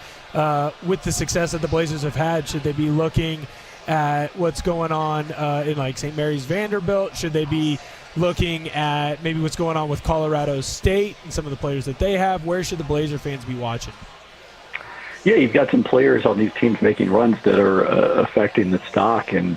S6: with the success that the Blazers have had? Should they be looking at what's going on in like St. Mary's, Vanderbilt? Should they be looking at maybe what's going on with Colorado State and some of the players that they have? Where should the Blazer fans be watching?
S12: Yeah, you've got some players on these teams making runs that are affecting the stock, and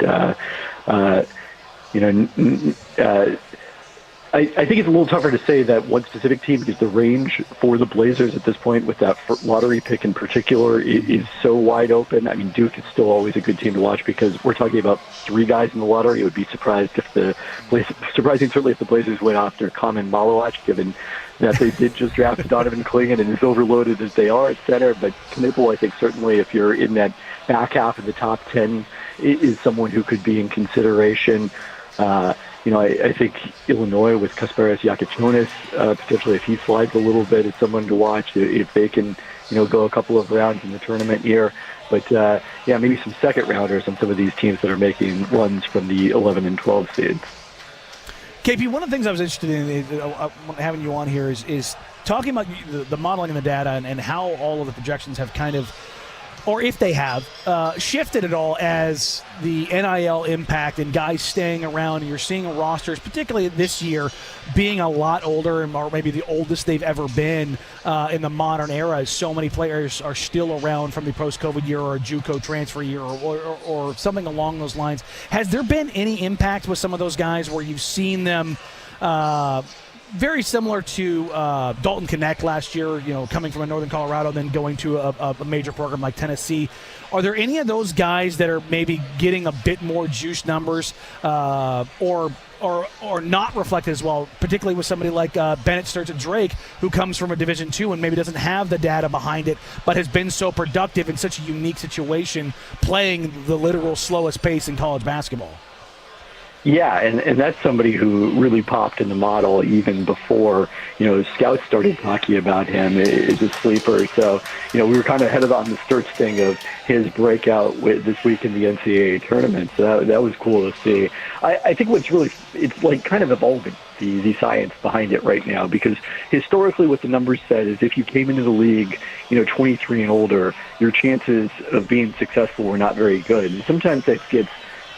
S12: I think it's a little tougher to say that one specific team, because the range for the Blazers at this point with that lottery pick in particular is so wide open. I mean, Duke is still always a good team to watch because we're talking about 3 guys in the lottery. It would be surprising certainly if the Blazers went after Kamen Malawach, given that they did just draft Donovan Clingan and as overloaded as they are at center. But Knipple, I think certainly if you're in that back half of the top 10, is someone who could be in consideration. I think Illinois with Kasparas Yakichonis, potentially if he slides a little bit, is someone to watch if they can, go a couple of rounds in the tournament here. But, maybe some second rounders on some of these teams that are making runs from the 11 and 12 seeds.
S5: KP, one of the things I was interested in having you on here is talking about the modeling and the data and how all of the projections have kind of, or if they have, shifted at all as the NIL impact and guys staying around. And you're seeing rosters, particularly this year, being a lot older, or maybe the oldest they've ever been in the modern era, as so many players are still around from the post-COVID year or a JUCO transfer year or something along those lines. Has there been any impact with some of those guys where you've seen them very similar to Dalton Connect last year, coming from a Northern Colorado, then going to a major program like Tennessee? Are there any of those guys that are maybe getting a bit more juice numbers or not reflected as well, particularly with somebody like Bennett Sturgeon Drake, who comes from a Division II and maybe doesn't have the data behind it, but has been so productive in such a unique situation, playing the literal slowest pace in college basketball?
S12: Yeah, and that's somebody who really popped in the model even before, scouts started talking about him as a sleeper. So, we were kind of ahead on the Sturts thing of his breakout this week in the NCAA tournament. So that was cool to see. I think it's like kind of evolving, the science behind it right now, because historically what the numbers said is if you came into the league, 23 and older, your chances of being successful were not very good. And sometimes that gets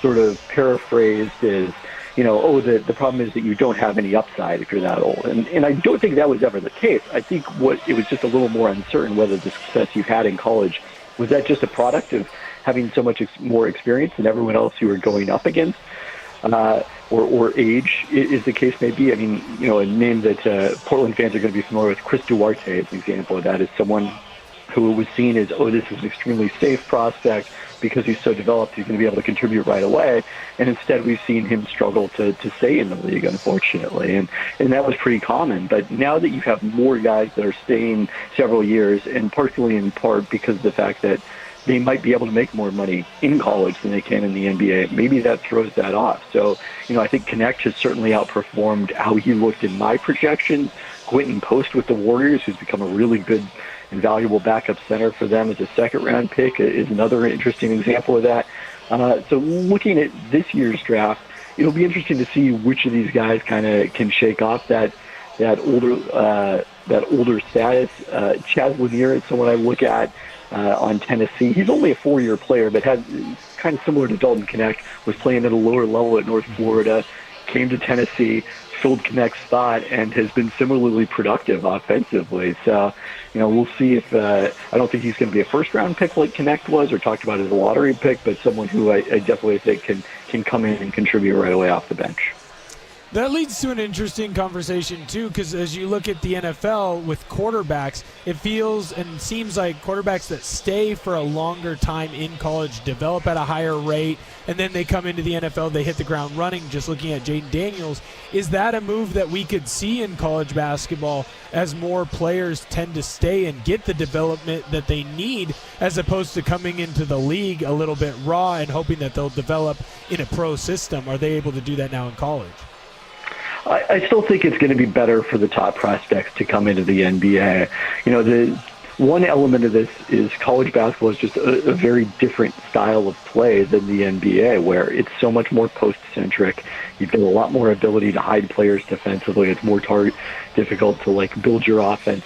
S12: sort of paraphrased as, the problem is that you don't have any upside if you're that old. And I don't think that was ever the case. I think it was just a little more uncertain whether the success you had in college, was that just a product of having so much more experience than everyone else you were going up against, or age, is the case may be. I mean, a name that Portland fans are going to be familiar with, Chris Duarte, as an example of that, is someone who was seen as, this is an extremely safe prospect, because he's so developed, he's going to be able to contribute right away. And instead, we've seen him struggle to stay in the league, unfortunately. And that was pretty common. But now that you have more guys that are staying several years, and partially in part because of the fact that they might be able to make more money in college than they can in the NBA, maybe that throws that off. So, I think Connect has certainly outperformed how he looked in my projections. Quentin Post with the Warriors, who's become a really good and valuable backup center for them as a second-round pick, is another interesting example of that. So looking at this year's draft, it'll be interesting to see which of these guys kind of can shake off that older status. Chaz Lanier is someone I look at on Tennessee. He's only a 4-year player, but had kind of similar to Dalton Connect, was playing at a lower level at North Florida, came to Tennessee, filled Connect's spot, and has been similarly productive offensively. So, we'll see if I don't think he's going to be a first-round pick like Connect was, or talked about as a lottery pick, but someone who I definitely think can come in and contribute right away off the bench.
S6: That leads to an interesting conversation, too, because as you look at the NFL with quarterbacks, it feels and seems like quarterbacks that stay for a longer time in college develop at a higher rate, and then they come into the NFL, they hit the ground running. Just looking at Jaden Daniels, is that a move that we could see in college basketball as more players tend to stay and get the development that they need, as opposed to coming into the league a little bit raw and hoping that they'll develop in a pro system? Are they able to do that now in college?
S12: I still think it's going to be better for the top prospects to come into the NBA. The one element of this is college basketball is just a very different style of play than the NBA, where it's so much more post-centric. You've got a lot more ability to hide players defensively. It's more difficult to build your offense,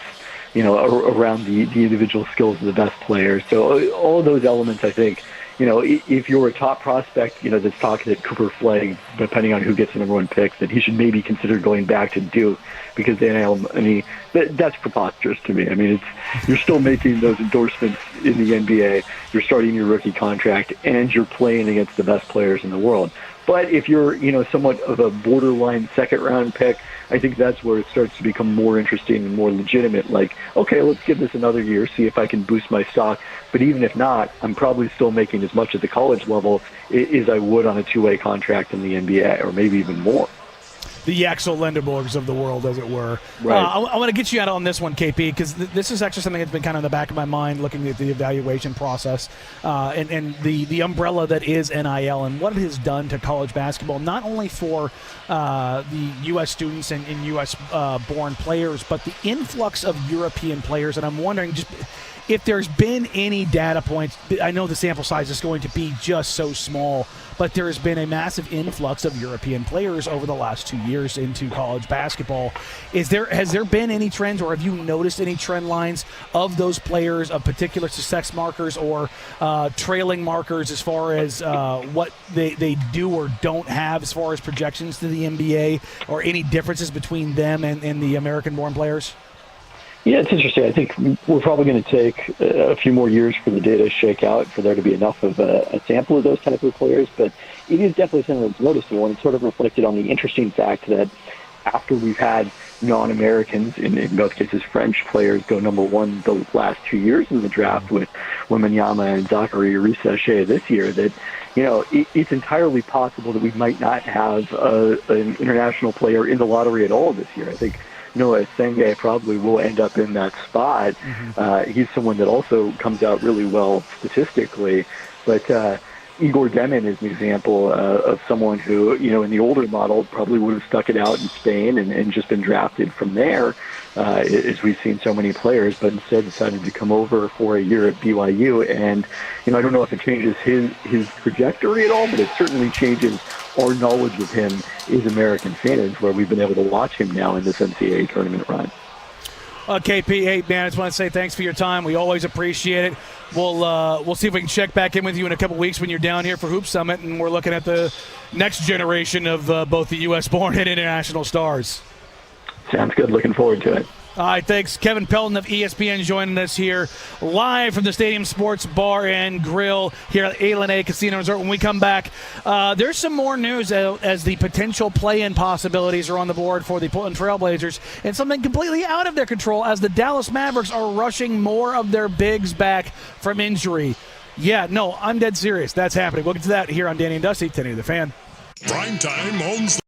S12: around the individual skills of the best players. So all of those elements, I think, if you're a top prospect, that's talking that Cooper Flagg, depending on who gets the number 1 pick, that he should maybe consider going back to Duke, because that's preposterous to me. I mean, you're still making those endorsements in the NBA, you're starting your rookie contract, and you're playing against the best players in the world. But if you're, somewhat of a borderline second-round pick, I think that's where it starts to become more interesting and more legitimate. Like, okay, let's give this another year, see if I can boost my stock. But even if not, I'm probably still making as much at the college level as I would on a two-way contract in the NBA, or maybe even more.
S5: The Axel Lindenborgs of the world, as it were.
S12: Right.
S5: I want to get you out on this one, KP, because this is actually something that's been kind of in the back of my mind looking at the evaluation process and the umbrella that is NIL and what it has done to college basketball, not only for the U.S. students and U.S.-born players, but the influx of European players. And I'm wondering just if there's been any data points. I know the sample size is going to be just so small, but there has been a massive influx of European players over the last 2 years into college basketball. Has there been any trends, or have you noticed any trend lines of those players, of particular success markers or trailing markers as far as what they do or don't have as far as projections to the NBA, or any differences between them and the American-born players?
S12: Yeah, it's interesting. I think we're probably going to take a few more years for the data to shake out, for there to be enough of a sample of those type of players. But it is definitely something that's noticeable, and it's sort of reflected on the interesting fact that after we've had non-Americans, in both cases French players, go number one the last 2 years in the draft, with Wembanyama and Zachary Rissache this year, that it's entirely possible that we might not have an international player in the lottery at all this year. I think Noah Senge probably will end up in that spot. He's someone that also comes out really well statistically. But Igor Demin is an example of someone who, in the older model probably would have stuck it out in Spain and just been drafted from there, as we've seen so many players, but instead decided to come over for a year at BYU. And, I don't know if it changes his trajectory at all, but it certainly changes our knowledge of him as American fans, where we've been able to watch him now in this NCAA tournament run.
S5: KP, hey, man, I just want to say thanks for your time. We always appreciate it. We'll see if we can check back in with you in a couple weeks when you're down here for Hoop Summit, and we're looking at the next generation of both the U.S.-born and international stars.
S12: Sounds good. Looking forward to it.
S5: All right, thanks. Kevin Pelton of ESPN joining us here live from the Stadium Sports Bar and Grill here at A&A Casino Resort. When we come back, there's some more news as the potential play-in possibilities are on the board for the Portland Trail Blazers, and something completely out of their control as the Dallas Mavericks are rushing more of their bigs back from injury. Yeah, no, I'm dead serious. That's happening. We'll get to that here on Danny and Dusty, 1080 The Fan.
S1: Primetime owns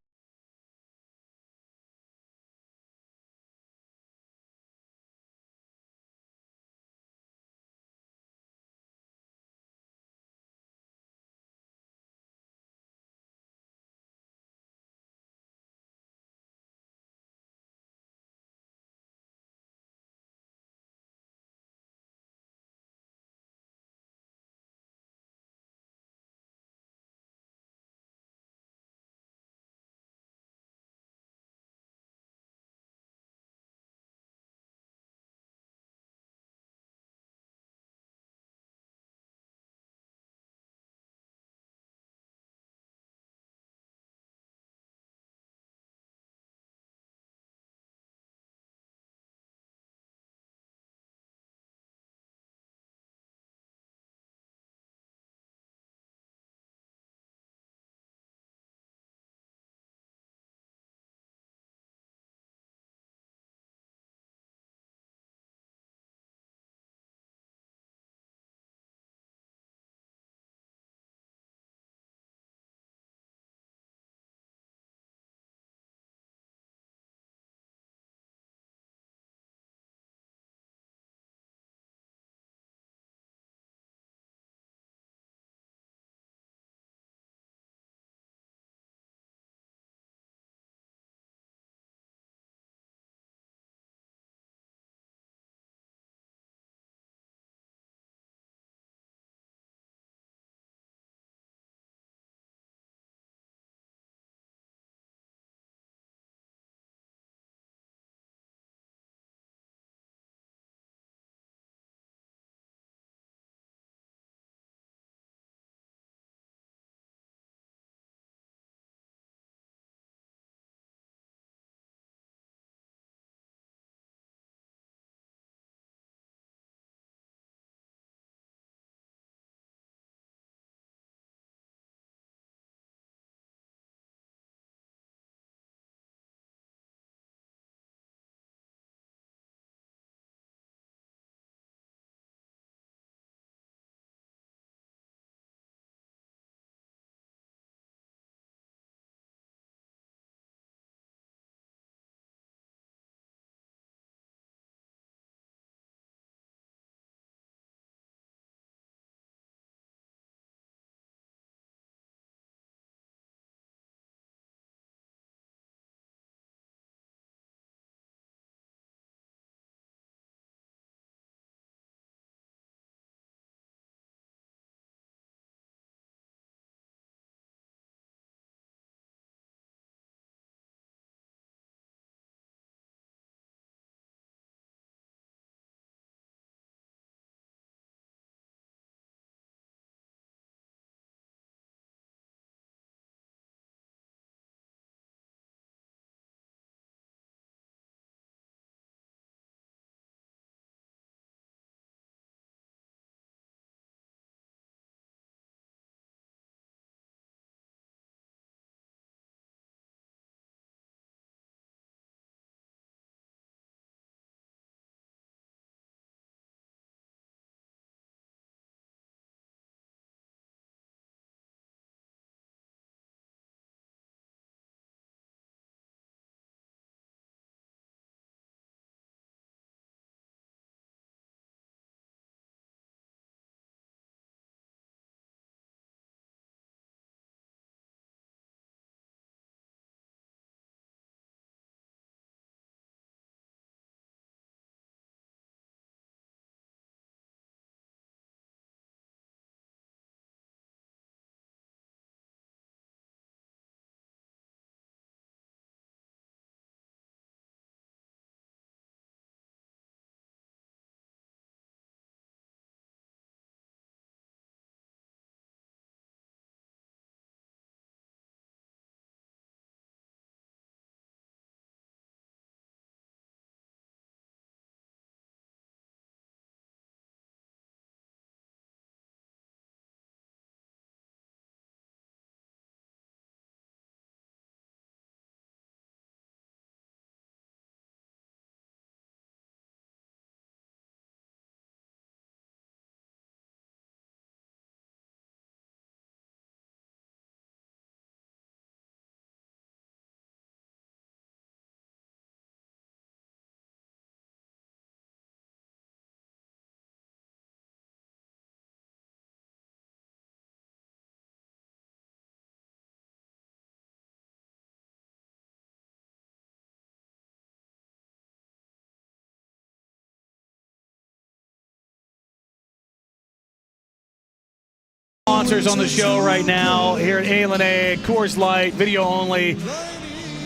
S5: sponsors on the show right now here at A&A, Coors Light, video only.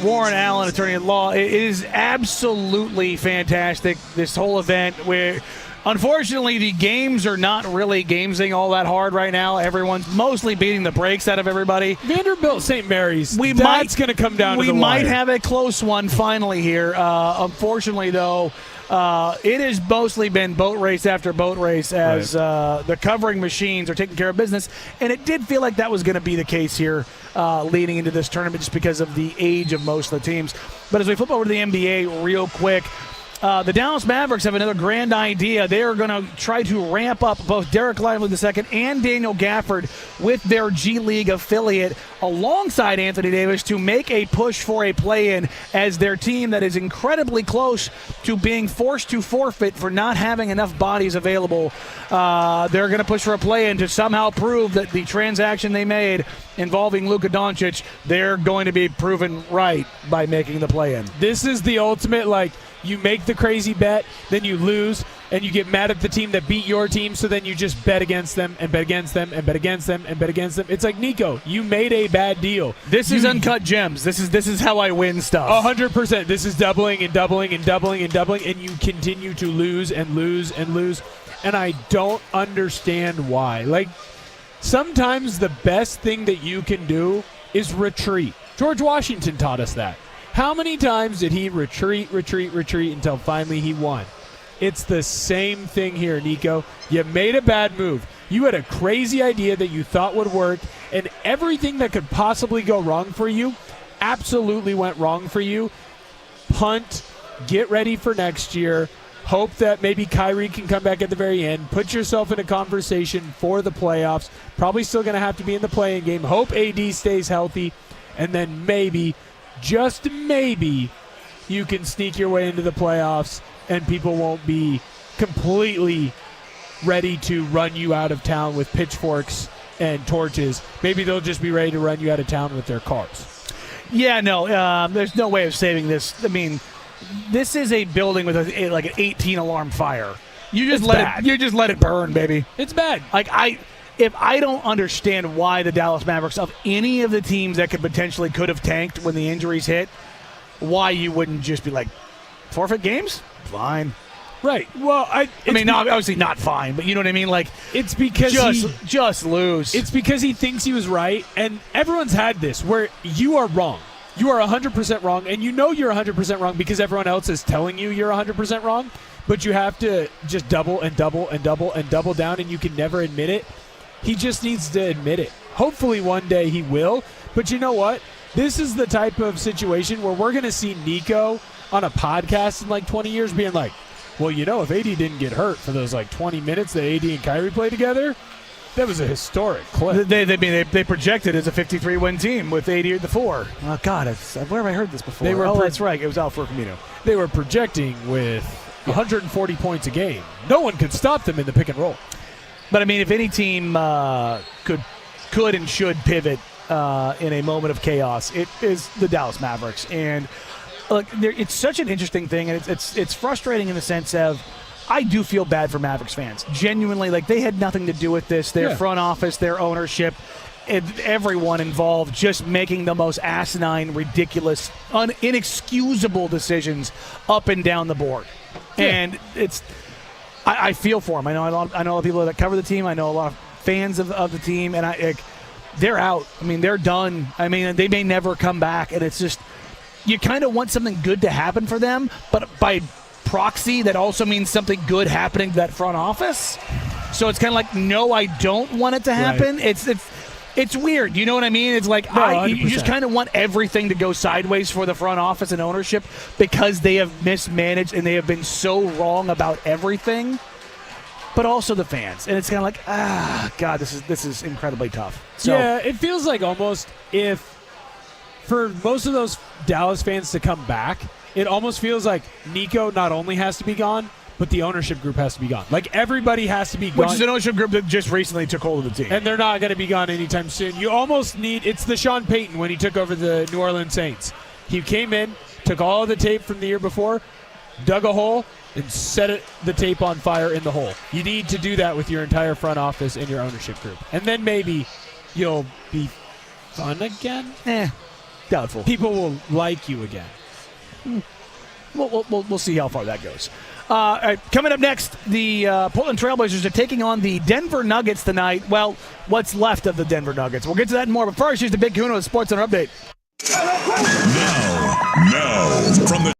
S5: Warren Allen, attorney at law. It is absolutely fantastic, this whole event where, unfortunately, the games are not really gamesing all that hard right now. Everyone's mostly beating the brakes out of everybody.
S6: Vanderbilt St. Mary's, that's going to come down to the wire. We
S5: might have a close one finally here. Unfortunately, though, it has mostly been boat race after boat race as the covering machines are taking care of business. And it did feel like that was going to be the case here leading into this tournament just because of the age of most of the teams. But as we flip over to the NBA real quick, the Dallas Mavericks have another grand idea. They are going to try to ramp up both Derek Lively II and Daniel Gafford with their G League affiliate alongside Anthony Davis to make a push for a play-in as their team that is incredibly close to being forced to forfeit for not having enough bodies available. They're going to push for a play-in to somehow prove that the transaction they made involving Luka Doncic, they're going to be proven right by making the play-in.
S6: This is the ultimate, you make the crazy bet, then you lose, and you get mad at the team that beat your team, so then you just bet against them and bet against them and bet against them and bet against them. It's like, Nico, you made a bad deal.
S5: This is uncut gems. This is how I win stuff.
S6: 100%. This is doubling and doubling and doubling and doubling, and you continue to lose and lose and lose. And I don't understand why. Sometimes the best thing that you can do is retreat. George Washington taught us that. How many times did he retreat until finally he won? It's the same thing here, Nico. You made a bad move. You had a crazy idea that you thought would work, and everything that could possibly go wrong for you absolutely went wrong for you. Punt, get ready for next year. Hope that maybe Kyrie can come back at the very end. Put yourself in a conversation for the playoffs. Probably still going to have to be in the play-in game. Hope AD stays healthy, and then maybe, just maybe, you can sneak your way into the playoffs and people won't be completely ready to run you out of town with pitchforks and torches. Maybe they'll just be ready to run you out of town with their cars.
S5: Yeah, no, there's no way of saving this. I mean, this is a building with an 18-alarm fire. You just let it burn, baby.
S6: It's bad.
S5: If I don't understand why the Dallas Mavericks, of any of the teams that could have tanked when the injuries hit, why you wouldn't just be forfeit games? Fine.
S6: Right. Well,
S5: obviously not fine, but you know what I mean?
S6: It's because
S5: just lose.
S6: It's because he thinks he was right, and everyone's had this where you are wrong. You are 100% wrong, and you know you're 100% wrong because everyone else is telling you you're 100% wrong, but you have to just double and double and double and double down, and you can never admit it. He just needs to admit it. Hopefully one day he will. But you know what? This is the type of situation where we're going to see Nico on a podcast in 20 years being like, well, if AD didn't get hurt for those 20 minutes that AD and Kyrie played together, that was a historic clip.
S5: They projected as a 53-win team with AD at the 4. Oh, God, where have I heard this before? That's right. It was Al Camino.
S6: They were projecting with 140 points a game. No one could stop them in the pick and roll.
S5: But, if any team could and should pivot in a moment of chaos, it is the Dallas Mavericks. And, look, it's such an interesting thing, and it's frustrating in the sense of I do feel bad for Mavericks fans. Genuinely, they had nothing to do with this. Their front office, their ownership, and everyone involved just making the most asinine, ridiculous, inexcusable decisions up and down the board. Yeah. And I feel for them. I know a lot of people that cover the team. I know a lot of fans of the team, and they're out. They're done. They may never come back, and it's just you kind of want something good to happen for them, but by proxy, that also means something good happening to that front office. So it's kind of no, I don't want it to happen. Right. It's weird. You know what I mean? It's you just kind of want everything to go sideways for the front office and ownership because they have mismanaged and they have been so wrong about everything. But also the fans. And it's kind of God, this is incredibly tough. So,
S6: yeah, it feels like almost if for most of those Dallas fans to come back, it almost feels like Nico not only has to be gone, but the ownership group has to be gone. Everybody has to be gone.
S5: Which is an ownership group that just recently took hold of the team.
S6: And they're not going to be gone anytime soon. You almost need – it's the Sean Payton when he took over the New Orleans Saints. He came in, took all of the tape from the year before, dug a hole, and set the tape on fire in the hole. You need to do that with your entire front office and your ownership group. And then maybe you'll be fun again?
S5: Doubtful.
S6: People will like you again.
S5: We'll see how far that goes. Coming up next, the Portland Trailblazers are taking on the Denver Nuggets tonight. Well, what's left of the Denver Nuggets. We'll get to that and more. But first, here's the Big Kuno with Sports Center Update.
S1: Now, from the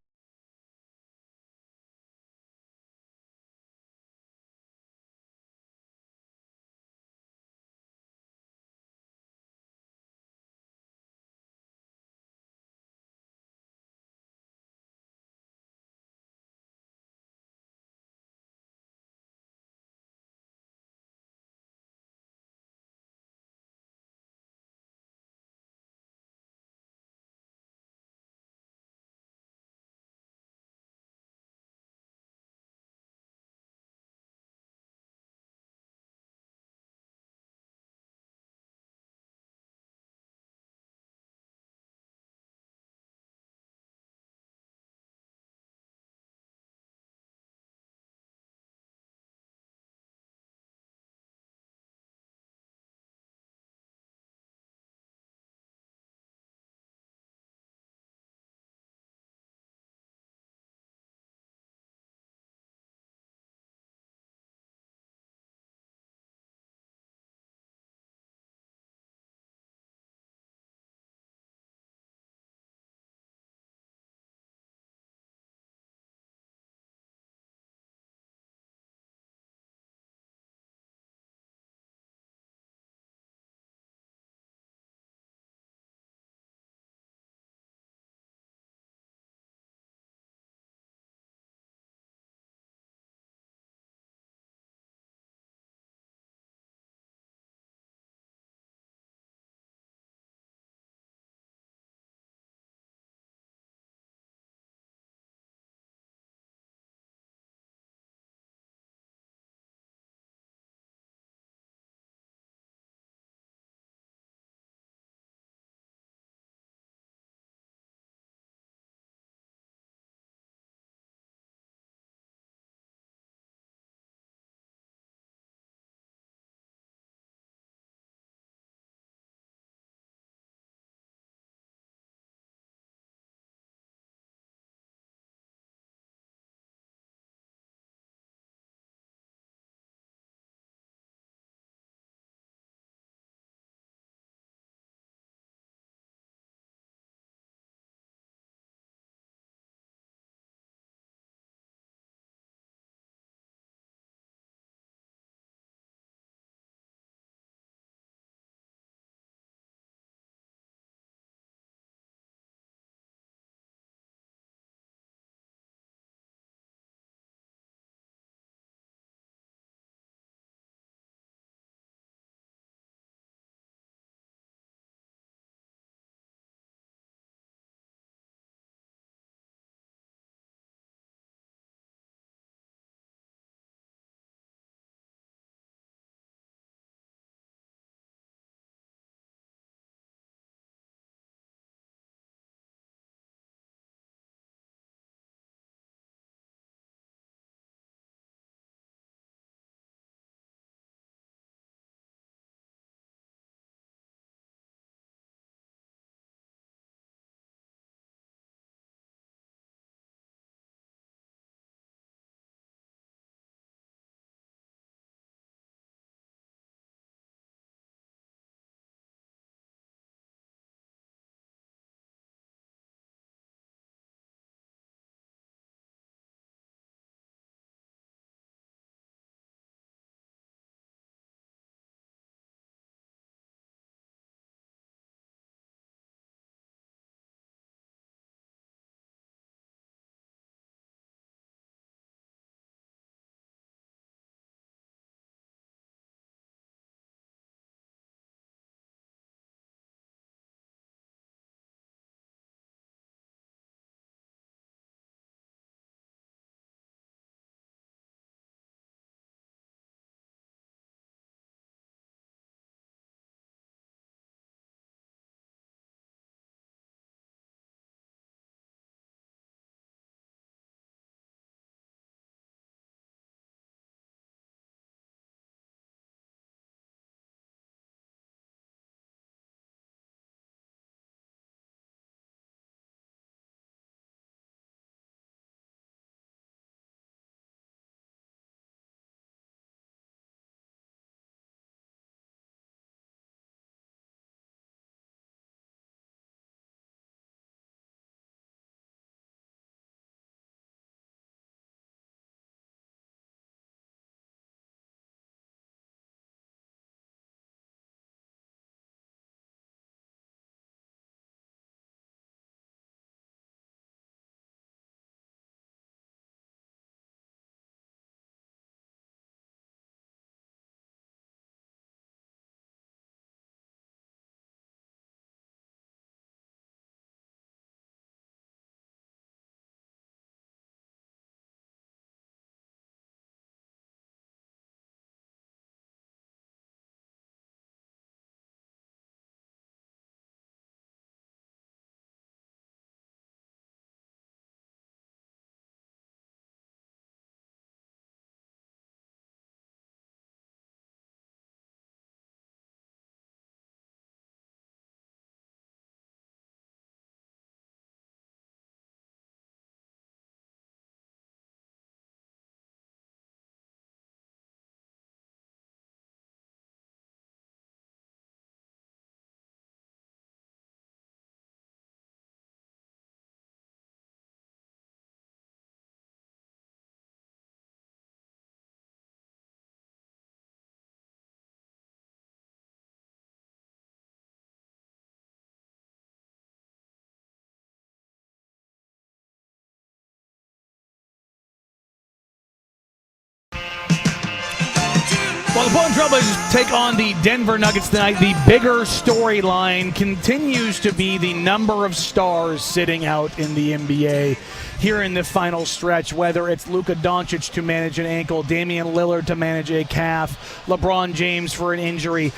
S5: Well, the Portland Trailblazers take on the Denver Nuggets tonight. The bigger storyline continues to be the number of stars sitting out in the NBA here in the final stretch, whether it's Luka Doncic to manage an ankle, Damian Lillard to manage a calf, LeBron James for an injury.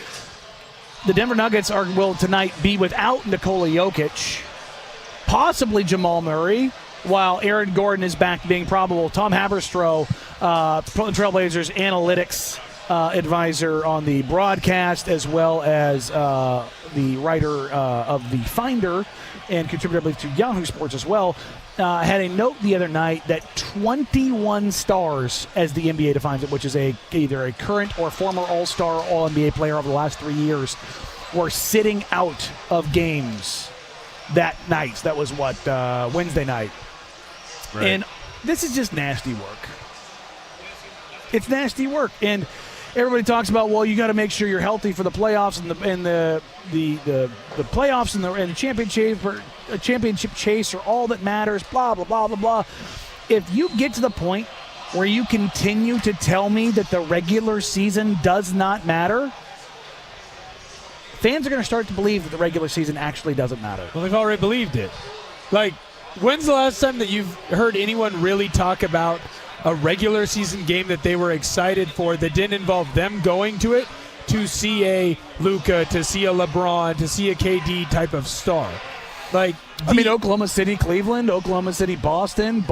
S5: The Denver Nuggets will tonight be without Nikola Jokic, possibly Jamal Murray, while Aaron Gordon is back being probable. Tom Haberstroh, Portland Trailblazers analytics advisor on the broadcast, as well as the writer of The Finder and contributor, I believe, to Yahoo Sports as well, had a note the other night that 21 stars, as the NBA defines it, which is either a current or former All-Star, All-NBA player over the last 3 years, were sitting out of games that night. That was Wednesday night. Right. And this is just nasty work. It's nasty work. And everybody talks about, well, you got to make sure you're healthy for the playoffs and the playoffs and the championship chase are all that matters, blah, blah, blah, blah, blah. If you get to the point where you continue to tell me that the regular season does not matter, fans are going to start to believe that the regular season actually doesn't matter.
S6: Well, they've already believed it. Like, when's the last time that you've heard anyone really talk about a regular season game that they were excited for that didn't involve them going to it to see a Luka, to see a LeBron, to see a KD type of star? Like,
S5: Oklahoma City, Cleveland, Oklahoma City, Boston,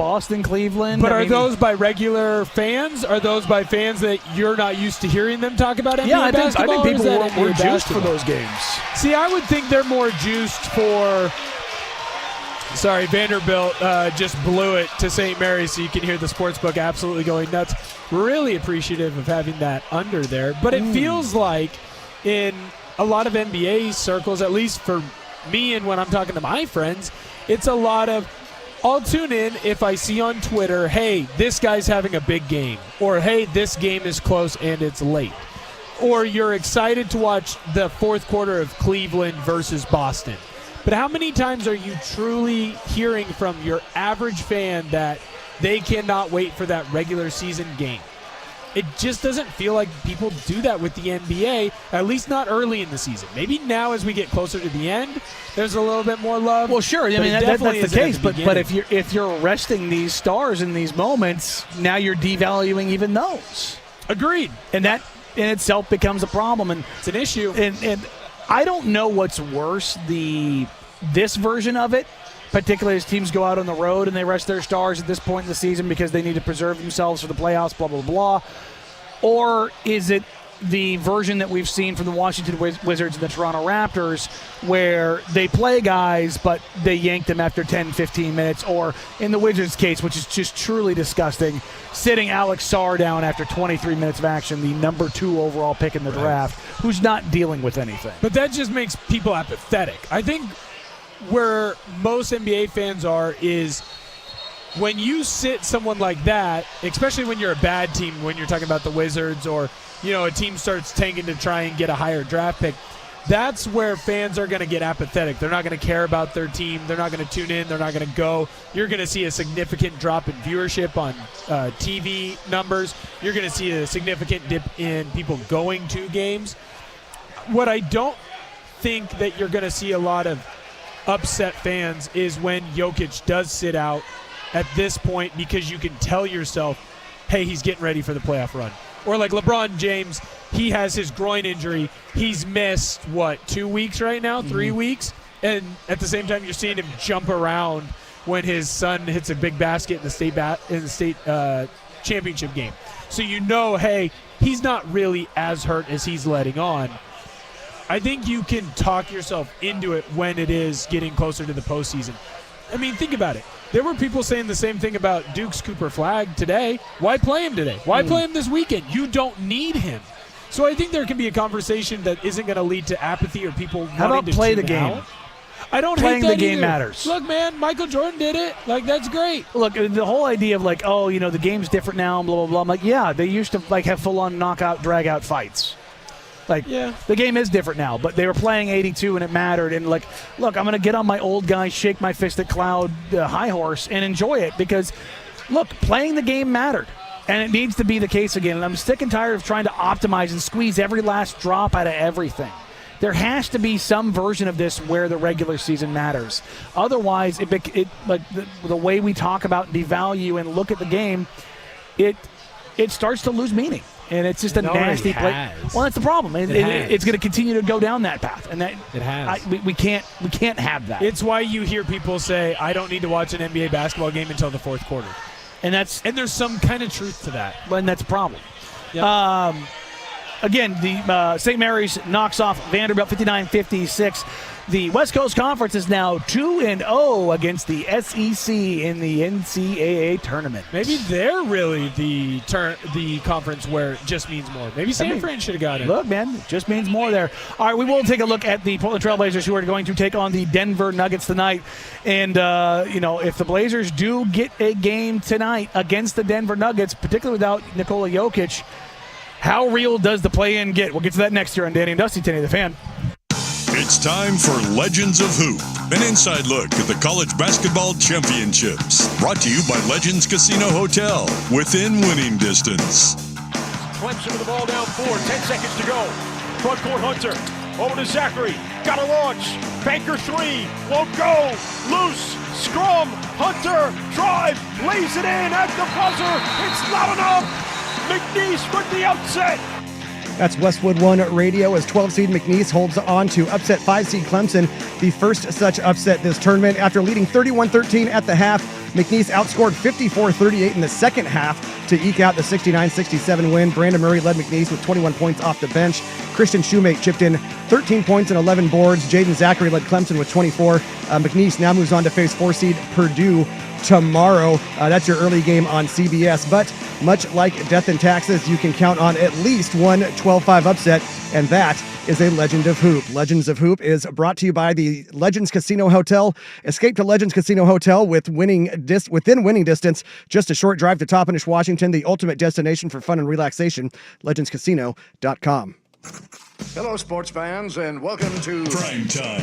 S5: Cleveland.
S6: But are those by regular fans? Are those by fans that you're not used to hearing them talk about NBA basketball?
S5: I think people were juiced for those games.
S6: See, I would think they're more juiced for... Sorry, Vanderbilt just blew it to St. Mary's, so you can hear the sportsbook absolutely going nuts. Really appreciative of having that under there. But it feels like in a lot of NBA circles, at least for me and when I'm talking to my friends, it's a lot of, I'll tune in if I see on Twitter, hey, this guy's having a big game, or hey, this game is close and it's late. Or you're excited to watch the fourth quarter of Cleveland versus Boston. But how many times are you truly hearing from your average fan that they cannot wait for that regular season game? It just doesn't feel like people do that with the NBA, at least not early in the season. Maybe now as we get closer to the end, there's a little bit more love.
S5: Well, sure. I mean, that's the case. But if you're resting these stars in these moments, now you're devaluing even those.
S6: Agreed.
S5: And that in itself becomes a problem. And
S6: it's an issue.
S5: And I don't know what's worse, this version of it, particularly as teams go out on the road and they rest their stars at this point in the season because they need to preserve themselves for the playoffs, blah, blah, blah. Or is it the version that we've seen from the Washington Wizards and the Toronto Raptors where they play guys, but they yank them after 10, 15 minutes? Or in the Wizards' case, which is just truly disgusting, sitting Alex Sarr down after 23 minutes of action, the number 2 overall pick in the draft, who's not dealing with anything.
S6: But that just makes people apathetic. I think where most NBA fans are is when you sit someone like that, especially when you're a bad team, when you're talking about the Wizards or, a team starts tanking to try and get a higher draft pick, that's where fans are going to get apathetic. They're not going to care about their team. They're not going to tune in. They're not going to go. You're going to see a significant drop in viewership on TV numbers. You're going to see a significant dip in people going to games. What I don't think that you're going to see a lot of upset fans is when Jokic does sit out at this point because you can tell yourself, hey, he's getting ready for the playoff run. Or like LeBron James, he has his groin injury. He's missed, 2 weeks right now, 3 weeks? And at the same time, you're seeing him jump around when his son hits a big basket in the state championship game. So hey, he's not really as hurt as he's letting on. I think you can talk yourself into it when it is getting closer to the postseason. I mean, think about it. There were people saying the same thing about Duke's Cooper Flagg today. Why play him today? Why play him this weekend? You don't need him. So I think there can be a conversation that isn't going to lead to apathy or people wanting to
S5: How about play the game?
S6: Out. I don't
S5: Playing
S6: hate that
S5: the game
S6: either.
S5: matters.
S6: Look, man, Michael Jordan did it. That's great.
S5: Look, the whole idea of the game's different now, blah, blah, blah. I'm like, yeah, they used to have full-on knockout, drag-out fights. The game is different now, but they were playing 82 and it mattered. And look, I'm going to get on my old guy, shake my fist at Cloud high horse and enjoy it because, look, playing the game mattered. And it needs to be the case again. And I'm sick and tired of trying to optimize and squeeze every last drop out of everything. There has to be some version of this where the regular season matters. Otherwise, like the way we talk about devalue and look at the game, it starts to lose meaning. And it's just a nasty play. Well, that's the problem. It's going to continue to go down that path, and that
S6: it has.
S5: We can't have that.
S6: It's why you hear people say, "I don't need to watch an NBA basketball game until the fourth quarter,"
S5: and
S6: there's some kind of truth to that.
S5: And that's a problem.
S6: Yep.
S5: Again, the St. Mary's knocks off Vanderbilt 59-56. The West Coast Conference is now 2-0 against the SEC in the NCAA tournament.
S6: Maybe they're really the conference where it just means more. Maybe San Fran should have got it.
S5: Look, man, it just means more there. All right, we will take a look at the Portland Trail Blazers, who are going to take on the Denver Nuggets tonight. And, if the Blazers do get a game tonight against the Denver Nuggets, particularly without Nikola Jokic, how real does the play-in get? We'll get to that next year on Danny and Dusty, Danny the Fan.
S1: It's time for Legends of Hoop, an inside look at the college basketball championships. Brought to you by Legends Casino Hotel, within winning distance.
S13: Clemson with the ball down 4, 10 seconds to go. Front court Hunter, over to Zachary, got a launch. Banker 3, won't go, loose, scrum, Hunter, drive, lays it in at the buzzer. It's not enough. McNeese with the upset.
S2: That's Westwood One Radio as 12-seed McNeese holds on to upset 5-seed Clemson, the first such upset this tournament. After leading 31-13 at the half, McNeese outscored 54-38 in the second half to eke out the 69-67 win. Brandon Murray led McNeese with 21 points off the bench. Christian Shoemate chipped in 13 points and 11 boards. Jaden Zachary led Clemson with 24. McNeese now moves on to face 4-seed Purdue tomorrow. That's your early game on CBS. But much like death and taxes, you can count on at least one 12-5 upset, and that is a Legend of Hoop. Legends of Hoop is brought to you by the Legends Casino Hotel. Escape to Legends Casino Hotel within winning distance. Just a short drive to Toppenish, Washington, the ultimate destination for fun and relaxation. LegendsCasino.com.
S11: Hello, sports fans, and welcome to
S1: Prime Time.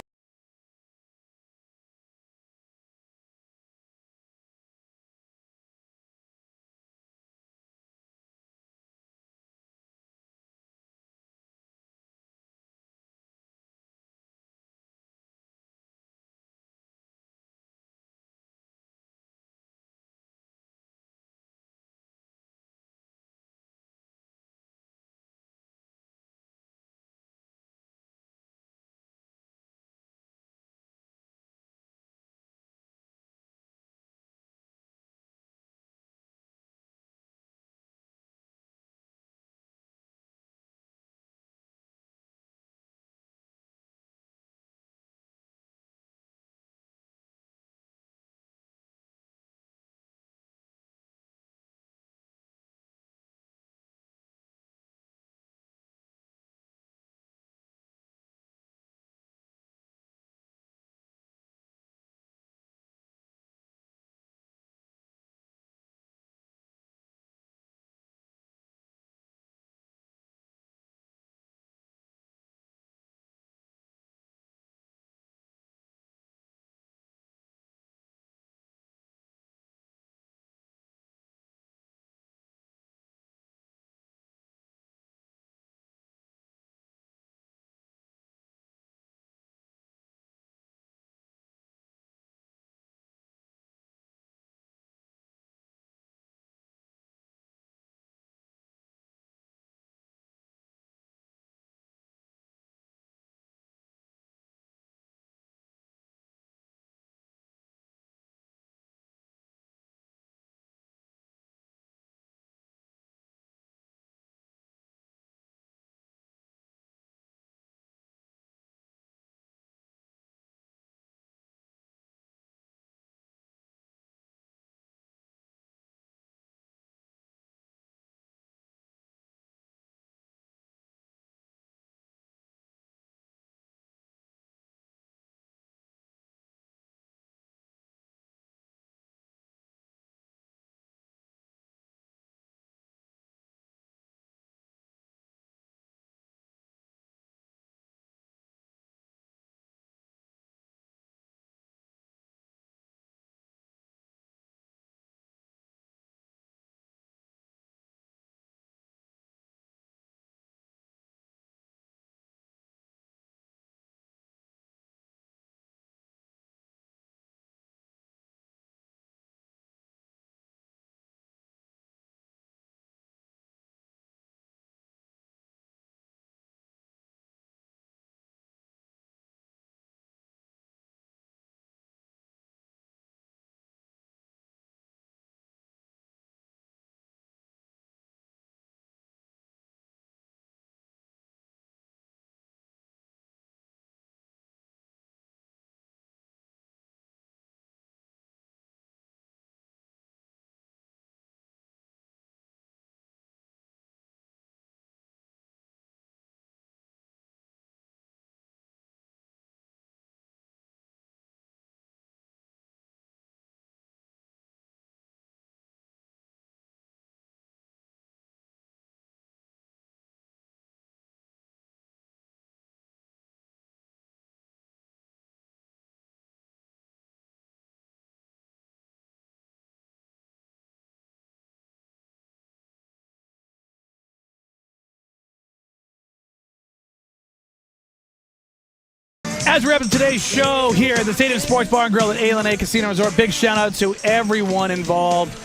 S5: As we wrap up today's show here at the Stadium Sports Bar and Grill at A&A Casino Resort, big shout out to everyone involved.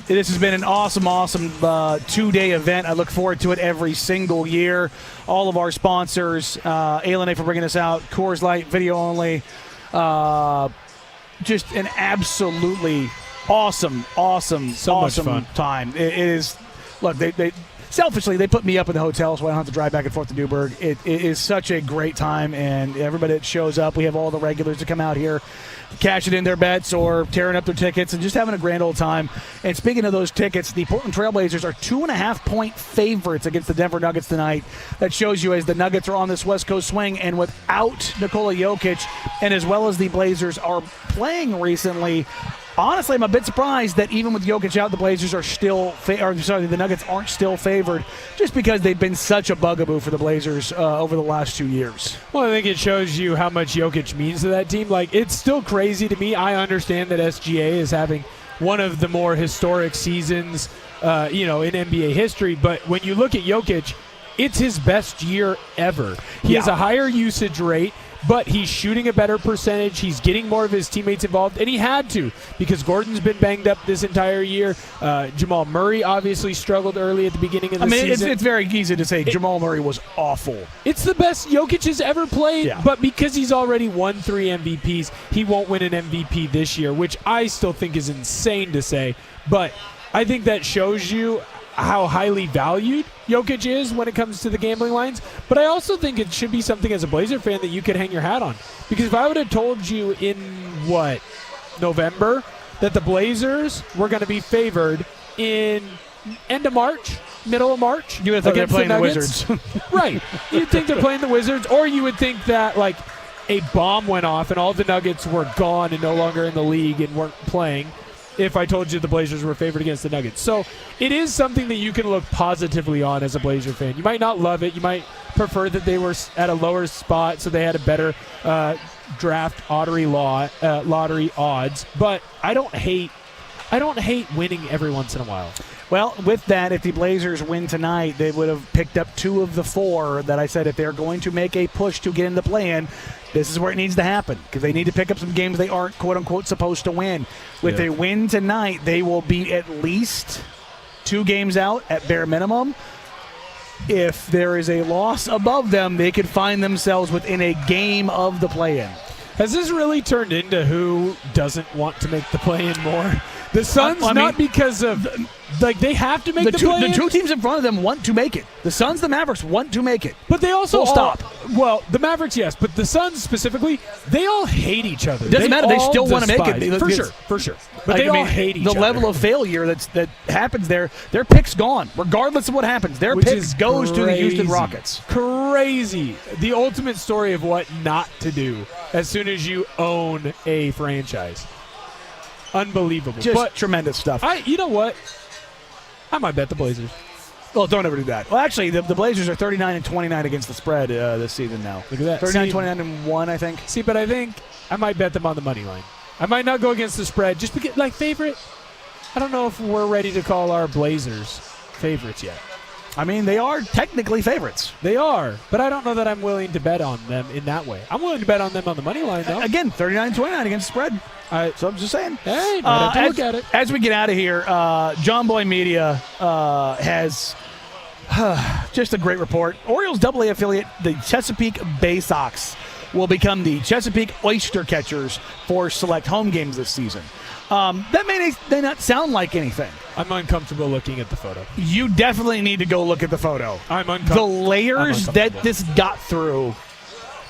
S5: This has been an awesome 2-day event. I look forward to it every single year. All of our sponsors, A&A for bringing us out, Coors Light, video only. Just an absolutely awesome
S6: much fun
S5: time. It is. Look, they selfishly, they put me up in the hotel so I don't have to drive back and forth to Newburgh. It is such a great time, and everybody that shows up, we have all the regulars to come out here, cashing in their bets or tearing up their tickets and just having a grand old time. And speaking of those tickets, the Portland Trailblazers are 2.5-point favorites against the Denver Nuggets tonight. That shows you as the Nuggets are on this West Coast swing, and without Nikola Jokic, and as well as the Blazers are playing recently, honestly, I'm a bit surprised that even with Jokic out, the Blazers are still, the Nuggets aren't still favored, just because they've been such a bugaboo for the Blazers over the last 2 years.
S6: Well, I think it shows you how much Jokic means to that team. Like, it's still crazy to me. I understand that SGA is having one of the more historic seasons, in NBA history. But when you look at Jokic, it's his best year ever. He has a higher usage rate, but he's shooting a better percentage. He's getting more of his teammates involved, and he had to because Gordon's been banged up this entire year. Jamal Murray obviously struggled early at the beginning of the season.
S5: It's very easy to say Jamal Murray was awful.
S6: It's the best Jokic has ever played, but because he's already won 3 MVPs, he won't win an MVP this year, which I still think is insane to say. But I think that shows you how highly valued Jokic is when it comes to the gambling lines. But I also think it should be something as a Blazer fan that you could hang your hat on. Because if I would have told you in, November, that the Blazers were going to be favored in end of March, middle of March,
S5: you would think they're playing the Wizards.
S6: Right. You'd think they're playing the Wizards, or you would think that, a bomb went off and all the Nuggets were gone and no longer in the league and weren't playing, if I told you the Blazers were favored against the Nuggets. So it is something that you can look positively on as a Blazer fan. You might not love it. You might prefer that they were at a lower spot so they had a better draft lottery odds. But I don't hate winning every once in a while.
S5: Well, with that, if the Blazers win tonight, they would have picked up 2 of the 4 that I said if they're going to make a push to get in the play-in, this is where it needs to happen because they need to pick up some games they aren't, quote-unquote, supposed to win. With a win tonight, they will be at least 2 games out at bare minimum. If there is a loss above them, they could find themselves within a game of the play-in.
S6: Has this really turned into who doesn't want to make the play-in more? The Suns, not because of they have to make the play-in.
S5: The 2 teams in front of them want to make it. The Suns, the Mavericks want to make it.
S6: But they also
S5: stop.
S6: Well, the Mavericks, yes, but the Suns specifically, they all hate each other.
S5: Doesn't matter. They still want to make it.
S6: For sure. But they all hate each other.
S5: The level of failure that happens there, their pick's gone. Regardless of what happens, their pick goes to the Houston Rockets.
S6: Crazy. The ultimate story of what not to do as soon as you own a franchise. Unbelievable.
S5: Just tremendous stuff.
S6: You know what? I might bet the Blazers.
S5: Well, don't ever do that. Well, actually, the Blazers are 39-29 against the spread this season now.
S6: Look at that.
S5: 39-29-1, I think.
S6: See, but I think I might bet them on the money line. I might not go against the spread just because, favorite. I don't know if we're ready to call our Blazers favorites yet.
S5: I mean, they are technically favorites.
S6: They are, but I don't know that I'm willing to bet on them in that way. I'm willing to bet on them on the money line, though.
S5: Again, 39-29 against the spread. So I'm just saying.
S6: Hey, might have to look at it.
S5: As we get out of here, John Boy Media has just a great report. Orioles AA affiliate, the Chesapeake Bay Sox, will become the Chesapeake Oyster Catchers for select home games this season. That may not sound like anything.
S6: I'm uncomfortable looking at the photo.
S5: You definitely need to go look at the photo.
S6: I'm uncomfortable.
S5: The layers that this got through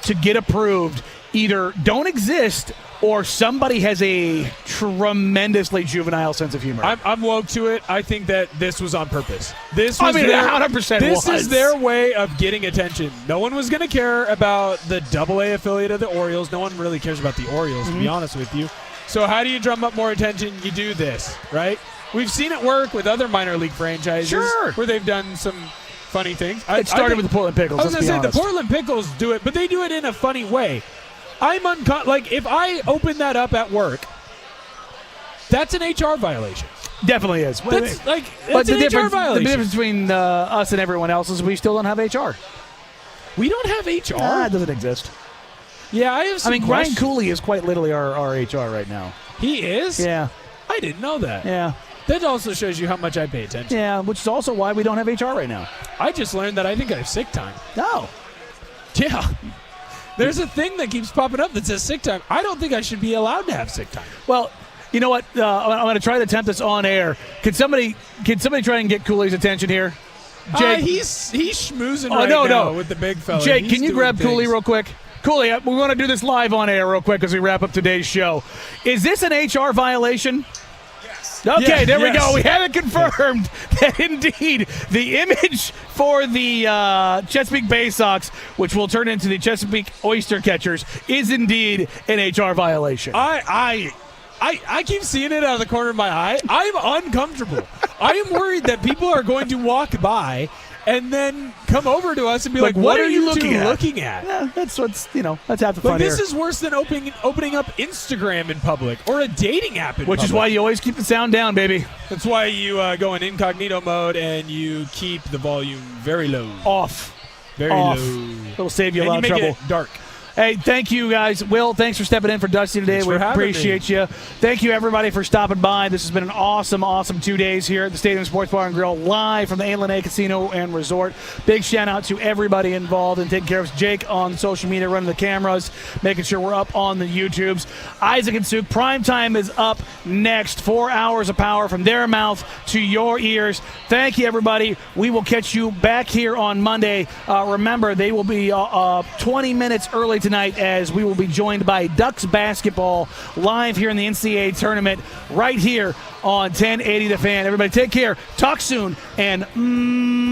S5: to get approved either don't exist or somebody has a tremendously juvenile sense of humor.
S6: I'm woke to it. I think that this was on purpose. This was
S5: 100%
S6: This is their way of getting attention. No one was going to care about the AA affiliate of the Orioles. No one really cares about the Orioles, to be honest with you. So how do you drum up more attention? You do this, right? We've seen it work with other minor league franchises where they've done some funny things.
S5: It started with the Portland Pickles.
S6: I was going to say, the Portland Pickles do it, but they do it in a funny way. If I open that up at work, that's an HR violation.
S5: Definitely is.
S6: That's an HR violation.
S5: The difference between us and everyone else is we still don't have HR.
S6: We don't have HR?
S5: It doesn't exist.
S6: Yeah, I have some
S5: Ryan
S6: questions.
S5: Cooley is quite literally our HR right now.
S6: He is?
S5: Yeah.
S6: I didn't know that.
S5: Yeah.
S6: That also shows you how much I pay attention.
S5: Yeah, which is also why we don't have HR right now.
S6: I just learned that I think I have sick time.
S5: No.
S6: Yeah. There's a thing that keeps popping up that says sick time. I don't think I should be allowed to have sick time.
S5: Well, you know what? I'm going to try to attempt this on air. Can somebody try and get Cooley's attention here?
S6: Jake, he's schmoozing now with the big fella.
S5: Jake, can you grab Cooley real quick? Cooley, we want to do this live on air real quick as we wrap up today's show. Is this an HR violation? Yes. Okay, there we go. We have it confirmed that indeed the image for the Chesapeake Bay Sox, which will turn into the Chesapeake Oyster Catchers, is indeed an HR violation.
S6: I keep seeing it out of the corner of my eye. I'm uncomfortable. I am worried that people are going to walk by and then come over to us and be like, what are you looking at?
S5: Yeah, that's what's, that's half the fun
S6: this
S5: here.
S6: is worse than opening up Instagram in public or a dating app in public.
S5: Which is why you always keep the sound down, baby.
S6: That's why you go in incognito mode and you keep the volume very low.
S5: Off.
S6: Very
S5: Off.
S6: low.
S5: It'll save you a lot of
S6: make
S5: trouble.
S6: It dark.
S5: Hey, thank you, guys. Will, thanks for stepping in for Dusty today. We appreciate you. Thank you, everybody, for stopping by. This has been an awesome, awesome 2 days here at the Stadium Sports Bar and Grill, live from the A&A Casino and Resort. Big shout-out to everybody involved in taking care of us. Jake on social media, running the cameras, making sure we're up on the YouTubes. Isaac and Suk, primetime is up next. 4 hours of power from their mouth to your ears. Thank you, everybody. We will catch you back here on Monday. Remember, they will be 20 minutes early tonight as we will be joined by Ducks basketball live here in the NCAA tournament right here on 1080 The Fan. Everybody take care. Talk soon and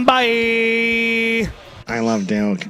S5: bye.
S14: I love Duke.